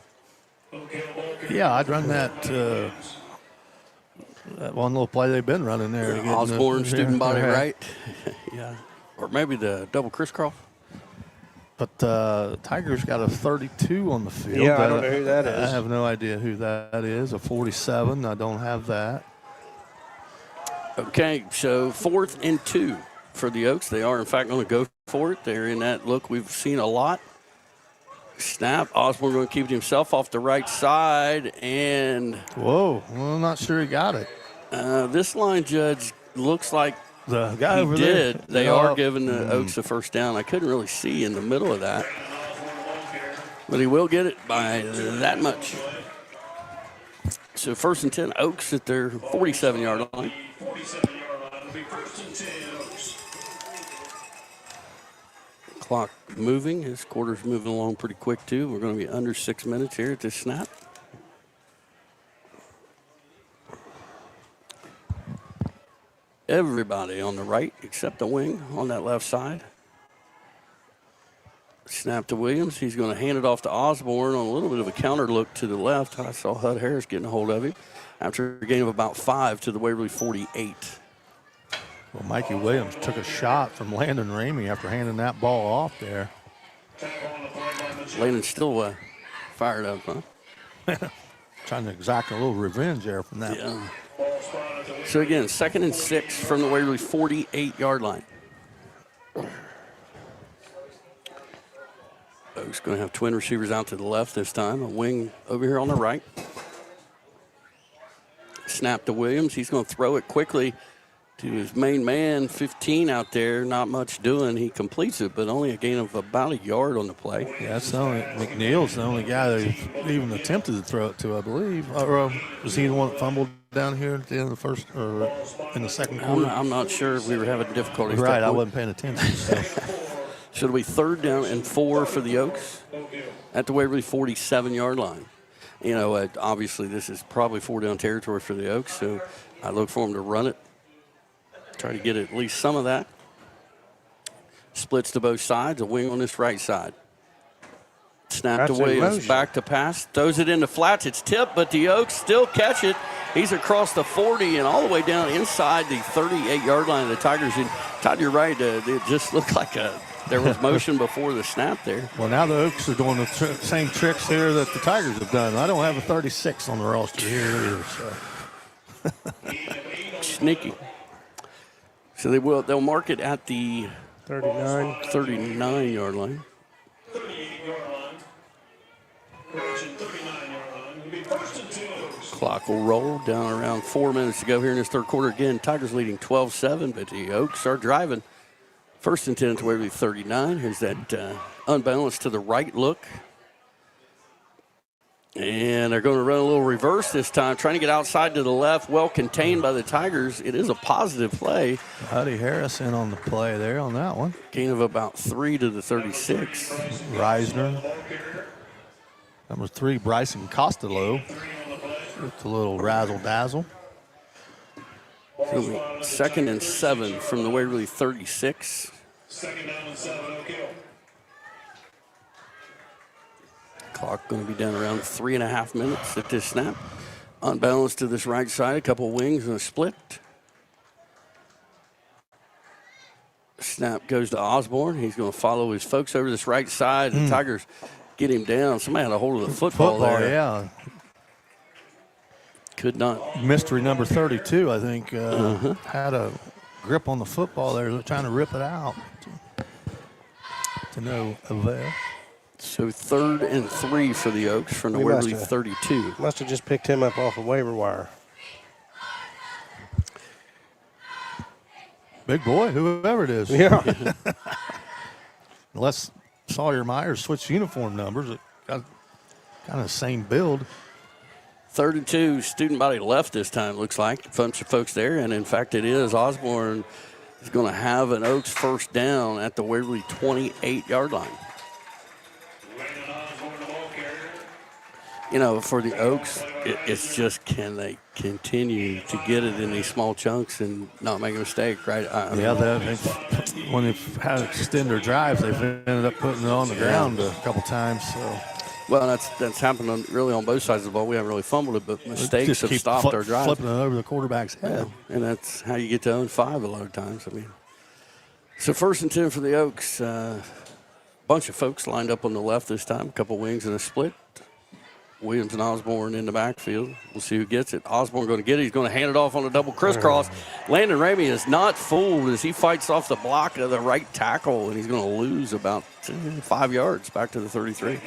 Speaker 3: Yeah, I'd run that one little play they've been running there.
Speaker 1: Osborne, student body, right? Yeah. Or maybe the double crisscross.
Speaker 3: But Tigers got a 32 on the field.
Speaker 2: Yeah, I don't know who that is.
Speaker 3: I have no idea who that is. A 47, I don't have that.
Speaker 1: Okay, so 4th and 2 for the Oaks. They are, in fact, going to go for it. They're in that look we've seen a lot. Snap. Osborne going to keep it himself off the right side. And
Speaker 3: whoa, well, I'm not sure he got it.
Speaker 1: This line judge looks like
Speaker 3: the guy
Speaker 1: he
Speaker 3: over
Speaker 1: did.
Speaker 3: there.
Speaker 1: They are giving the Oaks a first down. I couldn't really see in the middle of that. But he will get it by that much. So 1st and 10, Oaks at their 47-yard line. Clock moving. His quarter's moving along pretty quick, too. We're going to be under 6 minutes here at this snap. Everybody on the right except the wing on that left side. Snap to Williams. He's going to hand it off to Osborne on a little bit of a counter look to the left. I saw Hud Harris getting a hold of him after a gain of about 5 to the Waverly 48.
Speaker 3: Well, Mikey Williams took a shot from Landon Ramey after handing that ball off there.
Speaker 1: Landon's still fired up, huh?
Speaker 3: Trying to exact a little revenge there from that.
Speaker 1: Yeah. So again, 2nd and 6 from the Waverly 48-yard line. Oaks going to have twin receivers out to the left this time. A wing over here on the right. Snap to Williams. He's going to throw it quickly to his main man, 15 out there. Not much doing. He completes it, but only a gain of about a yard on the play.
Speaker 3: Yeah, that's the only, McNeil's the only guy that even attempted to throw it to, I believe. Or was he the one that fumbled down here at the end of the first or in the second quarter?
Speaker 1: I'm not sure if we were having difficulties.
Speaker 3: Right, I wasn't paying attention. So.
Speaker 1: So it'll be 3rd down and 4 for the Oaks at the Waverly 47-yard line. You know, obviously this is probably 4-down territory for the Oaks, so I look for them to run it. Try to get at least some of that. Splits to both sides, a wing on this right side. Snap to Williams, back to pass, throws it into flats. It's tipped, but the Oaks still catch it. He's across the 40 and all the way down inside the 38-yard line of the Tigers. And Todd, you're right. It just looked like there was motion before the snap there.
Speaker 3: Well, now the Oaks are doing the same tricks here that the Tigers have done. I don't have a 36 on the roster here either. So.
Speaker 1: Sneaky. So they'll mark it at the
Speaker 2: 39-yard
Speaker 1: line. Clock will roll down around 4 minutes to go here in this third quarter. Again, Tigers leading 12-7, but the Oaks are driving. 1st and 10 to Waverly 39. Here's that unbalanced to the right look. And they're going to run a little reverse this time, trying to get outside to the left, well contained by the Tigers. It is a positive play.
Speaker 3: Huddy Harris in on the play there on that one.
Speaker 1: Gain of about 3 to the 36.
Speaker 3: Reisner. Number 3, Bryson Costello. With a little razzle-dazzle.
Speaker 1: It'll be 2nd and 7 from the Waverly 36.
Speaker 6: 2nd down and 7, okay.
Speaker 1: Clock going to be down around 3.5 minutes at this snap. Unbalanced to this right side, a couple wings and a split. Snap goes to Osborne. He's going to follow his folks over this right side. The Tigers get him down. Somebody had a hold of the football there.
Speaker 3: Yeah.
Speaker 1: Could not.
Speaker 3: Mystery number 32, I think, had a grip on the football there, trying to rip it out. To no avail.
Speaker 1: So 3rd and 3 for the Oaks from the Waverly 32.
Speaker 2: Must have just picked him up off a waiver wire.
Speaker 3: Big boy, whoever it is.
Speaker 2: Yeah.
Speaker 3: Unless Sawyer Myers switched uniform numbers, it got kind of the same build.
Speaker 1: 3rd and 2, student body left this time, looks like. A bunch of folks there, and in fact it is. Osborne is going to have an Oaks first down at the Waverly 28-yard line. For the Oaks, it's just can they continue to get it in these small chunks and not make a mistake, right?
Speaker 3: When they've had extender drives, they've ended up putting it on the ground a couple times. So.
Speaker 1: Well, that's happened really on both sides of the ball. We haven't really fumbled it, but mistakes have stopped our drive.
Speaker 3: Flipping it over the quarterback's head.
Speaker 1: Yeah, and that's how you get to 0-5 a lot of times. So 1st and 10 for the Oaks. Bunch of folks lined up on the left this time, a couple wings and a split. Williams and Osborne in the backfield. We'll see who gets it. Osborne going to get it. He's going to hand it off on a double crisscross. Landon Ramey is not fooled as he fights off the block of the right tackle, and he's going to lose about 5 yards back to the 33.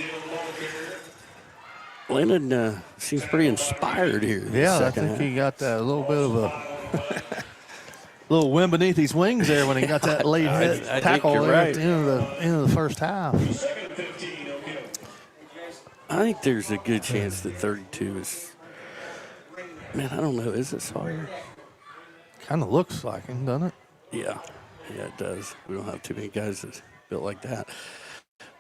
Speaker 1: Landon seems pretty inspired here.
Speaker 3: Yeah, I think he got that little bit of a little wind beneath his wings there when he got that late tackle there at the end of the first half.
Speaker 1: I think there's a good chance that 32 is. Man, I don't know. Is it Sawyer?
Speaker 3: Kind of looks like him, doesn't it?
Speaker 1: Yeah, it does. We don't have too many guys that built like that.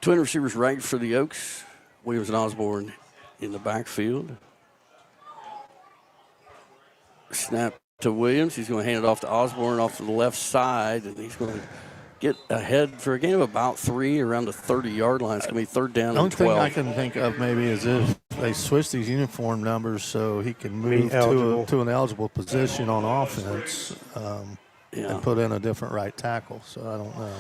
Speaker 1: Twin receivers ranked for the Oaks. Williams and Osborne in the backfield. Snap to Williams. He's going to hand it off to Osborne off to the left side, and he's going to get ahead for a gain of about 3 around the 30-yard line. It's going to be 3rd down and 12.
Speaker 3: The only thing I can think of maybe is if they switch these uniform numbers so he can move to an eligible position on offense and put in a different right tackle. So I don't know.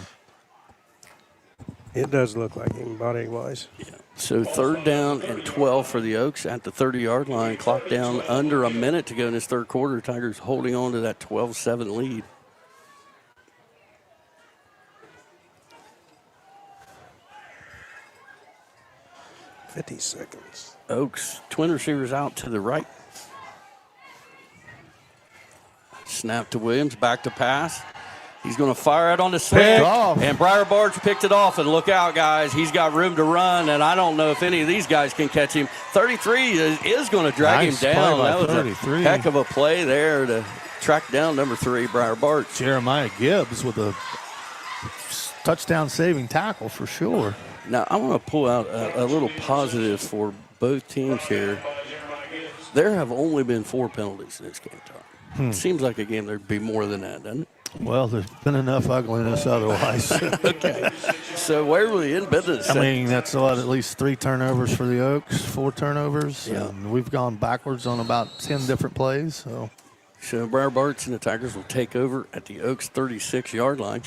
Speaker 2: It does look like him body-wise.
Speaker 1: Yeah. So 3rd down and 12 for the Oaks at the 30-yard line. Clock down under a minute to go in this third quarter. Tigers holding on to that 12-7 lead.
Speaker 2: $50 seconds.
Speaker 1: Oaks, twin receivers out to the right. Snap to Williams, back to pass. He's going to fire it on the slant, and Briar Barge picked it off. And look out, guys. He's got room to run, and I don't know if any of these guys can catch him. 33 is going to drag him down. That was 33. A heck of a play there to track down number 3, Briar Barge.
Speaker 3: Jeremiah Gibbs with a touchdown-saving tackle for sure.
Speaker 1: Now, I want to pull out a little positive for both teams here. There have only been 4 penalties in this game, Tom. It seems like a game there'd be more than that, doesn't it?
Speaker 3: Well, there's been enough ugliness otherwise.
Speaker 1: Okay. So Waverly in business.
Speaker 3: I mean, that's at least 3 turnovers for the Oaks, 4 turnovers.
Speaker 1: Yeah.
Speaker 3: And we've gone backwards on about 10 different plays.
Speaker 1: So Briar Barge and the Tigers will take over at the Oaks 36-yard line.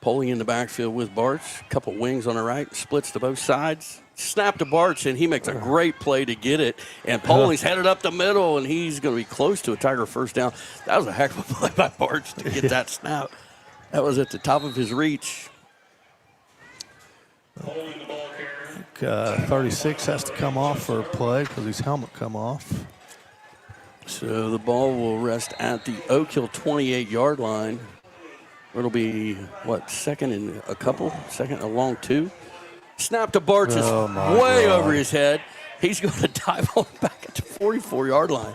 Speaker 1: Polling in the backfield with Barch. A couple wings on the right. Splits to both sides. Snap to Barch, and he makes a great play to get it. And Polling's headed up the middle, and he's going to be close to a Tiger first down. That was a heck of a play by Barch to get that snap. That was at the top of his reach.
Speaker 3: 36 has to come off for a play because his helmet come off.
Speaker 1: So the ball will rest at the Oak Hill 28-yard line. It'll be, second and a couple? Second and a long 2. Snap to Barch is way over his head. He's going to dive on back at the 44-yard line.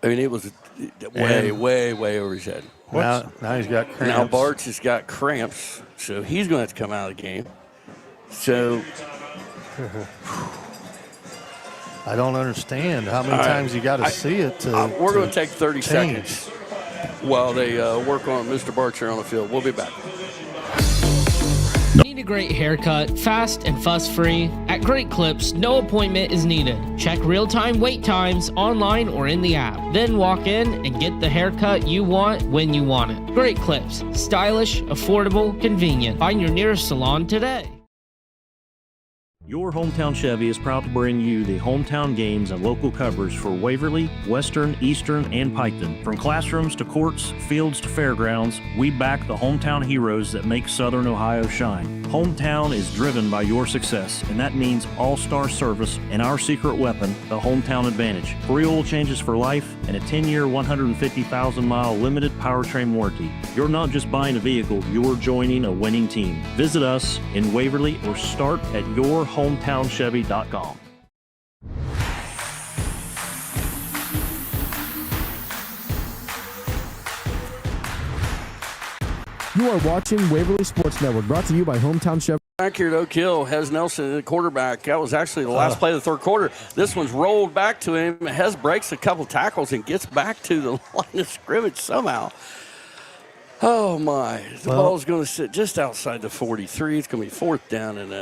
Speaker 1: I mean, it was way over his head.
Speaker 3: Now he's got cramps.
Speaker 1: Now Barch has got cramps, so he's going to have to come out of the game. So
Speaker 3: I don't understand how many times you got to see it.
Speaker 1: We're going to take 30 seconds while they work on Mr. Barch here on the field. We'll be back.
Speaker 8: Need a great haircut, fast and fuss-free? At Great Clips, no appointment is needed. Check real-time wait times online or in the app. Then walk in and get the haircut you want when you want it. Great Clips. Stylish, affordable, convenient. Find your nearest salon today.
Speaker 4: Your Hometown Chevy is proud to bring you the hometown games and local coverage for Waverly, Western, Eastern, and Piketon. From classrooms to courts, fields to fairgrounds, we back the hometown heroes that make Southern Ohio shine. Hometown is driven by your success, and that means all-star service and our secret weapon, the Hometown Advantage. Free oil changes for life and a 10-year, 150,000-mile limited powertrain warranty. You're not just buying a vehicle, you're joining a winning team. Visit us in Waverly or start at yourhometownchevy.com.
Speaker 7: You are watching Waverly Sports Network, brought to you by Hometown Chevy.
Speaker 1: Back here at Oak Hill, Hez Nelson, the quarterback. That was actually the last play of the third quarter. This one's rolled back to him. Hez breaks a couple tackles and gets back to the line of scrimmage somehow. Oh, my. The ball's going to sit just outside the 43. It's going to be fourth down and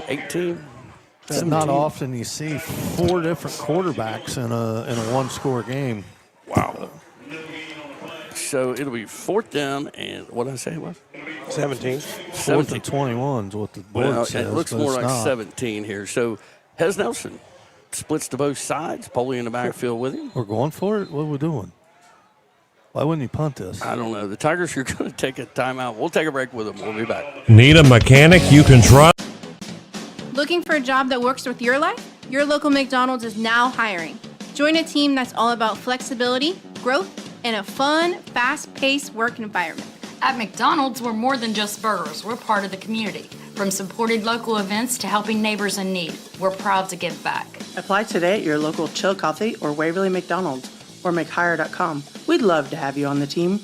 Speaker 1: 18.
Speaker 3: That's not often you see 4 different quarterbacks in a one-score game.
Speaker 1: Wow. So it'll be fourth down and what did I say it was?
Speaker 2: 17.
Speaker 3: 4th and 21 is what the board says.
Speaker 1: It looks more like 17 here. So Hez Nelson splits to both sides. Poley in the backfield with him.
Speaker 3: We're going for it? What are we doing? Why wouldn't you punt this?
Speaker 1: I don't know. The Tigers are going to take a timeout. We'll take a break with them. We'll be back.
Speaker 6: Need a mechanic you can trust?
Speaker 12: Looking for a job that works with your life? Your local McDonald's is now hiring. Join a team that's all about flexibility, growth, and a fun, fast-paced work environment.
Speaker 13: At McDonald's, we're more than just burgers. We're part of the community. From supported local events to helping neighbors in need, we're proud to give back.
Speaker 14: Apply today at your local Chill Coffee or Waverly McDonald's or McHire.com. We'd love to have you on the team.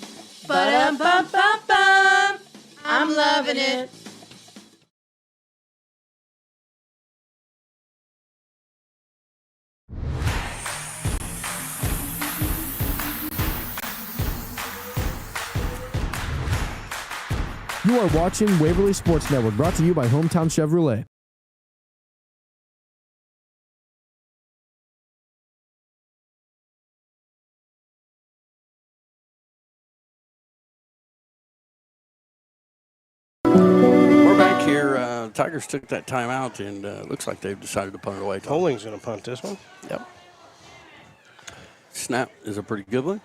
Speaker 12: Ba-dum-bum-bum-bum. I'm loving it.
Speaker 7: You are watching Waverly Sports Network, brought to you by Hometown Chevrolet.
Speaker 1: We're back here. Tigers took that timeout, and looks like they've decided to punt it away.
Speaker 2: Polling's going to punt this one.
Speaker 1: Yep. Snap is a pretty good one.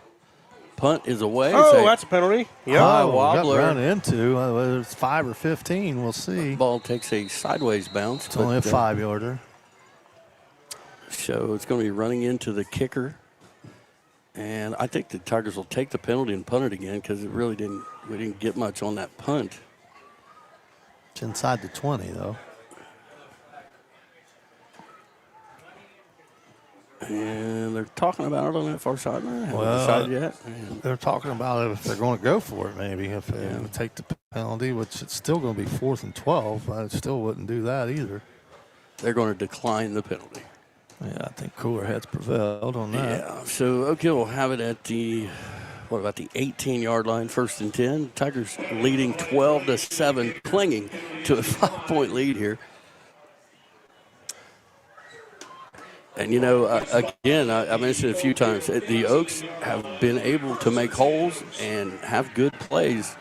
Speaker 1: Punt is away.
Speaker 2: Oh, that's a penalty.
Speaker 1: Yep. High wobbler.
Speaker 3: Got run into. Whether it's 5 or 15, we'll see.
Speaker 1: Ball takes a sideways bounce.
Speaker 3: It's only a 5-yarder.
Speaker 1: So it's going to be running into the kicker. And I think the Tigers will take the penalty and punt it again because we didn't get much on that punt.
Speaker 3: It's inside the 20, though.
Speaker 1: And they're talking about it on that far sideline. Haven't decided yet.
Speaker 3: They're talking about it if they're going to go for it, maybe. If they're going to take the penalty, which it's still going to be 4th and 12. I still wouldn't do that either.
Speaker 1: They're going to decline the penalty.
Speaker 3: Yeah, I think cooler heads prevailed on that.
Speaker 1: Yeah, so Oak Hill will have it at the, what about the 18-yard line, 1st and 10. Tigers leading 12-7, clinging to a 5-point lead here. And, you know, again, I mentioned a few times, the Oaks have been able to make holes and have good plays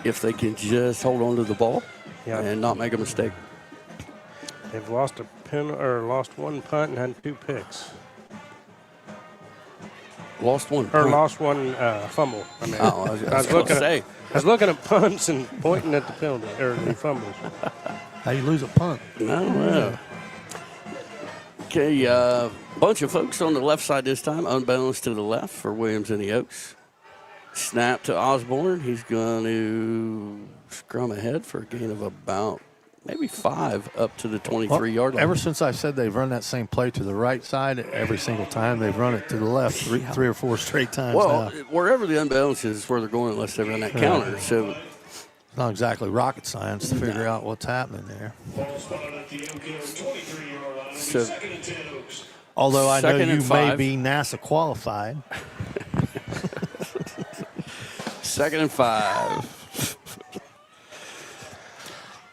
Speaker 1: if they can just hold on to the ball and not make a mistake.
Speaker 2: They've lost one punt and had 2 picks.
Speaker 1: Lost one
Speaker 2: Or
Speaker 1: punt.
Speaker 2: lost one fumble. I mean,
Speaker 1: I was
Speaker 2: looking at punts and pointing at the penalty or the fumbles.
Speaker 3: How you lose a punt?
Speaker 1: I don't know. Okay, bunch of folks on the left side this time, unbalanced to the left for Williams and the Oaks. Snap to Osborne. He's going to scrum ahead for a gain of about maybe 5 up to the 23-yard line.
Speaker 3: Ever since I said they've run that same play to the right side, every single time they've run it to the left 3 or 4 straight times
Speaker 1: well,
Speaker 3: now.
Speaker 1: Wherever the unbalance is where they're going unless they run that counter. So
Speaker 3: it's not exactly rocket science to figure out what's happening there.
Speaker 1: So,
Speaker 3: although I know you may
Speaker 1: 5.
Speaker 3: be NASA qualified.
Speaker 1: 2nd and 5.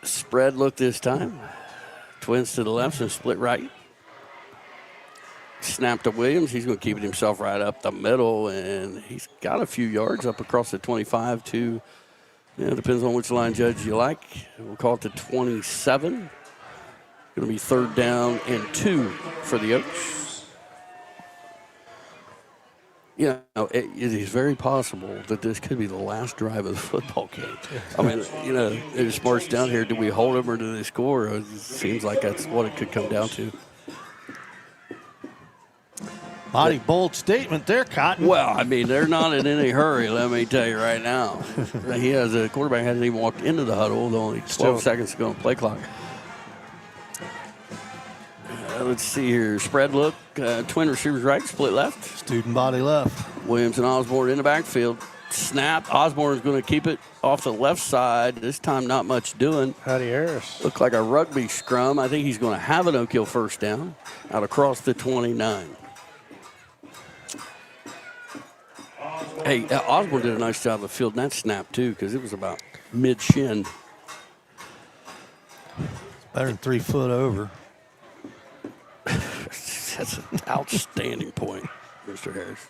Speaker 1: Spread look this time. Twins to the left and split right. Snap to Williams. He's going to keep it himself right up the middle, and he's got a few yards up across the 25 to, depends on which line judge you like. We'll call it the 27. Going to be 3rd down and 2 for the Oaks. It is very possible that this could be the last drive of the football game. I mean, they just marched down here. Do we hold them or do they score? It seems like that's what it could come down to.
Speaker 3: Mighty bold statement there, Cotton.
Speaker 1: Well, I mean, they're not in any hurry, let me tell you right now. The quarterback hasn't even walked into the huddle. With only 12 seconds to go on play clock. Let's see here. Spread look. Twin receivers right, split left.
Speaker 3: Student body left.
Speaker 1: Williams and Osborne in the backfield. Snap. Osborne's going to keep it off the left side. This time not much doing.
Speaker 2: Howdy, Harris.
Speaker 1: Looked like a rugby scrum. I think he's going to have an Oak Hill first down out across the 29. Hey, Osborne did a nice job of fielding that snap, too, because it was about mid-shin.
Speaker 3: Better than 3 foot over.
Speaker 1: That's an outstanding point, Mr. Harris.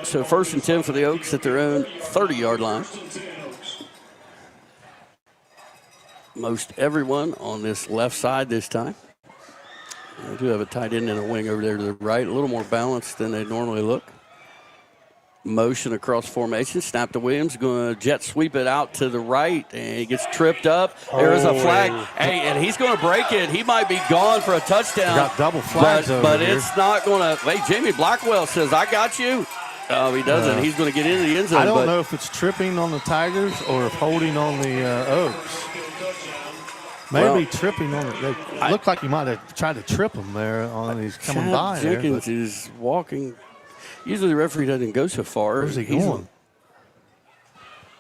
Speaker 1: So 1st and 10 for the Oaks at their own 30-yard line. Most everyone on this left side this time. They do have a tight end and a wing over there to the right, a little more balanced than they normally look. Motion across formation. Snap to Williams. Going to jet sweep it out to the right, and he gets tripped up. There is a flag. Hey, and he's going to break it. He might be gone for a touchdown.
Speaker 3: Got double flags
Speaker 1: but
Speaker 3: here.
Speaker 1: it's not going to. Hey, Jamie Blackwell says, I got you. Oh, he doesn't. He's going to get into the end zone.
Speaker 3: I don't know if it's tripping on the Tigers or if holding on the Oaks. Maybe tripping on it. It looked like he might have tried to trip him there on he's coming by there.
Speaker 1: Jenkins is walking. Usually the referee doesn't go so far.
Speaker 3: Where's he going?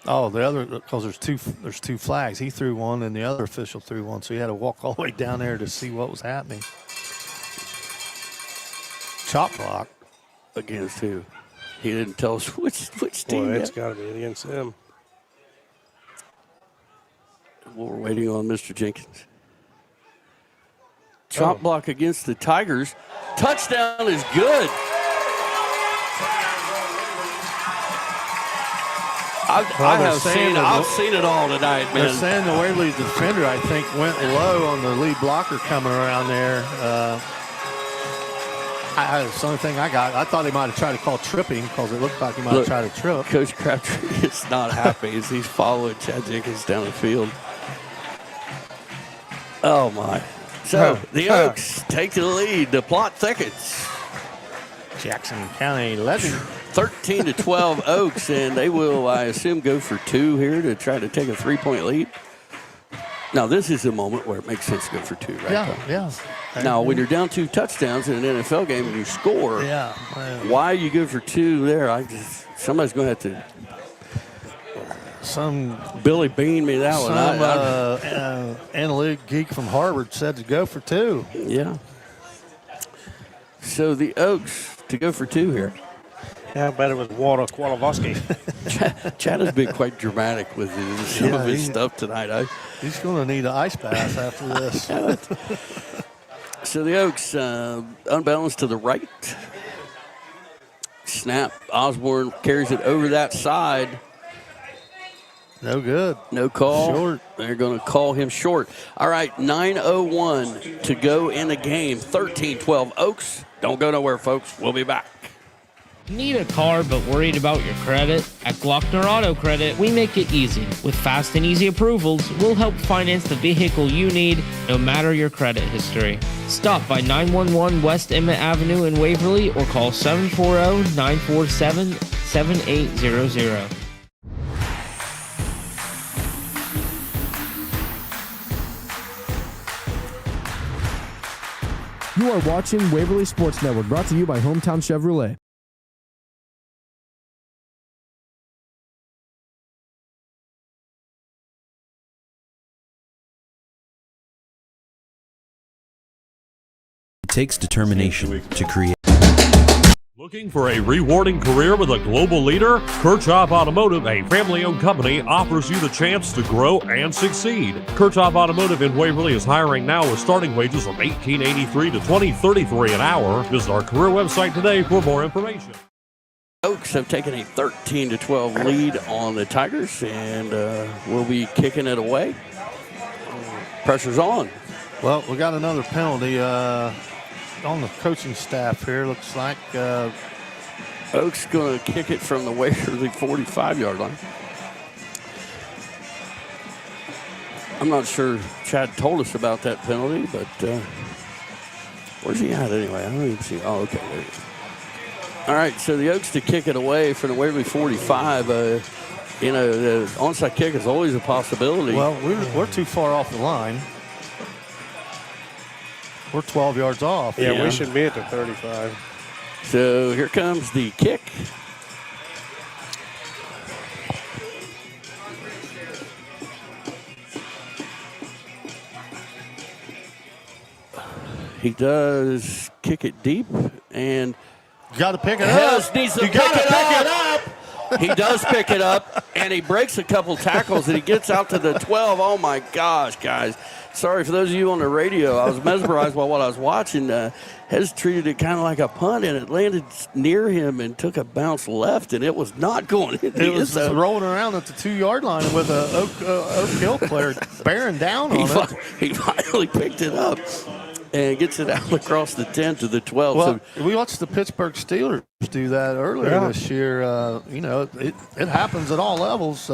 Speaker 3: Oh, the other, because there's two flags. He threw one and the other official threw one, so he had to walk all the way down there to see what was happening. Chop block.
Speaker 1: Against who? He didn't tell us which team.
Speaker 2: Boy, it's got to be against them.
Speaker 1: We're waiting on Mr. Jenkins. Chop block against the Tigers. Touchdown is good. I've seen it all tonight, man.
Speaker 3: They're saying the Waverly defender, I think, went low on the lead blocker coming around there. That's the only thing I got. I thought he might have tried to call tripping because it looked like he might have tried to trip.
Speaker 1: Coach Crabtree is not happy as he's following Chad Jenkins down the field. Oh, my. So the Oaks take the lead. The plot thickens.
Speaker 3: Jackson County legend.
Speaker 1: 13-12 Oaks, and they will, I assume, go for 2 here to try to take a 3-point lead. Now, this is a moment where it makes sense to go for 2, right?
Speaker 3: Yeah.
Speaker 1: Now, when you're down 2 touchdowns in an NFL game and you score, why you go for 2 there? Somebody's going to have to Billy Bean me that one.
Speaker 3: Analytic geek from Harvard said to go for 2.
Speaker 1: Yeah. So the Oaks to go for 2 here.
Speaker 2: Yeah, I bet it was Walter Kowalowski.
Speaker 1: Chad has been quite dramatic with some of his stuff tonight.
Speaker 3: He's going to need an ice bath after this.
Speaker 1: So the Oaks unbalanced to the right. Snap. Osborne carries it over that side.
Speaker 3: No good.
Speaker 1: No call.
Speaker 3: Short.
Speaker 1: They're going to call him short. All right, 9:01 to go in the game. 13-12 Oaks. Don't go nowhere, folks. We'll be back.
Speaker 8: Need a car but worried about your credit? At Glockner Auto Credit, we make it easy. With fast and easy approvals, we'll help finance the vehicle you need, no matter your credit history. Stop by 911 West Emmett Avenue in Waverly or call 740-947-7800.
Speaker 7: You are watching Waverly Sports Network, brought to you by Hometown Chevrolet.
Speaker 5: It takes determination to create.
Speaker 6: Looking for a rewarding career with a global leader? Kirchhoff Automotive, a family-owned company, offers you the chance to grow and succeed. Kirchhoff Automotive in Waverly is hiring now with starting wages from $18.83 to $20.33 an hour. Visit our career website today for more information.
Speaker 1: Oaks have taken a 13-12 lead on the Tigers, and we'll be kicking it away. Pressure's on.
Speaker 3: Well, we got another penalty on the coaching staff here. Looks like
Speaker 1: Oaks going to kick it from the Waverly 45-yard line. I'm not sure Chad told us about that penalty, but where's he at anyway? I don't even see. Oh, okay. There he is. All right, so the Oaks to kick it away from the Waverly 45. The onside kick is always a possibility.
Speaker 3: Well, we're too far off the line. We're 12 yards off.
Speaker 2: Yeah, we should be at the 35.
Speaker 1: So here comes the kick. He does kick it deep, and
Speaker 3: got to pick it
Speaker 1: Hez
Speaker 3: up.
Speaker 1: needs to
Speaker 3: You got to pick it up.
Speaker 1: He does pick it up, and he breaks a couple tackles, and he gets out to the 12. Oh, my gosh, guys. Sorry for those of you on the radio. I was mesmerized by what I was watching. Hez treated it kind of like a punt, and it landed near him and took a bounce left, and it was not going in the end
Speaker 3: was
Speaker 1: zone.
Speaker 3: rolling around at the 2-yard line with a Oak Hill player bearing down on it.
Speaker 1: He finally picked it up and gets it out across the 10 to the 12.
Speaker 3: Well,
Speaker 1: So
Speaker 3: we watched the Pittsburgh Steelers do that earlier this year. It happens at all levels.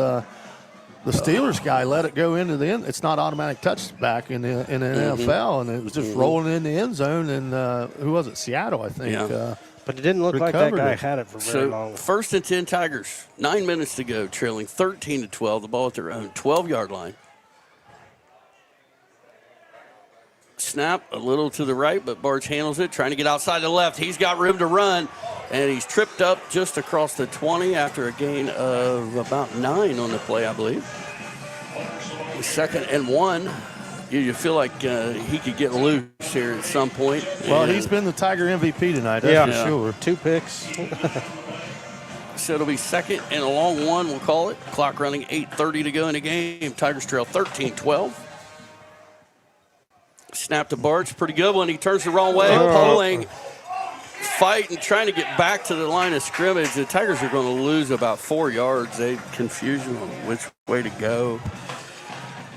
Speaker 3: The Steelers guy let it go into the end. It's not automatic touchback in the NFL, and it was just rolling in the end zone. And who was it? Seattle, I think.
Speaker 1: Yeah.
Speaker 2: But it didn't look like that guy had it for very long.
Speaker 1: First and 10 Tigers, 9 minutes to go, trailing 13-12. The ball at their own 12-yard line. Snap a little to the right, but Barch handles it, trying to get outside the left. He's got room to run, and he's tripped up just across the 20 after a gain of about 9 on the play, I believe. 2nd and 1. You feel like he could get loose here at some point.
Speaker 3: Well, he's been the Tiger MVP tonight, that's for sure.
Speaker 2: 2 picks.
Speaker 1: So it'll be 2nd and a long 1, we'll call it. Clock running, 8:30 to go in the game. Tigers trail 13-12. Snap to Barch, pretty good one. He turns the wrong way, pulling, fighting, trying to get back to the line of scrimmage. The Tigers are going to lose about 4 yards. They confusion on which way to go.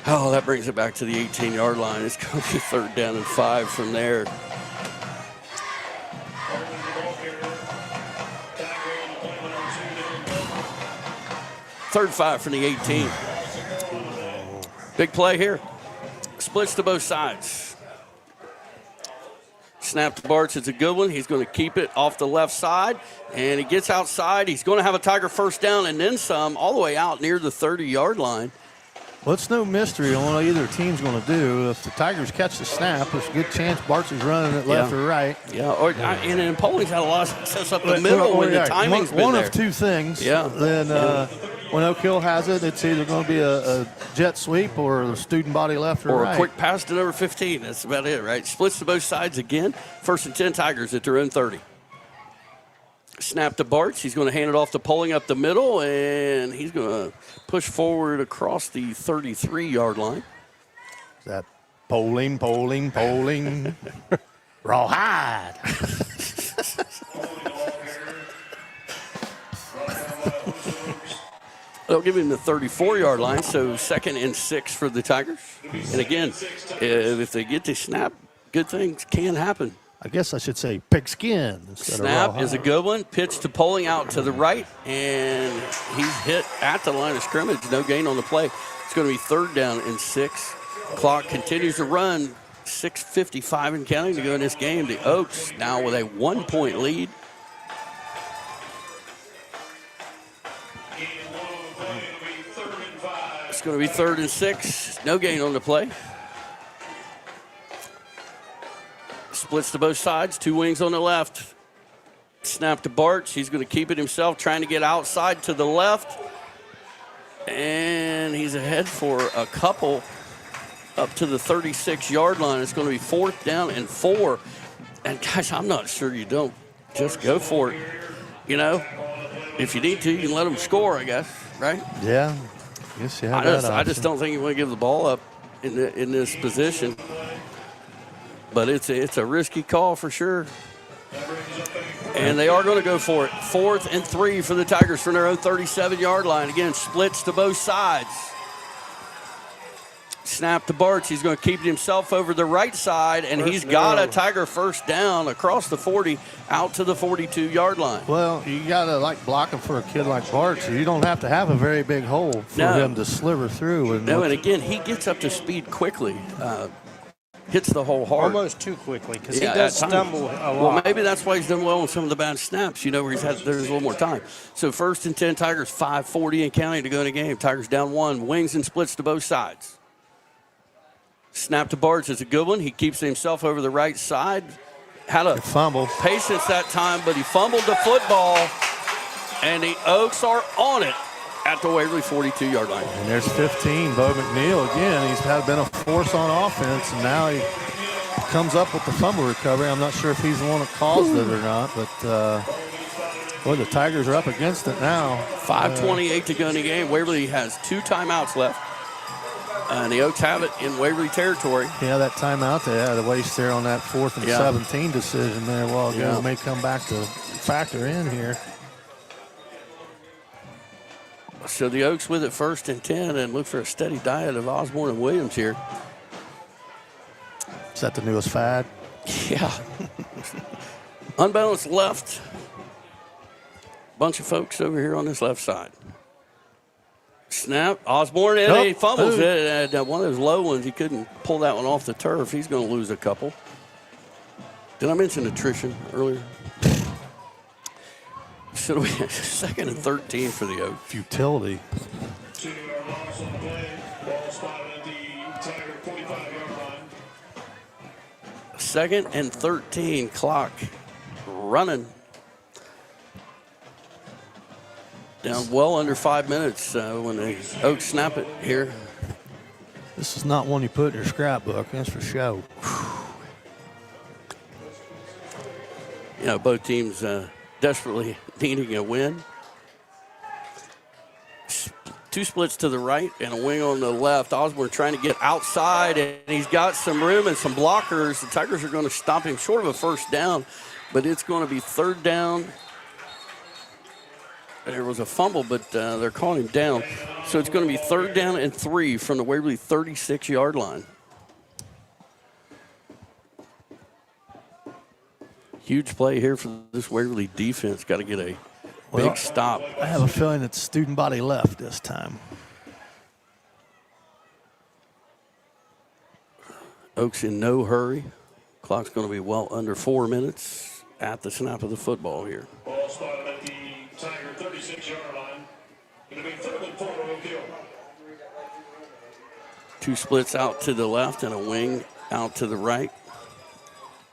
Speaker 1: Oh, that brings it back to the 18-yard line. It's going to be 3rd down and 5 from there. Third 5 from the 18. Big play here. Splits to both sides. Snap to Barch. It's a good one. He's going to keep it off the left side, and he gets outside. He's going to have a Tiger first down and then some, all the way out near the 30-yard line.
Speaker 3: Well, it's no mystery on what either team's going to do. If the Tigers catch the snap, there's a good chance Barch is running it left or right.
Speaker 1: Yeah, and then Poling's had a lot of success up the middle when the timing's been
Speaker 3: one
Speaker 1: there.
Speaker 3: of two things.
Speaker 1: Yeah.
Speaker 3: Then when Oak Hill has it, it's either going to be a jet sweep or a student body left or right.
Speaker 1: Or a quick pass to number 15. That's about it, right? Splits to both sides again. 1st and 10 Tigers at their own 30. Snap to Barch. He's going to hand it off to Poling up the middle, and he's going to push forward across the 33-yard line.
Speaker 3: That Poling. Rawhide.
Speaker 1: They'll give him the 34-yard line, so 2nd and 6 for the Tigers. And again, if they get the snap, good things can happen.
Speaker 3: I guess I should say pigskin instead
Speaker 1: Snap
Speaker 3: of rawhide.
Speaker 1: is a good one. Pitch to Poling out to the right, and he's hit at the line of scrimmage. No gain on the play. It's going to be 3rd down and 6. Clock continues to run. 6:55 and counting to go in this game. The Oaks now with a 1-point lead. It's going to be 3rd and 6. No gain on the play. Splits to both sides. 2 wings on the left. Snap to Barch. He's going to keep it himself, trying to get outside to the left. And he's ahead for a couple up to the 36-yard line. It's going to be 4th down and 4. And, guys, I'm not sure you don't just go for it. You know, if you need to, you can let them score, I guess, right?
Speaker 3: Yeah. Yes, yeah.
Speaker 1: I just don't think you want to give the ball up in this position. But it's a risky call for sure. And they are going to go for it. 4th and 3 for the Tigers from their own 37-yard line. Again, splits to both sides. Snap to Barch. He's going to keep it himself over the right side, and he's got a Tiger first down across the 40 out to the 42-yard line.
Speaker 3: Well, you got to block him for a kid like Barch. You don't have to have a very big hole for him to sliver through.
Speaker 1: And again, he gets up to speed quickly. Hits the hole hard.
Speaker 2: Almost too quickly because he does stumble a lot.
Speaker 1: Well, maybe that's why he's done well on some of the bad snaps, where there's a little more time. So 1st and 10 Tigers, 5:40 and counting to go in the game. Tigers down 1. Wings and splits to both sides. Snap to Barch is a good one. He keeps himself over the right side. Had a
Speaker 3: fumble.
Speaker 1: Patience that time, but he fumbled the football, and the Oaks are on it at the Waverly 42-yard line.
Speaker 3: And there's 15, Bo McNeil again. He's been a force on offense, and now he comes up with the fumble recovery. I'm not sure if he's the one that caused it or not, but boy, the Tigers are up against it now.
Speaker 1: 5:28 to go in the game. Waverly has 2 timeouts left. And the Oaks have it in Waverly territory.
Speaker 3: Yeah, that timeout they had to waste there on that 4th and 17 decision there a while ago.
Speaker 1: Yeah.
Speaker 3: May come back to factor in here.
Speaker 1: So the Oaks with it 1st and 10 and look for a steady diet of Osborne and Williams here.
Speaker 3: Is that the newest fad?
Speaker 1: Yeah. Unbalanced left. Bunch of folks over here on this left side. Snap. Osborne, and he fumbles it. One of those low ones, he couldn't pull that one off the turf. He's going to lose a couple. Did I mention attrition earlier? Should we 2nd and 13 for the Oaks?
Speaker 3: Futility.
Speaker 1: 2nd and 13, clock running. Down well under 5 minutes when the Oaks snap it here.
Speaker 3: This is not one you put in your scrapbook, that's for sure.
Speaker 1: You know, both teams desperately needing a win. 2 splits to the right and a wing on the left. Osborne trying to get outside, and he's got some room and some blockers. The Tigers are going to stop him short of a 1st down, but it's going to be 3rd down. There was a fumble, but they're calling him down. So it's going to be 3rd down and 3 from the Waverly 36-yard line. Huge play here for this Waverly defense. Got to get a big stop.
Speaker 3: I have a feeling it's student body left this time.
Speaker 1: Oaks in no hurry. Clock's going to be well under 4 minutes at the snap of the football here.
Speaker 6: Ball spotted at the Tiger 36-yard line. Going to be 3rd and 4 Oak Hill.
Speaker 1: 2 splits out to the left and a wing out to the right.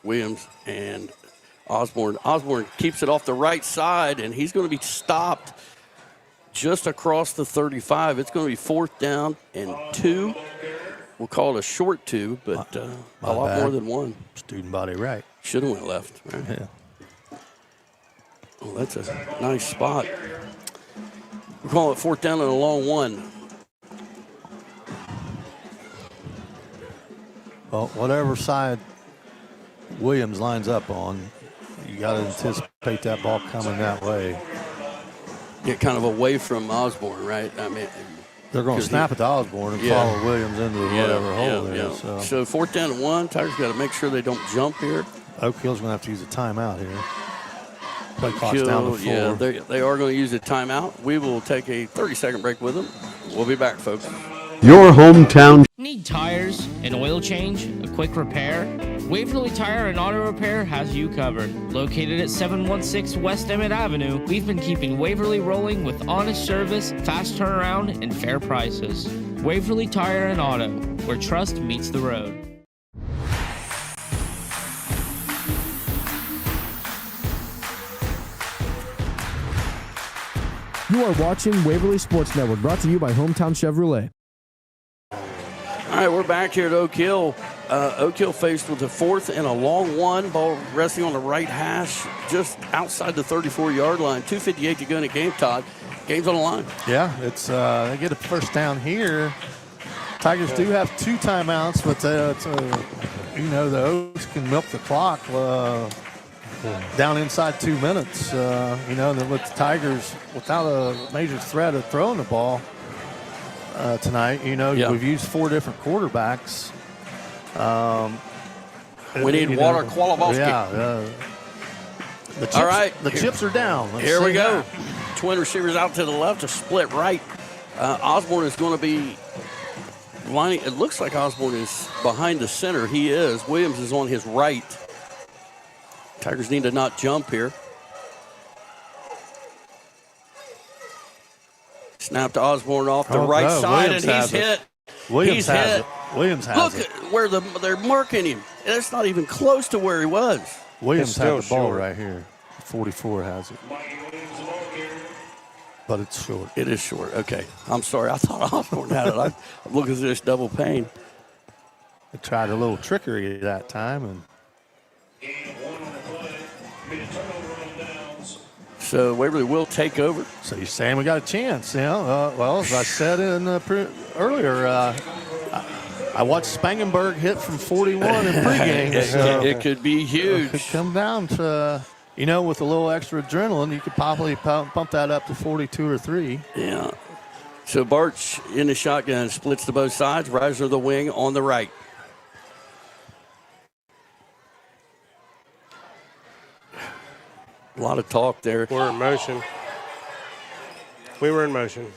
Speaker 1: Williams and Osborne. Osborne keeps it off the right side, and he's going to be stopped just across the 35. It's going to be 4th down and 2. We'll call it a short 2, but a lot more than 1.
Speaker 3: Student body right.
Speaker 1: Should have went left. Right?
Speaker 3: Yeah.
Speaker 1: Well, that's a nice spot. We're calling it 4th down and a long 1.
Speaker 3: Well, whatever side Williams lines up on, you got to anticipate that ball coming that way.
Speaker 1: Get kind of away from Osborne, right? I mean,
Speaker 3: they're going to snap it to Osborne and follow Williams into whatever hole there.
Speaker 1: Yeah. So 4th down and 1. Tigers got to make sure they don't jump here.
Speaker 3: Oak Hill's going to have to use a timeout here. Play clock's down to 4.
Speaker 1: Yeah, they are going to use a timeout. We will take a 30-second break with them. We'll be back, folks.
Speaker 21: Your hometown.
Speaker 8: Need tires, an oil change, a quick repair? Waverly Tire and Auto Repair has you covered. Located at 716 West Emmett Avenue, we've been keeping Waverly rolling with honest service, fast turnaround, and fair prices. Waverly Tire and Auto, where trust meets the road.
Speaker 7: You are watching Waverly Sports Network, brought to you by Hometown Chevrolet.
Speaker 1: All right, we're back here at Oak Hill. Oak Hill faced with a 4th and a long 1. Ball resting on the right hash, just outside the 34-yard line. 2:58 to go in the game, Todd. Game's on the line.
Speaker 3: Yeah, it's they get a 1st down here. Tigers do have 2 timeouts, but you know, the Oaks can milk the clock down inside 2 minutes. You know, and then with the Tigers without a major threat of throwing the ball tonight, you know, we've used 4 different quarterbacks.
Speaker 1: We need Water Kowalowski.
Speaker 3: Yeah. The chips,
Speaker 1: all right.
Speaker 3: The chips are down.
Speaker 1: Here we go. Twin receivers out to the left, a split right. Osborne is going to be lining. It looks like Osborne is behind the center. He is. Williams is on his right. Tigers need to not jump here. Snap to Osborne off the right side,
Speaker 3: Williams
Speaker 1: and he's hit.
Speaker 3: Williams has it. Williams has it.
Speaker 1: Look at where they're marking him. That's not even close to where he was.
Speaker 3: Williams has the ball right here. 44 has it. But it's short.
Speaker 1: It is short. Okay. I'm sorry. I thought Osborne had it. I'm looking at this double pane.
Speaker 3: They tried a little trickery that time, and
Speaker 1: so Waverly will take over.
Speaker 3: So you're saying we got a chance, well, as I said in earlier, I watched Spangenberg hit from 41 in pregame.
Speaker 1: It could be huge.
Speaker 3: It could come down to, with a little extra adrenaline, you could probably bump that up to 42 or 3.
Speaker 1: Yeah. So Barch in the shotgun, splits to both sides, riser the wing on the right. A lot of talk there.
Speaker 2: We're in motion. We were in motion.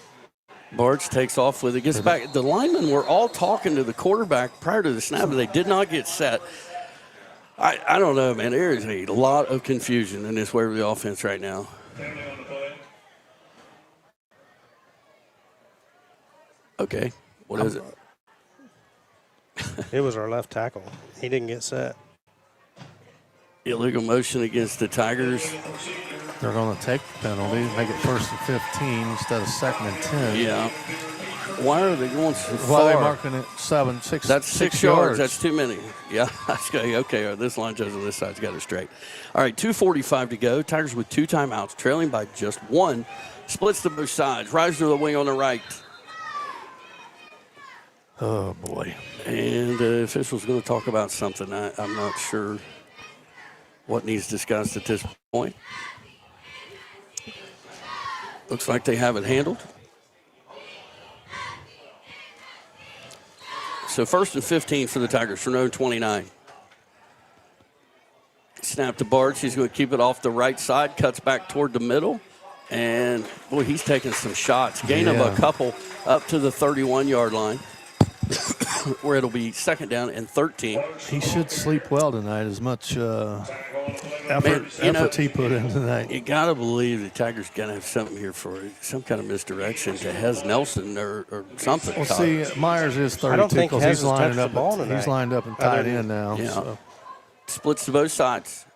Speaker 1: Barch takes off with it, gets back. The linemen were all talking to the quarterback prior to the snap, but they did not get set. I don't know, man. There is a lot of confusion in this Waverly offense right now. Okay, what is it?
Speaker 2: It was our left tackle. He didn't get set.
Speaker 1: Illegal motion against the Tigers.
Speaker 3: They're going to take the penalty, make it 1st and 15 instead of 2nd and 10.
Speaker 1: Yeah. Why are they going so far?
Speaker 3: Why are they marking it 6?
Speaker 1: That's 6 yards. That's too many. Yeah. Okay. This line judge on this side's got it straight. All right, 2:45 to go. Tigers with 2 timeouts, trailing by just 1. Splits to both sides. Rises to the wing on the right.
Speaker 3: Oh, boy.
Speaker 1: And the official's going to talk about something. I'm not sure what needs discussed at this point. Looks like they have it handled. So 1st and 15 for the Tigers from their own 29. Snap to Barch. He's going to keep it off the right side. Cuts back toward the middle. And, boy, he's taking some shots. Gain of a couple up to the 31-yard line, where it'll be 2nd down and 13.
Speaker 3: He should sleep well tonight, as much effort he put in tonight.
Speaker 1: You got to believe the Tigers going to have something here for it, some kind of misdirection to Hez Nelson or something.
Speaker 3: Well, see, Myers is 32.
Speaker 2: I don't think
Speaker 3: he's lined up.
Speaker 2: He's
Speaker 3: lined up and tied in now.
Speaker 1: Yeah.
Speaker 3: So.
Speaker 1: Splits to both sides.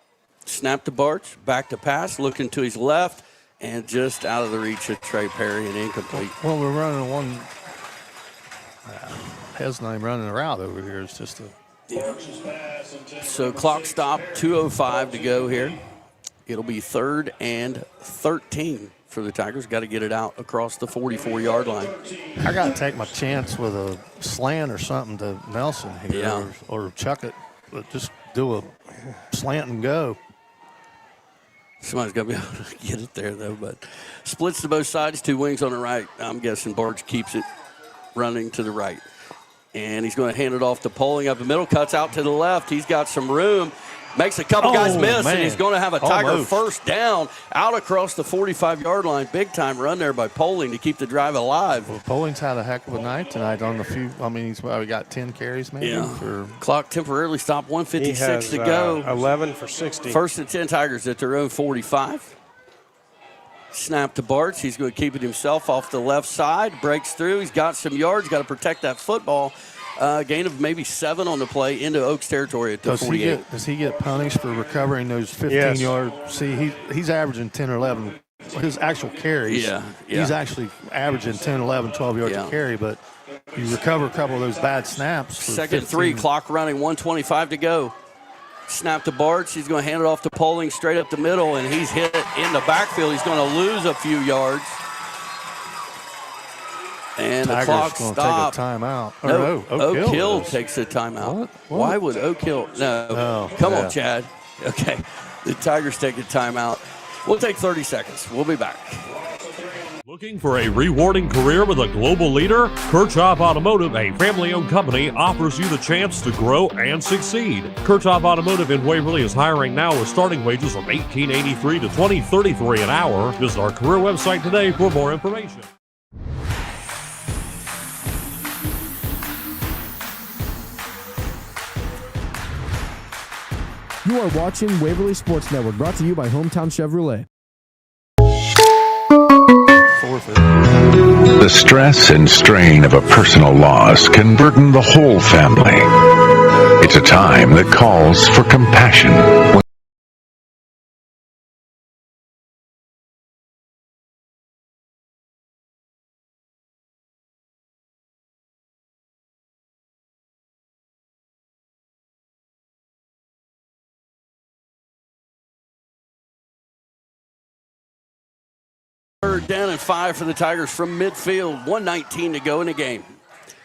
Speaker 1: Snap to Barch, back to pass, looking to his left, and just out of the reach of Trey Perry and incomplete.
Speaker 3: Well, we're running one. Hez not even running a route over here. It's just a.
Speaker 1: Yeah. So clock stop, 2:05 to go here. It'll be 3rd and 13 for the Tigers. Got to get it out across the 44-yard line.
Speaker 3: I got to take my chance with a slant or something to Nelson here, or chuck it, but just do a slant and go.
Speaker 1: Somebody's got to be able to get it there, though. But splits to both sides, 2 wings on the right. I'm guessing Barch keeps it running to the right. And he's going to hand it off to Poling up the middle, cuts out to the left. He's got some room, makes a couple guys miss, and he's going to have a Tiger first down out across the 45-yard line. Big-time run there by Poling to keep the drive alive.
Speaker 3: Well, Poling's had a heck of a night tonight on the few. I mean, he's probably got 10 carries maybe.
Speaker 1: Yeah. Clock temporarily stopped, 1:56 to go.
Speaker 2: 11 for 60.
Speaker 1: 1st and 10 Tigers at their own 45. Snap to Barch. He's going to keep it himself off the left side. Breaks through. He's got some yards. Got to protect that football. Gain of maybe 7 on the play into Oaks territory at the 48.
Speaker 3: Does he get punished for recovering those 15 yards? See, he's averaging 10 or 11. His actual carries.
Speaker 1: Yeah.
Speaker 3: He's actually averaging 10, 11, 12 yards a carry, but you recover a couple of those bad snaps.
Speaker 1: 2nd and 3. Clock running. 1:25 to go. Snap to Barch. He's going to hand it off to Poling straight up the middle, and he's hit in the backfield. He's going to lose a few yards. And the clock stopped.
Speaker 3: Take a timeout.
Speaker 1: No, Oak Hill takes a timeout.
Speaker 3: What?
Speaker 1: Why would Oak Hill? No. Come on, Chad. Okay. The Tigers take a timeout. We'll take 30 seconds. We'll be back.
Speaker 6: Looking for a rewarding career with a global leader? Kirchhoff Automotive, a family-owned company, offers you the chance to grow and succeed. Kirchhoff Automotive in Waverly is hiring now with starting wages from $18.83 to $20.33 an hour. Visit our career website today for more information.
Speaker 7: You are watching Waverly Sports Network, brought to you by Hometown Chevrolet.
Speaker 20: The stress and strain of a personal loss can burden the whole family. It's a time that calls for compassion.
Speaker 1: 3rd down and 5 for the Tigers from midfield. 1:19 to go in the game.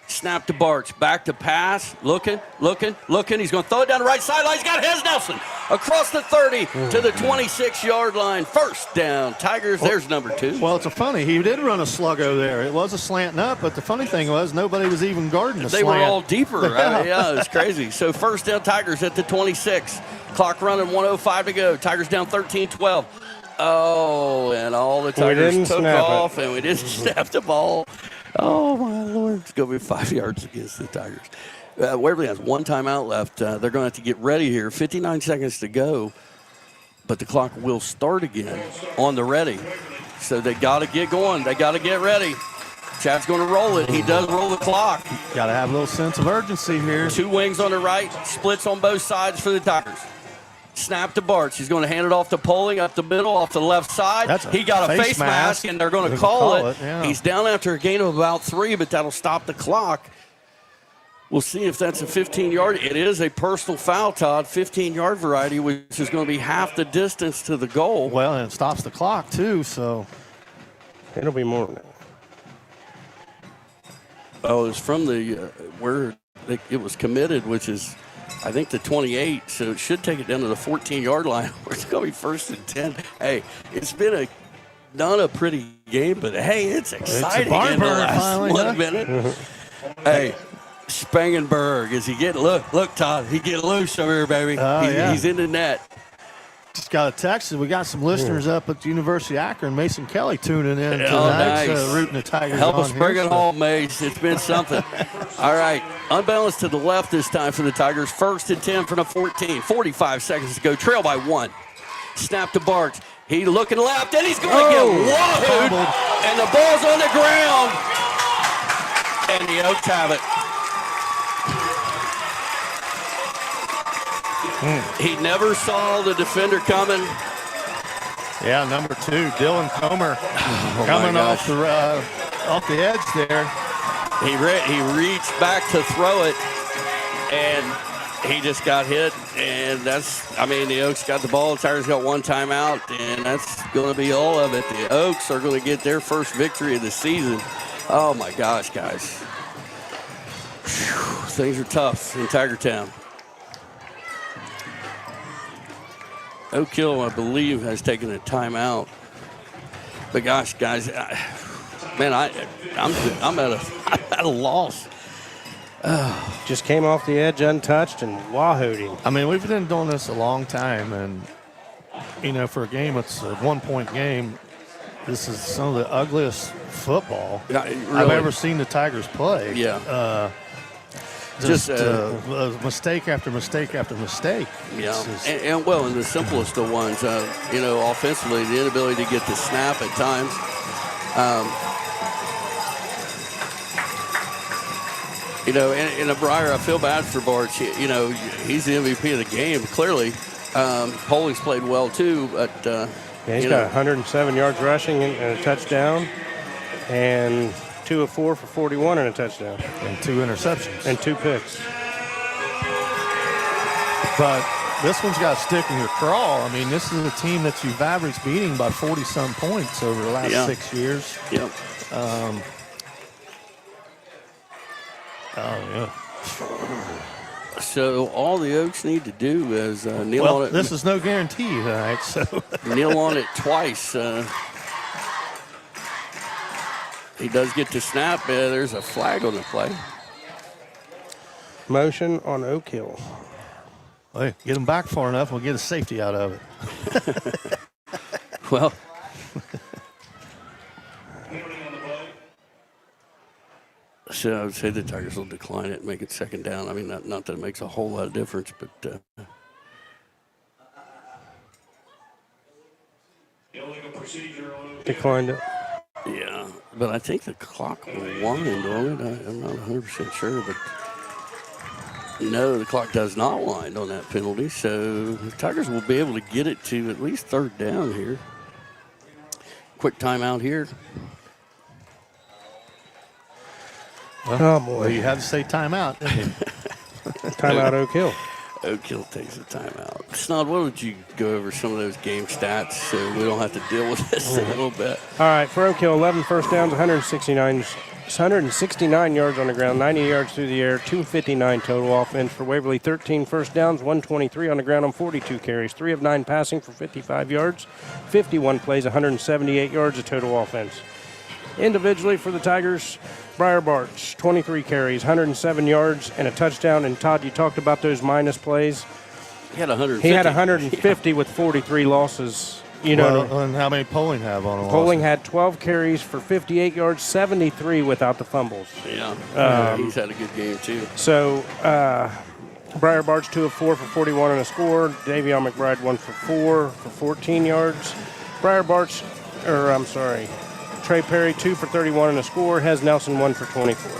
Speaker 1: Snap to Barch, back to pass, looking. He's going to throw it down the right sideline. He's got Hez Nelson across the 30 to the 26-yard line. 1st down, Tigers. There's number 2.
Speaker 3: Well, it's funny. He did run a sluggo there. It was a slanting up, but the funny thing was nobody was even guarding the
Speaker 1: They
Speaker 3: slant.
Speaker 1: were all deeper. Yeah, it's crazy. So 1st down, Tigers at the 26. Clock running, 1:05 to go. Tigers down 13-12. Oh, and all the Tigers took off, and we didn't snap the ball. Oh, my Lord. It's going to be 5 yards against the Tigers. Waverly has 1 timeout left. They're going to have to get ready here. 59 seconds to go, but the clock will start again on the ready. So they got to get going. They got to get ready. Chad's going to roll it. He does roll the clock.
Speaker 3: Got to have a little sense of urgency here.
Speaker 1: 2 wings on the right, splits on both sides for the Tigers. Snap to Barch. He's going to hand it off to Poling up the middle, off the left side. He got a face mask, and they're going to call it.
Speaker 3: Yeah.
Speaker 1: He's down after a gain of about 3, but that'll stop the clock. We'll see if that's a 15-yard. It is a personal foul, Todd, 15-yard variety, which is going to be half the distance to the goal.
Speaker 3: Well, and it stops the clock, too, so.
Speaker 2: It'll be more than that.
Speaker 1: Oh, it's from the where it was committed, which is, I think, the 28, so it should take it down to the 14-yard line where it's going to be 1st and 10. Hey, it's been not a pretty game, but, hey, it's exciting in the last 1 minute. Hey, Spangenberg, is he getting, look, Todd, he getting loose over here, baby. He's in the net.
Speaker 3: Just got a text. We got some listeners up at the University of Akron. Mason Kelly tuning in tonight,
Speaker 1: nice.
Speaker 3: Rooting the Tigers.
Speaker 1: Help us bring it home, Mace. It's been something. All right, unbalanced to the left this time for the Tigers. 1st and 10 from the 14. 45 seconds to go. Trail by 1. Snap to Barch. He looking left, and he's going to get whopped. And the ball's on the ground. And the Oaks have it. He never saw the defender coming.
Speaker 3: Yeah, number 2, Dylan Comer, coming off the edge there.
Speaker 1: He reached back to throw it, and he just got hit. And the Oaks got the ball. The Tigers got 1 timeout, and that's going to be all of it. The Oaks are going to get their first victory of the season. Oh, my gosh, guys. Whew, things are tough in Tiger Town. Oak Hill, I believe, has taken a timeout. But gosh, guys, I'm at a loss.
Speaker 2: Just came off the edge untouched and wahooed him.
Speaker 3: I mean, we've been doing this a long time, and for a game, it's a 1-point game. This is some of the ugliest football I've ever seen the Tigers play.
Speaker 1: Yeah.
Speaker 3: Just mistake after mistake after mistake.
Speaker 1: Yeah, and the simplest of ones, offensively, the inability to get the snap at times. And Breyer, I feel bad for Barch. He's the MVP of the game, clearly. Poling's played well, too, but
Speaker 2: he's got 107 yards rushing and a touchdown, and 2 of 4 for 41 and a touchdown.
Speaker 3: And 2 interceptions.
Speaker 2: And 2 picks.
Speaker 3: But this one's got to stick in your craw. I mean, this is a team that you've averaged beating by 40-some points over the last 6 years.
Speaker 1: Yep. So all the Oaks need to do is kneel on it.
Speaker 3: This is no guarantee tonight. So
Speaker 1: kneel on it twice. He does get to snap. There's a flag on the play.
Speaker 2: Motion on Oak Hill.
Speaker 3: Hey, get him back far enough, we'll get a safety out of it.
Speaker 1: Well, so I would say the Tigers will decline it and make it 2nd down. I mean, not that it makes a whole lot of difference, but
Speaker 2: declined it.
Speaker 1: Yeah, but I think the clock will wind on it. I'm not 100% sure, but no, the clock does not wind on that penalty. So the Tigers will be able to get it to at least 3rd down here. Quick timeout here.
Speaker 2: Oh, boy.
Speaker 3: Well, you had to say timeout, didn't you?
Speaker 2: Timeout Oak Hill.
Speaker 1: Oak Hill takes a timeout. Snod, why don't you go over some of those game stats so we don't have to deal with this a little bit?
Speaker 2: All right, for Oak Hill, 11 first downs, 169 yards on the ground, 90 yards through the air, 259 total offense. For Waverly, 13 first downs, 123 on the ground on 42 carries, 3 of 9 passing for 55 yards, 51 plays, 178 yards of total offense. Individually for the Tigers, Briar Barch, 23 carries, 107 yards, and a touchdown. And Todd, you talked about those minus plays.
Speaker 1: He had 150.
Speaker 2: He had 150 with 43 losses. You know,
Speaker 3: and how many Poling have on a
Speaker 2: Poling had 12 carries for 58 yards, 73 without the fumbles.
Speaker 1: Yeah, he's had a good game too.
Speaker 2: So Briar Barch 2 of 4 for 41 and a score. Davion McBride 1 for 4 for 14 yards. Trey Perry 2 for 31 and a score. Hez Nelson 1 for 24.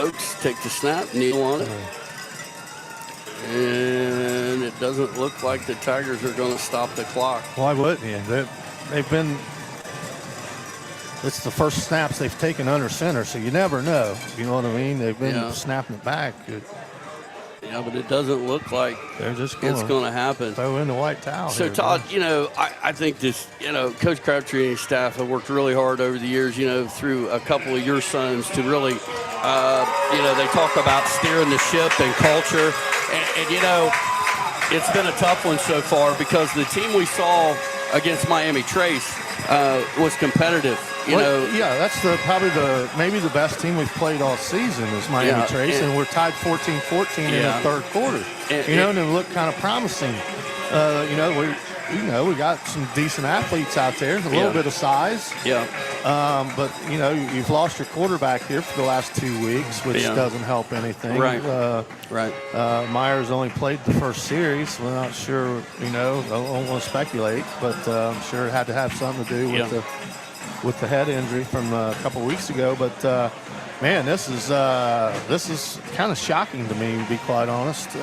Speaker 1: Oaks take the snap, kneel on it. And it doesn't look like the Tigers are going to stop the clock.
Speaker 3: Why wouldn't you? They've been, it's the first snaps they've taken under center, so you never know. You know what I mean? They've been snapping it back.
Speaker 1: Yeah, but it doesn't look like
Speaker 3: it's
Speaker 1: going to happen.
Speaker 3: Throw in the white towel.
Speaker 1: So, Todd, I think this, Coach Crabtree and his staff have worked really hard over the years, through a couple of your sons to really, they talk about steering the ship and culture. And it's been a tough one so far because the team we saw against Miami Trace was competitive.
Speaker 3: That's maybe the best team we've played all season is Miami Trace, and we're tied 14-14 in the third quarter. And it looked kind of promising. We got some decent athletes out there, a little bit of size.
Speaker 1: Yeah.
Speaker 3: But you've lost your quarterback here for the last 2 weeks, which doesn't help anything.
Speaker 1: Right.
Speaker 3: Right. Myers only played the first series. We're not sure. I don't want to speculate, but I'm sure it had to have something to do with the head injury from a couple weeks ago. But man, this is kind of shocking to me, to be quite honest.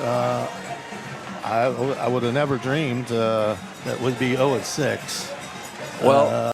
Speaker 3: I would have never dreamed that we'd be 0-6.
Speaker 1: Well.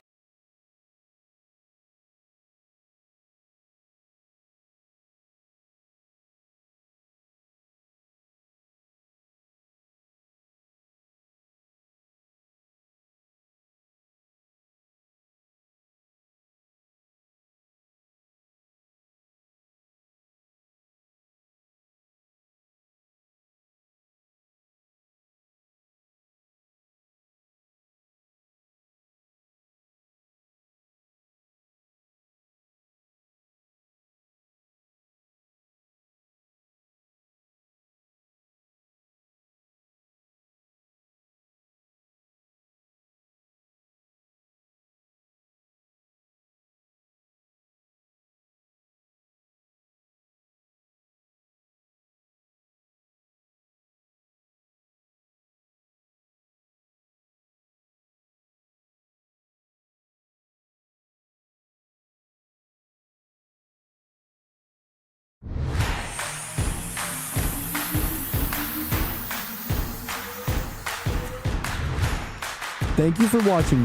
Speaker 7: Thank you for watching